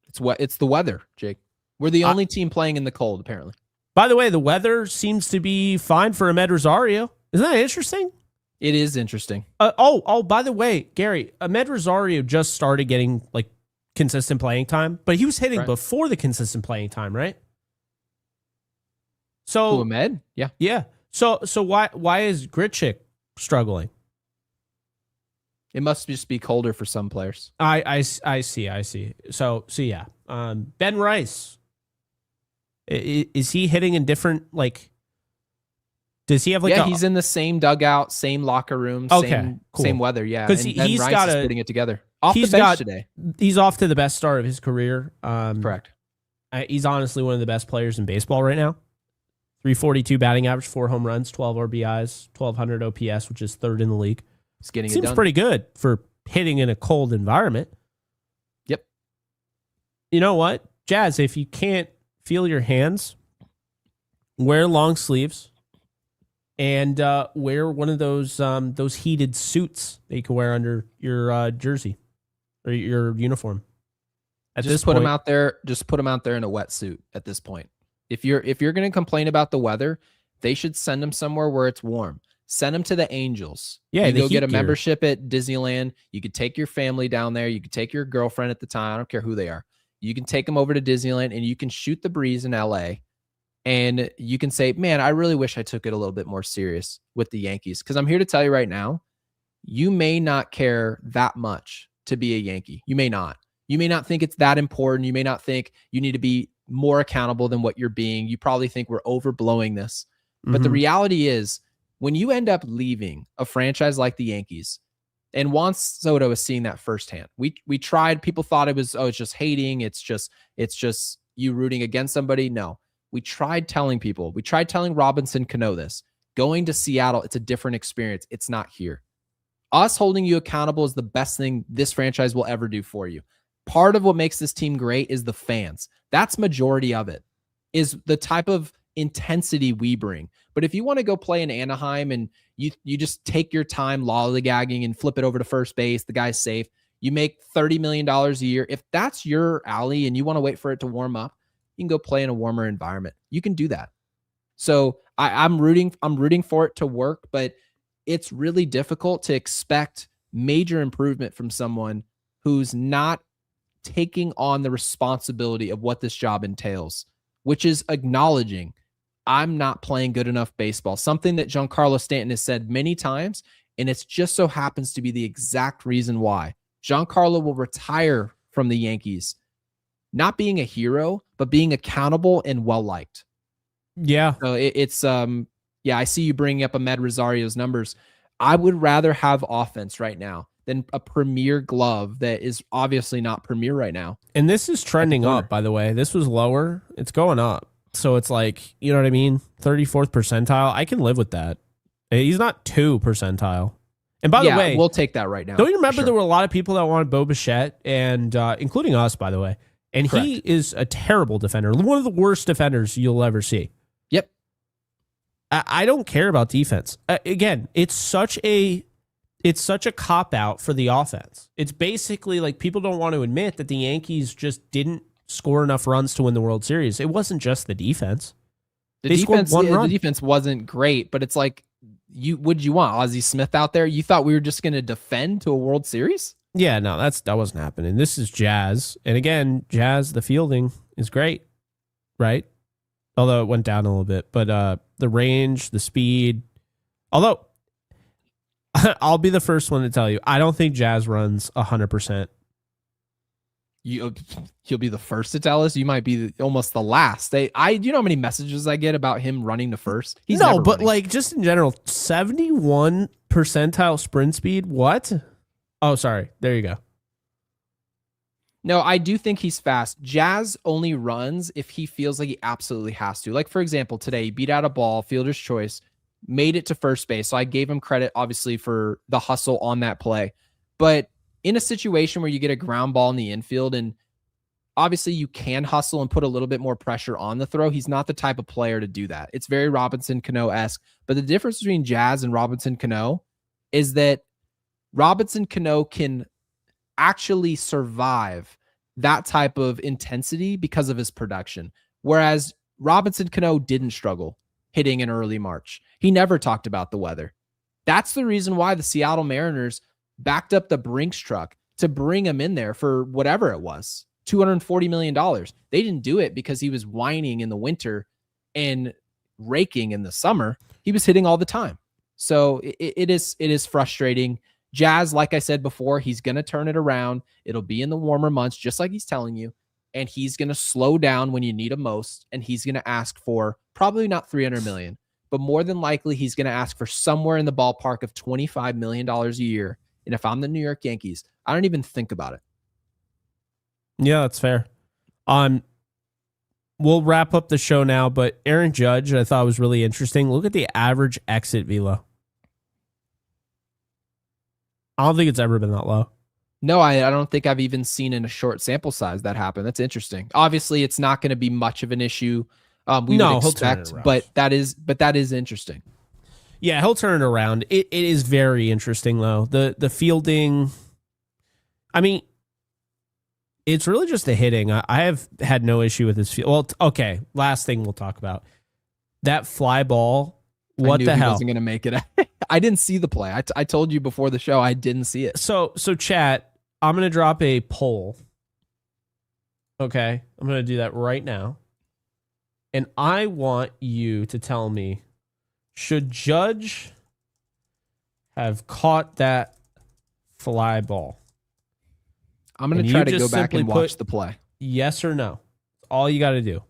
S2: It's the weather, Jake. We're the only team playing in the cold, apparently.
S1: By the way, the weather seems to be fine for Ahmed Rosario. Isn't that interesting?
S2: It is interesting.
S1: By the way, Gary, Ahmed Rosario just started getting consistent playing time, but he was hitting before the consistent playing time, right? So
S2: Ahmed?
S1: Yeah. So why is Grichuk struggling?
S2: It must just be colder for some players.
S1: I see. So yeah. Ben Rice. Is he hitting in different does he have
S2: he's in the same dugout, same locker room, same weather,
S1: because he's
S2: putting it together. Off the bench today.
S1: He's off to the best start of his career.
S2: Correct.
S1: He's honestly one of the best players in baseball right now. 342 batting average, 4 home runs, 12 RBIs, 1,200 OPS, which is third in the league.
S2: He's getting it done.
S1: Seems pretty good for hitting in a cold environment.
S2: Yep.
S1: You know what, Jazz? If you can't feel your hands, wear long sleeves. And wear one of those heated suits that you can wear under your jersey or your uniform.
S2: Just put them out there. Just put them out there in a wetsuit at this point. If you're going to complain about the weather, they should send them somewhere where it's warm. Send them to the Angels.
S1: Yeah,
S2: you go get a membership at Disneyland. You could take your family down there. You could take your girlfriend at the time. I don't care who they are. You can take them over to Disneyland and you can shoot the breeze in LA. And you can say, man, I really wish I took it a little bit more serious with the Yankees. Because I'm here to tell you right now, you may not care that much to be a Yankee. You may not. You may not think it's that important. You may not think you need to be more accountable than what you're being. You probably think we're overblowing this. But the reality is, when you end up leaving a franchise like the Yankees, and Juan Soto is seeing that firsthand. We tried. People thought it was, oh, it's just hating. It's just you rooting against somebody. No, we tried telling people. We tried telling Robinson Cano this. Going to Seattle, it's a different experience. It's not here. Us holding you accountable is the best thing this franchise will ever do for you. Part of what makes this team great is the fans. That's majority of it, is the type of intensity we bring. But if you want to go play in Anaheim and you just take your time lollygagging and flip it over to first base, the guy's safe, you make $30 million a year. If that's your alley and you want to wait for it to warm up, you can go play in a warmer environment. You can do that. So I'm rooting for it to work, but it's really difficult to expect major improvement from someone who's not taking on the responsibility of what this job entails, which is acknowledging I'm not playing good enough baseball, something that Giancarlo Stanton has said many times, and it just so happens to be the exact reason why. Giancarlo will retire from the Yankees, not being a hero, but being accountable and well-liked.
S1: Yeah.
S2: So I see you bringing up Ahmed Rosario's numbers. I would rather have offense right now than a premier glove that is obviously not premier right now.
S1: And this is trending up, by the way. This was lower. It's going up. So it's like, you know what I mean? 34th percentile. I can live with that. He's not 2 percentile. And by the way,
S2: we'll take that right now.
S1: Don't you remember there were a lot of people that wanted Bo Bichette, and including us, by the way. And Correct. He is a terrible defender. One of the worst defenders you'll ever see.
S2: Yep.
S1: I don't care about defense. Again, it's such a cop-out for the offense. It's basically like people don't want to admit that the Yankees just didn't score enough runs to win the World Series. It wasn't just the defense.
S2: The defense wasn't great, but it's like, what'd you want? Ozzie Smith out there? You thought we were just going to defend to a World Series?
S1: Yeah, no, that wasn't happening. This is Jazz. And again, Jazz, the fielding is great, right? Although it went down a little bit. But the range, the speed. Although, I'll be the first one to tell you, I don't think Jazz runs 100%.
S2: You'll be the first to tell us. You might be almost the last. Do you know how many messages I get about him running to first? He's no, but running.
S1: Like just in general, 71 percentile sprint speed. What? Oh, sorry. There you go.
S2: No, I do think he's fast. Jazz only runs if he feels like he absolutely has to. Like, for example, today he beat out a ball, fielder's choice, made it to first base. So I gave him credit, obviously, for the hustle on that play. But in a situation where you get a ground ball in the infield, and obviously you can hustle and put a little bit more pressure on the throw, he's not the type of player to do that. It's very Robinson Cano-esque. But the difference between Jazz and Robinson Cano is that Robinson Cano can actually survive that type of intensity because of his production. Whereas Robinson Cano didn't struggle hitting in early March. He never talked about the weather. That's the reason why the Seattle Mariners backed up the Brinks truck to bring him in there for whatever it was, $240 million. They didn't do it because he was whining in the winter and raking in the summer. He was hitting all the time. So it is frustrating. Jazz, like I said before, he's going to turn it around. It'll be in the warmer months, just like he's telling you. And he's going to slow down when you need him most. And he's going to ask for probably not $300 million, but more than likely he's going to ask for somewhere in the ballpark of $25 million a year. And if I'm the New York Yankees, I don't even think about it.
S1: Yeah, that's fair. We'll wrap up the show now, but Aaron Judge, I thought was really interesting. Look at the average exit velo. I don't think it's ever been that low.
S2: No, I don't think I've even seen in a short sample size that happen. That's interesting. Obviously, it's not going to be much of an issue. We would expect, but that is interesting.
S1: Yeah, he'll turn it around. It is very interesting though. The fielding. I mean, it's really just the hitting. I have had no issue with his field. Well, okay. Last thing we'll talk about that fly ball. What the hell?
S2: He wasn't going to make it. I didn't see the play. I told you before the show I didn't see it.
S1: So chat, I'm going to drop a poll. Okay, I'm going to do that right now. And I want you to tell me, should Judge have caught that fly ball?
S2: I'm going to try to go back and watch the play.
S1: Yes or no. That's all you got to do.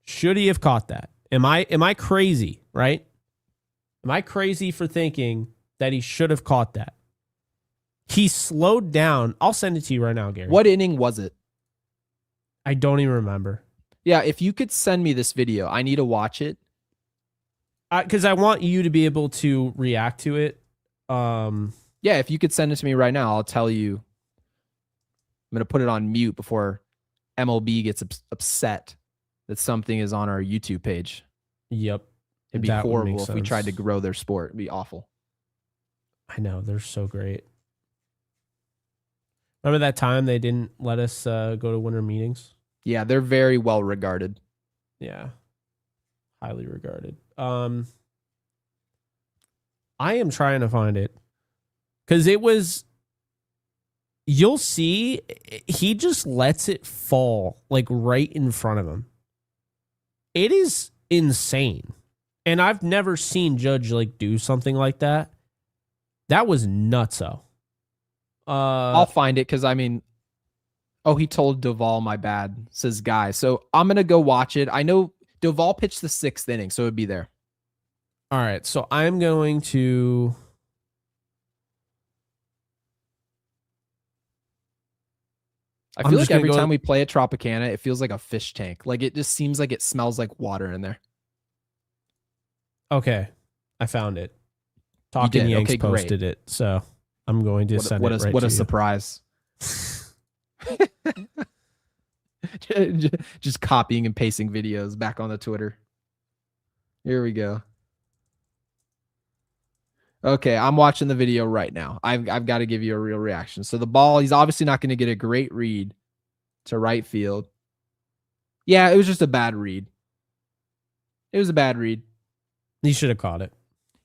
S1: Should he have caught that? Am I crazy, right? Am I crazy for thinking that he should have caught that? He slowed down. I'll send it to you right now, Gary.
S2: What inning was it?
S1: I don't even remember.
S2: Yeah, if you could send me this video, I need to watch it.
S1: Because I want you to be able to react to it.
S2: Yeah, if you could send it to me right now, I'll tell you. I'm going to put it on mute before MLB gets upset that something is on our YouTube page.
S1: Yep.
S2: It'd be horrible if we tried to grow their sport. It'd be awful.
S1: I know. They're so great. Remember that time they didn't let us go to winter meetings?
S2: Yeah, they're very well regarded.
S1: Yeah. Highly regarded. I am trying to find it. Because it was... You'll see, he just lets it fall, like, right in front of him. It is insane. And I've never seen Judge, like, do something like that. That was nutso.
S2: I'll find it because, I mean... Oh, he told Duvall, my bad, says Guy. So I'm going to go watch it. I know Duvall pitched the 6th inning, so it would be there.
S1: All right, so I'm going to...
S2: I feel like every time we play at Tropicana, it feels like a fish tank. Like, it just seems like it smells like water in there.
S1: Okay, I found it. Talking Yanks posted it, so I'm going to send it right to you.
S2: What a surprise. Just copying and pasting videos back on the Twitter. Here we go. Okay, I'm watching the video right now. I've got to give you a real reaction. So the ball, he's obviously not going to get a great read to right field. Yeah, it was just a bad read. It was a bad read.
S1: He should have caught it.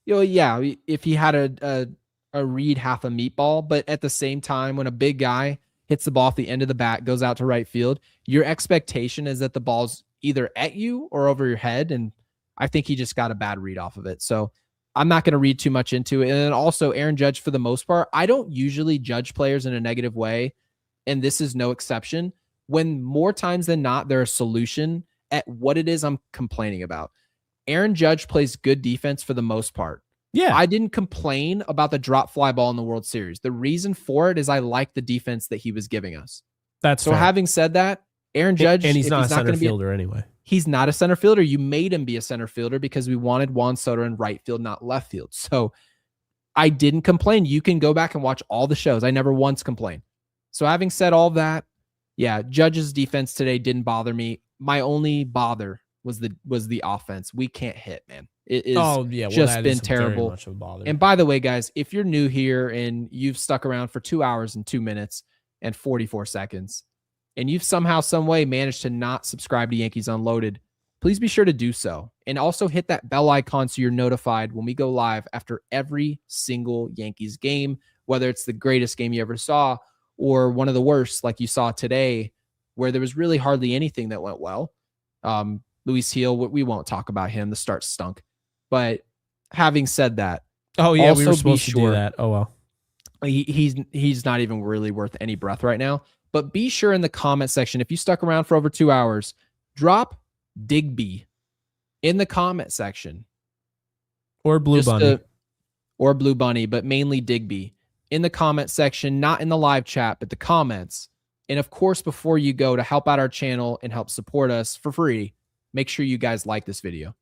S2: You know, yeah, if he had a read half a meatball, but at the same time, when a big guy hits the ball off the end of the bat, goes out to right field, your expectation is that the ball's either at you or over your head, and I think he just got a bad read off of it. So I'm not going to read too much into it. And then also Aaron Judge, for the most part, I don't usually judge players in a negative way, and this is no exception. When more times than not, there's a solution at what it is I'm complaining about. Aaron Judge plays good defense for the most part.
S1: Yeah.
S2: I didn't complain about the drop fly ball in the World Series. The reason for it is I like the defense that he was giving us.
S1: That's
S2: so fair. Having said that, Aaron Judge,
S1: and he's not a center fielder anyway.
S2: He's not a center fielder. You made him be a center fielder because we wanted Juan Soto in right field, not left field. So I didn't complain. You can go back and watch all the shows. I never once complained. So having said all that, yeah, Judge's defense today didn't bother me. My only bother was the offense. We can't hit, man. It is just been terrible. And by the way, guys, if you're new here and you've stuck around for 2 hours and 2 minutes and 44 seconds, and you've somehow, some way managed to not subscribe to Yankees Unloaded, please be sure to do so. And also hit that bell icon so you're notified when we go live after every single Yankees game, whether it's the greatest game you ever saw or one of the worst like you saw today, where there was really hardly anything that went well. Luis Heel, we won't talk about him. The start stunk. But having said that,
S1: oh yeah, we were supposed to do that. Oh well,
S2: he's not even really worth any breath right now. But be sure in the comment section, if you stuck around for over 2 hours, drop Digby in the comment section,
S1: or Blue Bunny,
S2: or Blue Bunny, but mainly Digby in the comment section, not in the live chat, but the comments. And of course, before you go, to help out our channel and help support us for free, make sure you guys like this video.